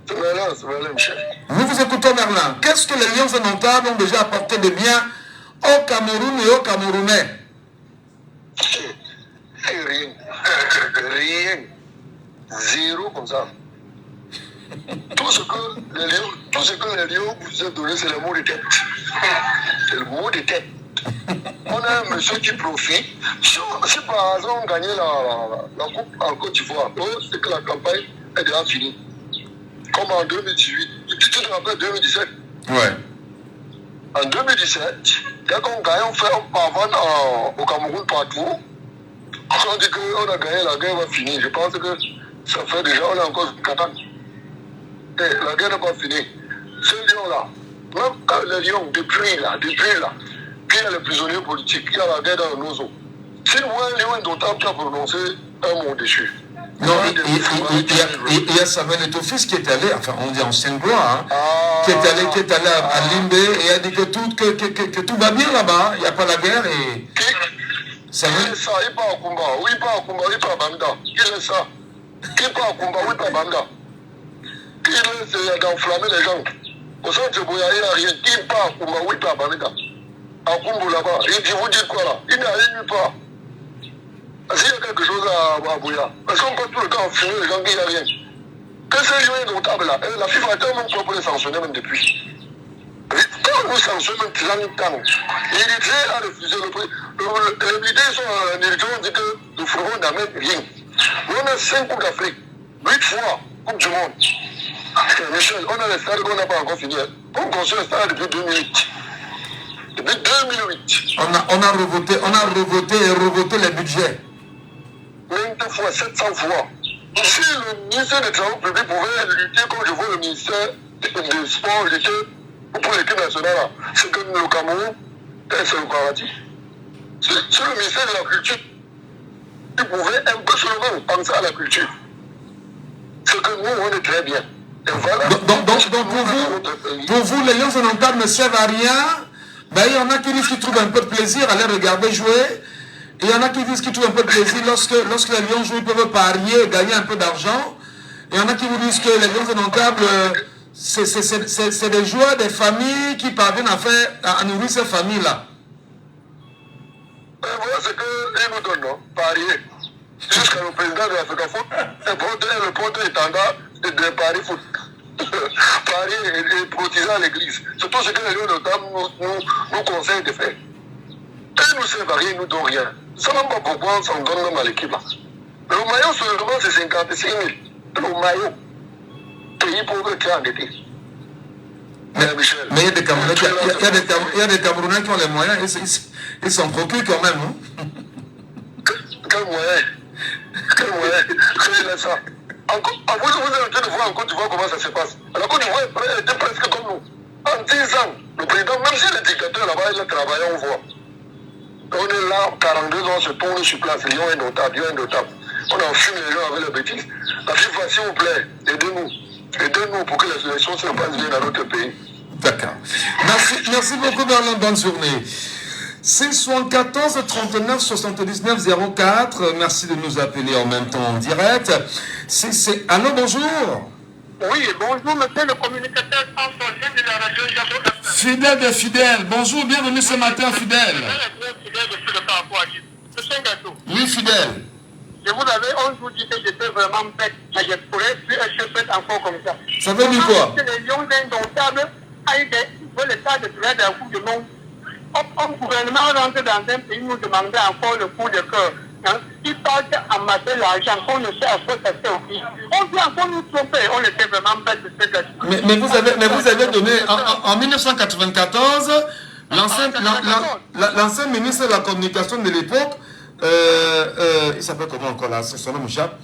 C'est Merlin, Michel. Nous vous écoutons, Merlin. Qu'est-ce que les Lions indomptables ont déjà apporté de bien au Cameroun et aux Camerounais? Rien. Rien. Zéro comme ça. Tout ce que les Lions vous ont donné, c'est le mot de tête. C'est le mot de tête. On a un monsieur qui profite. Si par hasard on gagnait la coupe en Côte d'Ivoire, c'est que la campagne est déjà finie. Comme en 2018. Tu te rappelles 2017? Ouais. En 2017, quand on gagne, on fait un pavane au Cameroun partout. On dit qu'on a gagné, la guerre va finir. Je pense que ça fait déjà, on est encore 4 ans. Et la guerre n'est pas finie. Ce lion-là, même quand les lions, depuis là, qu'il y a les prisonniers politiques, qu'il y a la guerre dans nos eaux. Si nous voyons un lion indomptable qui a prononcé un mot dessus. Non, il y a Samuel Eto'o-Fils qui est allé, enfin on dit en Sainte-Gloire, hein, qui est allé à Limbe et a dit que tout va bien là-bas, il n'y a pas la guerre et... Samuel... ça, il part au combat, oui, il part au combat, il part à Bamida. Il est ça. Il part au combat, oui, il part à Bamida. Il est d'enflammer les gens. Au centre de Boya, il n'y a rien. Il part au combat, oui, il part à Bamida. À Kumbo là-bas. Il dit, vous dites quoi là? Il n'y a rien nulle part. S'il y a quelque chose à Boya, parce qu'on peut tout le temps enfumer les gens qui n'y a rien. Que ces lions indomptables là, la FIFA a tellement de pour les sanctionner même depuis. Quand vous sanctionnez même qu'ils en ont tant, l'Érythrée a refusé le prix. Les militaires sont en Érythrée, on dit que nous ferons jamais rien. On a 5 Coupes d'Afrique, 8 fois Coupe du Monde. Michel, on a les stades qu'on n'a pas encore fini. On construit les stades depuis 2008. Depuis 2008. On a revoté les budgets. 20 fois, 700 fois. Si le ministère des Travaux publics pouvait lutter comme je vois le ministère des Sports lutter pour l'équipe nationale, c'est que le Cameroun, c'est le paradis. C'est le ministère de la Culture qui pouvait un peu seulement penser à la culture. C'est que nous, on est très bien. Et voilà. Donc pour vous, les Lions indomptables ne servent à rien. Ben, il y en a qui disent qu'ils trouvent un peu de plaisir à les regarder jouer. Et il y en a qui disent qu'ils trouvent un peu de plaisir lorsque les Lions jouent, ils peuvent parier et gagner un peu d'argent. Et il y en a qui vous disent que les Lions indomptables, c'est des joueurs, des familles qui parviennent à nourrir ces familles-là. Voilà ce qu'ils nous donnent, non? Parier. Jusqu'à le président de l'Afrique Foot, le porte-étendard de Paris Foot. Parier et protéger à l'église. C'est tout ce que les Lions indomptables nous conseillent de faire. Ils nous servent à rien, ils nous donnent rien. Ça ne même pas pourquoi on s'en donne même à l'équipe là. Le maillot seulement c'est 55 000. Le maillot. Pays pauvre qui est endetté. Mais il y a des Camerounais qui ont les moyens, ils s'en procurent quand même. Hein? Quel moyen? C'est ça. Vous êtes en train de voir en Côte d'Ivoire comment ça se passe. La Côte d'Ivoire était presque comme nous. En 10 ans, le président, même si le dictateur là-bas, il a travaillé, on voit. On est là, 42 ans, on se tourne sur place, Lion indomptable. On enfume les gens avec les bêtises. La FIFA, s'il vous plaît, aidez-nous pour que les élections se passent bien dans notre pays. D'accord. Merci beaucoup, Merlin. Bonne journée. C'est 74 39 79 04. Merci de nous appeler en même temps en direct. Allô, bonjour. Oui, bonjour, monsieur le communicateur transfrontalier de la radio Jacques. Fidèle de fidèle. Bonjour, bienvenue ce matin, fidèle. Oui, fidèle. Je vous avais, on vous dit que j'étais vraiment bête, mais je pourrais plus être bête encore comme ça. Ça veut dire quoi? Les Lions indomptables veulent le tas de trouver la Coupe du Monde. Un gouvernement rentre dans un pays, nous demandait encore le coup de cœur. Hein? Ils partent amasser l'argent qu'on ne sait à quoi ça sert au pays. On vient encore nous tromper, on était vraiment bête de cette chose. Mais vous avez donné, en 1994, l'ancien ministre de la communication de l'époque il s'appelle comment encore là? Son nom m'échappe.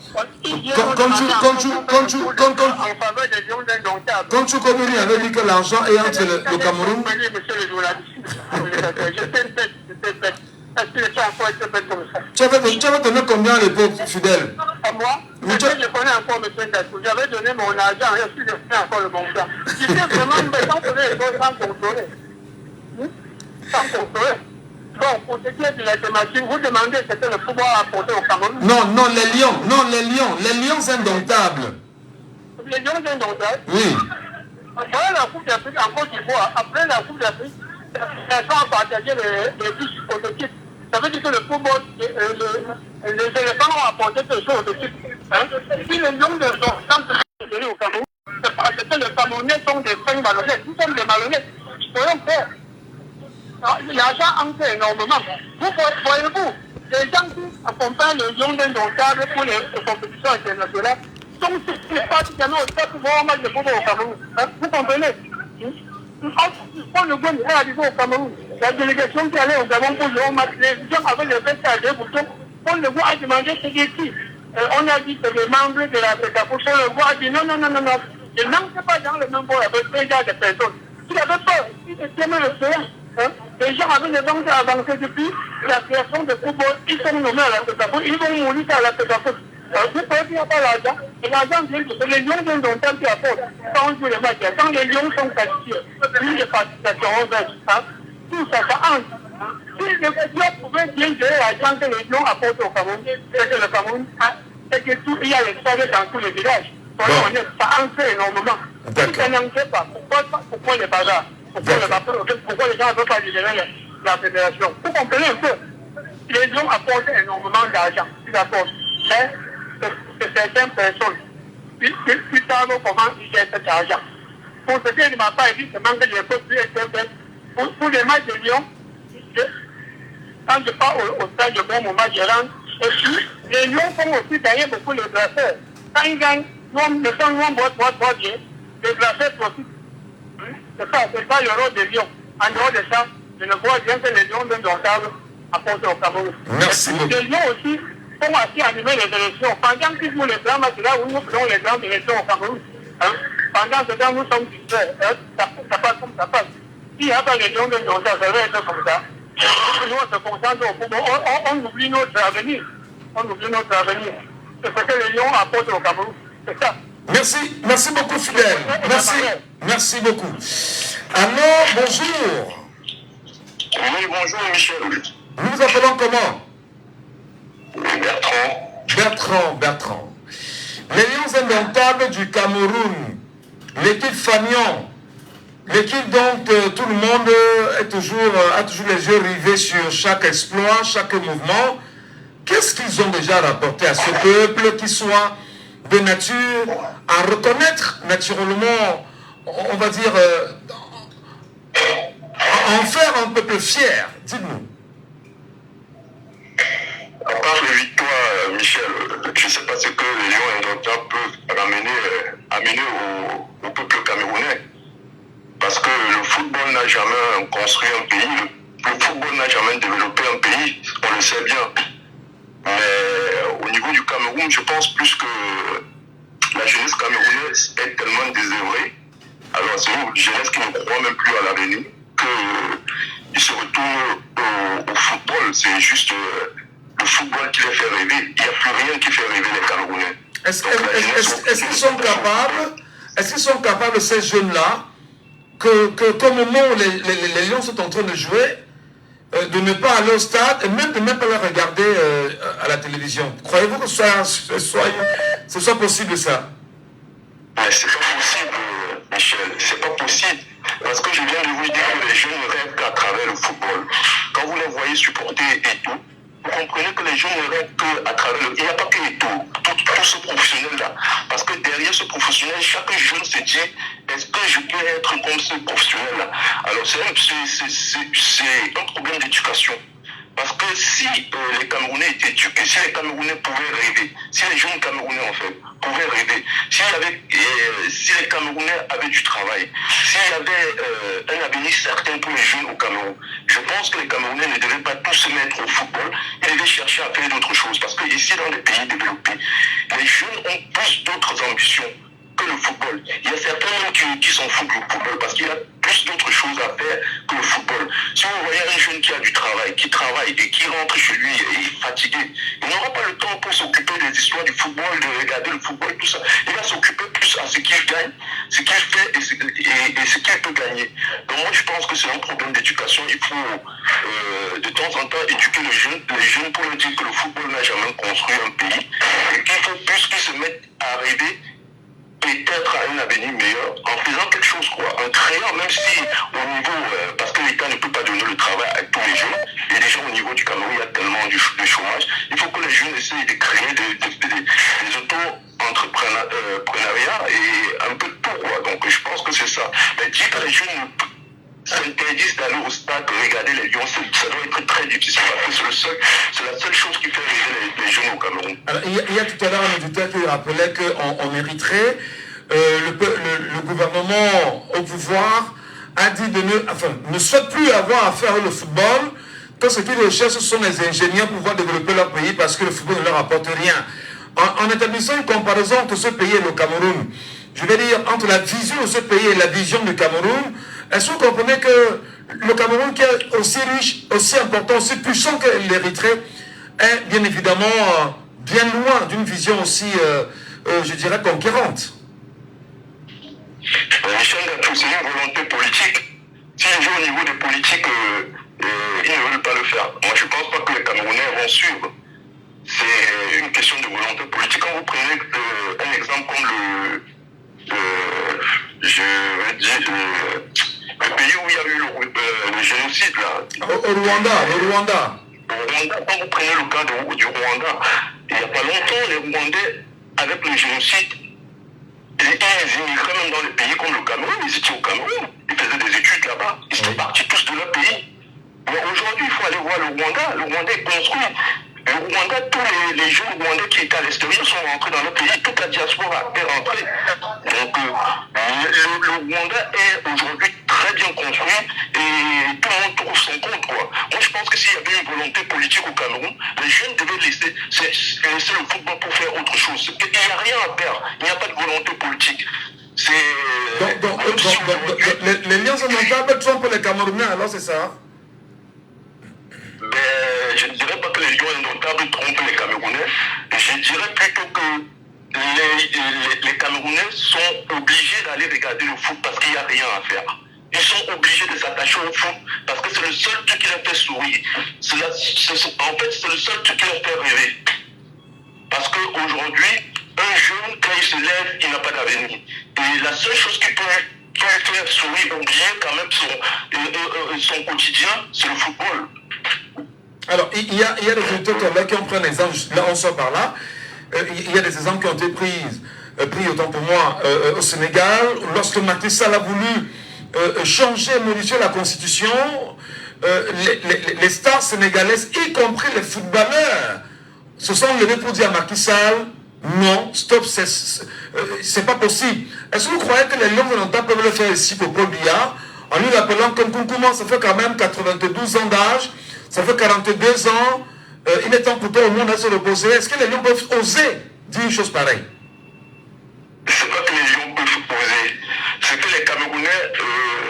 Quand tu communies avait dit que l'argent est entre le Cameroun. Tu avais donné combien à l'époque, fidèle? Moi, je connais encore M. Gassou. J'avais donné mon argent et je suis fait encore le montant. J'étais vraiment sans connaître les choses, sans contrôler. Sans contrôler. Donc, pour ce qui est de la thématique, vous demandez ce que le pouvoir a apporté au Cameroun. Non, les lions indomptables. Les lions indomptables? Oui. Après la Coupe d'Afrique en Côte d'Ivoire, après la Coupe d'Afrique, les gens ont partagé les bus prototypes. Ça veut dire que le football, les éléphants ont apporté quelque chose de type. Si les lions de sont tenus au Cameroun, c'est parce que les Camerounais sont des fins malhonnêtes. Nous sommes des malhonnêtes. Soyons faire. L'argent entre énormément. Voyez-vous, les gens qui accompagnent les lions indomptables pour les compétitions internationales sont pratiquement au top pour un match de football au Cameroun. Vous comprenez? Quand le Gouvernement est arrivé au Cameroun, la délégation qui allait au Gabon pour le match, les gens avaient les vestes à deux boutons. Quand le Gouvernement a demandé ce qui est ici, on a dit que les membres de la FECAFO, le Gouvernement a dit non, je n'entre pas dans le même bord avec 20 de personnes. S'il avait peur, il était le séance. Les gens avaient des banques avancées depuis la création de football, ils sont nommés à la FECAFO, ils vont mourir à la FECAFO. Vous pouvez dire pas l'argent, et l'argent vient de les lions indomptables qui apportent. Quand on joue les matchs, quand les lions sont qualifiés, une des participations tout ça entre. Si les lions pouvaient bien gérer l'argent que les lions apportent au Cameroun, c'est que le Cameroun c'est que tout, il y a les stades dans tous les villages. Soyons honnêtes, ça entre énormément. Si ça n'entrait pas, pourquoi les bazars? Pourquoi les gens ne veulent pas libérer la fédération? Vous comprenez un peu? Les lions apportent énormément d'argent, ils apportent. Mais que certaines personnes, ils savent comment ils gèrent cet argent. Pour ce qui ne m'a pas dit, c'est manque de l'époque pour les matchs de Lyon, quand je pars au stade de bon moment, je rentre. Et puis, les Lions font aussi gagner beaucoup les brasseurs. Quand ils gagnent, le temps nous boit bien, les brasseurs profitent. C'est ça, c'est pas le rôle des Lions. En dehors de ça, je ne vois bien que les Lions indomptables apportent au Cameroun. Merci beaucoup. Les Lions aussi font aussi animer les élections. Pendant qu'ils font les grands matchs là où nous faisons les grandes élections au Cameroun, pendant ce temps, nous sommes distraits. Ça passe comme ça passe. S'il n'y a pas les Lions indomptables, ça va être comme ça. Nous, on se concentre au football. On oublie notre avenir. C'est ce que les Lions apportent au Cameroun. C'est ça. Merci beaucoup, fidèle. Merci beaucoup. Alors, bonjour. Oui, bonjour Michel. Nous vous appelons comment? Bertrand. Les Lions indomptables du Cameroun, l'équipe Fagnon, l'équipe dont tout le monde a toujours les yeux rivés sur chaque exploit, chaque mouvement. Qu'est-ce qu'ils ont déjà rapporté à ce peuple qui soit de nature à reconnaître naturellement, on va dire, en faire un peuple fier? Dites-nous. À part les victoires, Michel, je ne sais pas ce que les Lions indomptables peuvent amener au peuple camerounais. Parce que le football n'a jamais construit un pays, le football n'a jamais développé un pays, on le sait bien. Mais au niveau du Cameroun, je pense plus que la jeunesse camerounaise est tellement désœuvrée. Alors c'est une jeunesse qui ne croit même plus à l'avenir, qu'ils se retournent au football. C'est juste le football qui les fait rêver. Il n'y a plus rien qui fait rêver les Camerounais. Est-ce qu'ils sont capables, ces jeunes-là, qu'au moment où les Lions sont en train de jouer, de ne pas aller au stade et même de ne pas les regarder à la télévision? Croyez-vous que ce soit possible, ça? Mais c'est pas possible, Michel, c'est pas possible. Parce que je viens de vous dire que les jeunes ne rêvent qu'à travers le football. Quand vous les voyez supporter et tout, vous comprenez que les jeunes ne rêvent qu'à travers le... Il n'y a pas que tout ce professionnel-là. Parce que derrière ce professionnel, chaque jeune se dit, est-ce que je peux être comme ce professionnel-là? Alors c'est un problème d'éducation. Parce que que si les Camerounais étaient éduqués, si les Camerounais pouvaient rêver, si les jeunes Camerounais en fait pouvaient rêver, si les Camerounais avaient du travail, s'il y avait un avenir certain pour les jeunes au Cameroun, je pense que les Camerounais ne devaient pas tous se mettre au football, ils devaient chercher à faire d'autres choses. Parce que ici, dans les pays développés, les jeunes ont plus d'autres ambitions que le football. Il y a certains même qui s'en foutent du football parce qu'il y a plus d'autres choses à faire que le football. Si vous voyez un jeune qui a du travail, qui travaille et qui rentre chez lui et est fatigué, il n'aura pas le temps pour s'occuper des histoires du football, de regarder le football, tout ça. Il va s'occuper plus à ce qu'il gagne, ce qu'il fait et ce qu'il peut gagner. Donc moi je pense que c'est un problème d'éducation. Il faut de temps en temps éduquer les jeunes pour leur dire que le football n'a jamais construit un pays et qu'il faut plus qu'ils se mettent à rêver peut-être à un avenir meilleur en faisant quelque chose, quoi, en créant, même si au niveau, parce que l'État ne peut pas donner le travail à tous les jeunes, et déjà au niveau du Cameroun, il y a tellement de chômage, il faut que les jeunes essayent de créer des auto-entrepreneuriats et un peu de tout, quoi. Donc je pense que c'est ça. Mais dire que les jeunes s'interdisent d'aller au stade, regarder les Lions, ça doit être très difficile parce que c'est la seule chose qui fait rêver les jeunes au Cameroun. Alors, il y a tout à l'heure un auditeur qui rappelait qu'on mériterait, le gouvernement au pouvoir a dit ne souhaite plus avoir à faire le football, que ce qu'ils recherchent ce sont les ingénieurs pour pouvoir développer leur pays parce que le football ne leur apporte rien. En établissant une comparaison entre ce pays et le Cameroun, je vais dire entre la vision de ce pays et la vision du Cameroun, est-ce que vous comprenez que le Cameroun, qui est aussi riche, aussi important, aussi puissant que l'Érythrée, est bien évidemment bien loin d'une vision aussi, je dirais, conquérante? Michel Gatou, c'est une volonté politique. Si les gens au niveau des politiques, ils ne veulent pas le faire. Moi, je ne pense pas que les Camerounais vont suivre. C'est une question de volonté politique. Quand vous prenez un exemple comme le pays où il y a eu le génocide, là. Au Rwanda. Quand vous prenez le cas du Rwanda, il n'y a pas longtemps, les Rwandais, avec le génocide, ils immigraient même dans les pays comme le Cameroun, ils étaient au Cameroun, ils faisaient des études là-bas, ils étaient partis tous de leur pays. Mais aujourd'hui, il faut aller voir le Rwanda. Le Rwanda est construit. Le Rwanda, tous les jeunes Rwandais qui étaient à l'extérieur sont rentrés dans le pays, toute la diaspora est rentrée. Donc le Rwanda est aujourd'hui très bien construit et tout le monde trouve son compte, quoi. Moi je pense que s'il y avait une volonté politique au Cameroun, les jeunes devaient laisser le football pour faire autre chose. Il n'y a rien à perdre, il n'y a pas de volonté politique. Donc les liens indomptables sont pour les Camerounais, alors c'est ça? Ben, je ne dirais pas que les lions indomptables trompent les Camerounais. Je dirais plutôt que les Camerounais sont obligés d'aller regarder le foot parce qu'il n'y a rien à faire. Ils sont obligés de s'attacher au foot parce que c'est le seul truc qui leur fait sourire. En fait, c'est le seul truc qui leur fait rêver. Parce qu'aujourd'hui, un jeune, quand il se lève, il n'a pas d'avenir. Et la seule chose qui peut faire sourire, oublier quand même son quotidien, c'est le football. Alors, il y a des auteurs qui ont pris un exemple, là on sort par là, il y a des exemples qui ont été pris autant pour moi au Sénégal, lorsque Macky Sall a voulu changer, modifier la constitution, les stars sénégalaises, y compris les footballeurs, se sont levés pour dire à Macky Sall, non, stop, c'est pas possible. Est-ce que vous croyez que les Lions indomptables peuvent le faire ici pour Paul Biya, en lui l'appelant comme Koukouma, ça fait quand même 92 ans d'âge, ça fait 42 ans, il est temps pour tout le monde à se reposer. Est-ce que les Lions peuvent oser dire une chose pareille? C'est pas que les Lions peuvent oser. C'est que les Camerounais,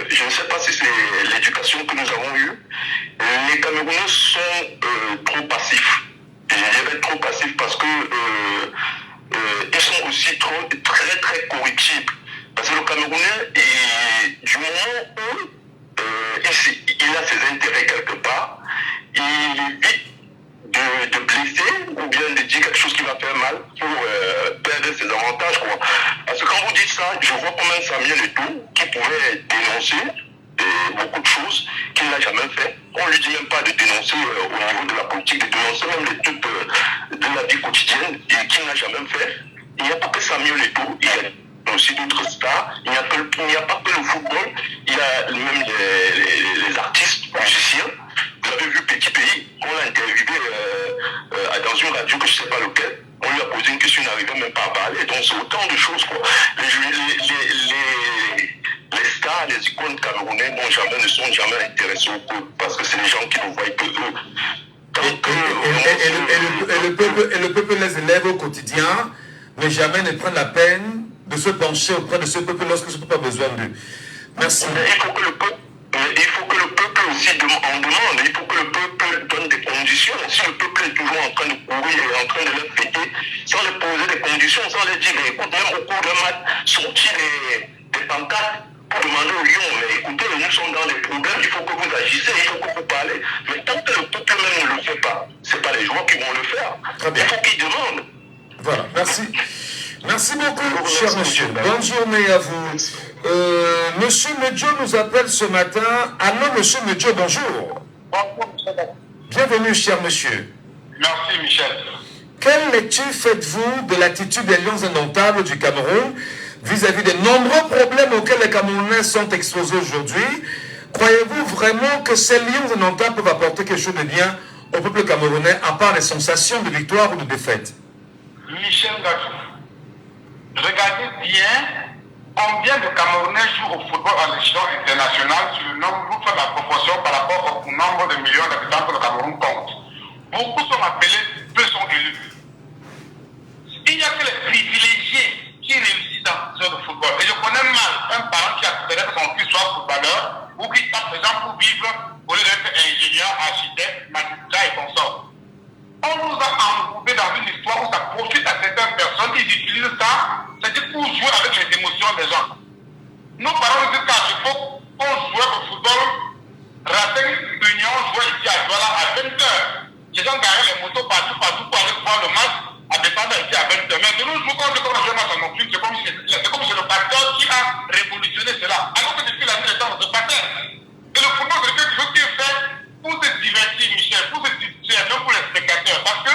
je ne sais pas si c'est l'éducation que nous avons eue, les Camerounais sont trop passifs. Et je dirais trop passifs parce que ils sont aussi très très corruptibles. Parce que le Camerounais, du moment où il a ses intérêts quelque part, il évite de blesser ou bien de dire quelque chose qui va faire mal pour perdre ses avantages, quoi. Parce que quand vous dites ça, je vois quand même Samuel Eto'o qui pouvait dénoncer beaucoup de choses qu'il n'a jamais fait. On ne lui dit même pas de dénoncer au niveau de la politique, de dénoncer même les trucs de la vie quotidienne et qu'il n'a jamais fait. Il n'y a pas que Samuel Eto'o, il y a aussi d'autres stars. Il n'y a pas que le football, il y a même les artistes, musiciens. Vous avez vu Petit Pays, on l'a interviewé là, les icônes camerounais ne sont jamais intéressés au peuple parce que c'est les gens qui ne voient que eux. Et le peuple les élève au quotidien, mais jamais ne prend la peine de se pencher auprès de ce peuple lorsque ce peuple a besoin d'eux. Merci. Mais il faut que le peuple aussi en demande. Il faut que le peuple donne des conditions. Si le peuple est toujours en train de courir et en train de les péter, sans leur poser des conditions, sans leur dire, écoute, même au cours d'un match, sortir des pancartes pour demander aux lions, mais écoutez, nous sommes dans des problèmes, il faut que vous agissez, il faut que vous parlez. Mais tant que le peuple même ne le fait pas, ce n'est pas les joueurs qui vont le faire. Très bien. Il faut qu'ils demandent. Voilà, merci. Merci beaucoup, cher monsieur. Bonne journée à vous. Monsieur Medjo nous appelle ce matin. Allô, monsieur Medjo, bonjour. Bienvenue, cher monsieur. Merci, Michel. Quelle lecture faites-vous de l'attitude des Lions indomptables du Cameroun vis-à-vis des nombreux problèmes auxquels les Camerounais sont exposés aujourd'hui? Croyez-vous vraiment que ces Lions indomptables peuvent apporter quelque chose de bien au peuple camerounais, à part les sensations de victoire ou de défaite? Michel Gatou, regardez bien combien de Camerounais jouent au football à l'échelon international sur le nombre de la proportion par rapport au nombre de millions d'habitants que le Cameroun compte. Beaucoup sont appelés, peu sont élus. Il n'y a que les privilégiés qui réussissent dans ce genre de football. Et je connais mal un parent qui accepterait que son fils soit footballeur ou qui tape les gens pour vivre au lieu d'être ingénieur, architecte, magistrat et consorts. On nous a englobés dans une histoire où ça profite à certaines personnes qui utilisent ça, c'est-à-dire pour jouer avec les émotions des gens. Nos parents nous disent qu'à l'époque, on jouait au football, Racing Union jouait ici à Douala à 20h. Les gens garaient les motos partout pour aller voir le match à dépendre ici à 20h. Mais de nos jours, quand on joue le match en nocturne, c'est comme si c'est le pasteur qui a révolutionné cela. Alors que depuis la nuit, les gens se passaient. Et le football, c'est quelque chose qui est fait pour se divertir, Michel, pour se distraire, même pour les spectateurs. Parce que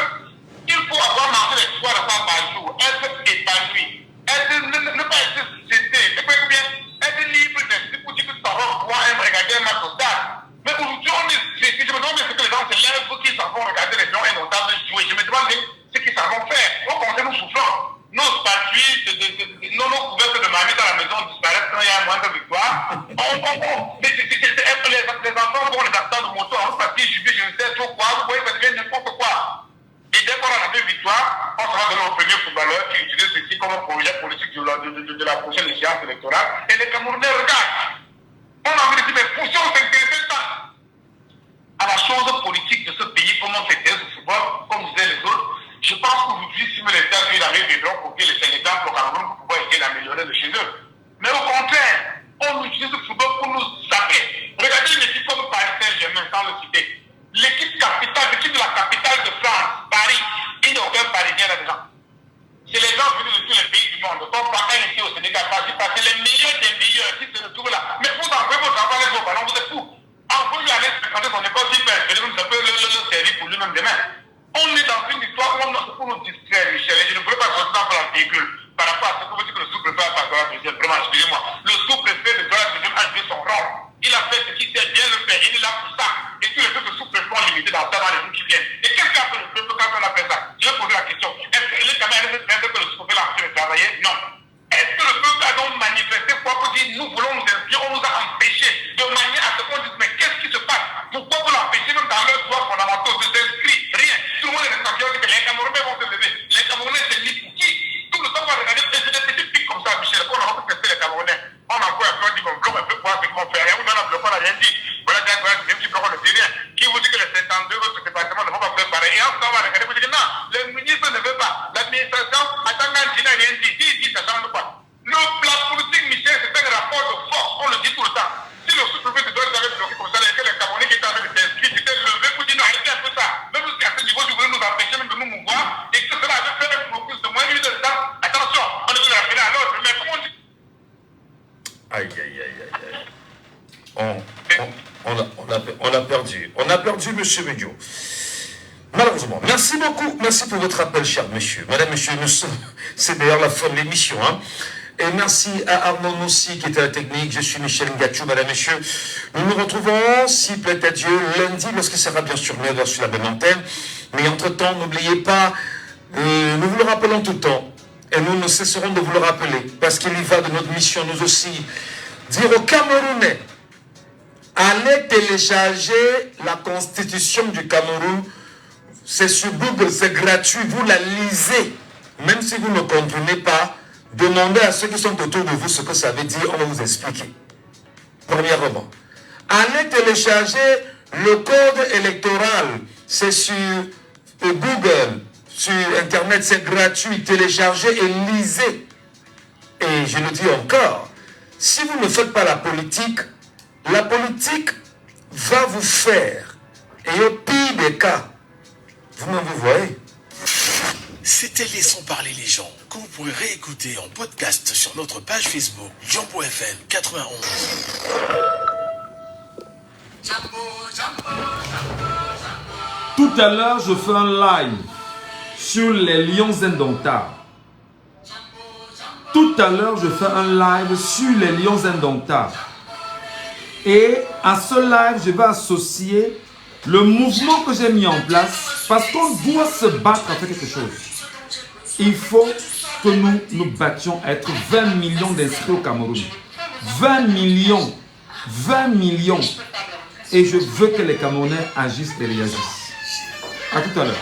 il faut avoir mangé les 3 repas par jour, être épanoui, ne pas être stressé, être libre d'esprit pour dire que tu t'en vas pouvoir regarder un match au stade. Mais aujourd'hui, on est stressé. Je me demande ce que les gens se lèvent qui s'en vont regarder les gens indomptables jouer. Je me demande ce qu'ils s'en vont faire. On commence nous souffrant. Nos statues, nos couvertes de mamie dans la maison disparaissent quand il y a moins de victoire. Mais les enfants vont les acteurs de moto en partie jubilés, je ne sais trop quoi. Vous voyez, ça devient n'importe quoi. Et dès qu'on a fait victoire, on se va donner au premier footballeur qui utilise ceci comme un projet politique de la prochaine échéance électorale. Et les Camerounais regardent. On a envie de dire, mais pourquoi on s'intéresse pas à la chose politique de ce pays, comment on s'intéresse au football, comme disaient les autres. Je pense qu'aujourd'hui, si les États-Unis arrivent et donc pour que les Sénégal pour Cameroun pour pouvoir essayer d'améliorer de chez eux. Mais au contraire, on utilise le football pour nous zapper. Regardez une équipe comme Paris Saint-Germain, sans le citer. L'équipe de la capitale de France, Paris, il n'y a aucun Parisien là-dedans. C'est les gens venus de tous les pays du monde. On pas un ici au Sénégal, parce que les meilleurs des meilleurs qui se retrouvent là. Mais vous envoyez votre enfant les autres, vous êtes fous. Envoyez-lui aller se fréquenter son école, s'il peut espérer, ça peut le servir pour lui-même demain. On est dans une histoire où on a pour nous distraire, Michel, et je ne voulais pas sortir dans le véhicule par rapport à ce que vous dites que le sous-préfet a fait à deuxième. Vraiment, excusez-moi. Le sous-préfet de la deuxième a joué son rôle. Il a fait ce qu'il sait bien le faire, il est là pour ça. Et tous les autres sous-préfets ont limité dans ça dans les jours qui viennent. Et qu'est-ce qu'a fait le peuple quand on a fait ça? Je vais poser la question. Est-ce que les camarades que le sous-préfet a empêché de travailler? Non. Est-ce que le peuple a donc manifesté pour dire nous voulons nous inscrire, on nous a empêchés de manière à ce qu'on dise mais qu'est-ce qui se passe? Pourquoi vous l'empêchez même dans leurs droits fondamentaux de s'inscrire? Rien. Tout le monde est conscient que les Camerounais vont se lever. Les Camerounais se lient pour qui? Tout le temps on va regarder des pics comme ça, Michel. On a encore testé les Camerounais. On a encore un dit bon bloc un peu pour voir ce qu'ils vont faire. Et on a un bloc, on n'a rien dit. Voilà un petit bloc, on ne dit rien. Qui vous dit que les 52 autres départements ne vont pas faire pareil? Et ensuite on va regarder, vous dites non, le ministre ne veut pas. L'administration attend qu'un n'a rien dit. S'il dit, ça change pas. La politique, Michel, c'est un rapport de force, on le dit tout le temps. Si le sous-préfet de Douala avait bloqué comme ça, que les Camerounais qui étaient en train de s'inscrire, c'était levé pour dire non, arrêtez un peu ça. Même jusqu'à ce niveau, vous voulez nous empêcher même de nous mouvoir, et que cela avait fait un blocus de moins d'une heure de temps. Attention, on devait l'appeler à l'autre, mais comment on dit? Aïe, aïe, aïe, aïe, aïe. On a perdu. On a perdu, monsieur Medjo. Malheureusement. Merci beaucoup. Merci pour votre appel, cher monsieur. Madame, monsieur, c'est d'ailleurs la fin de l'émission, hein. Et merci à Arnaud Noussi qui était à la technique. Je suis Michel Ngachou, madame, messieurs. Nous nous retrouvons, s'il plaît à Dieu, lundi, lorsqu'il sera bien sûr 9h sur la même antenne. Mais entre-temps, n'oubliez pas, nous vous le rappelons tout le temps. Et nous ne cesserons de vous le rappeler. Parce qu'il y va de notre mission, nous aussi, dire aux Camerounais, allez télécharger la constitution du Cameroun. C'est sur Google, c'est gratuit, vous la lisez. Même si vous ne comprenez pas, demandez à ceux qui sont autour de vous ce que ça veut dire, on va vous expliquer. Premièrement, allez télécharger le code électoral, c'est sur Google, sur Internet, c'est gratuit, téléchargez et lisez. Et je le dis encore, si vous ne faites pas la politique va vous faire. Et au pire des cas, vous-même vous voyez. C'était Laissons parler les gens, que vous pourrez réécouter en podcast sur notre page Facebook Jambo FM 91. Tout à l'heure, je fais un live sur les lions indomptables. Tout à l'heure, je fais un live sur les lions indomptables. Et à ce live, je vais associer le mouvement que j'ai mis en place parce qu'on doit se battre à faire quelque chose. Il faut que nous nous battions à être 20 millions d'inscrits au Cameroun. 20 millions. 20 millions. Et je veux que les Camerounais agissent et réagissent. À tout à l'heure.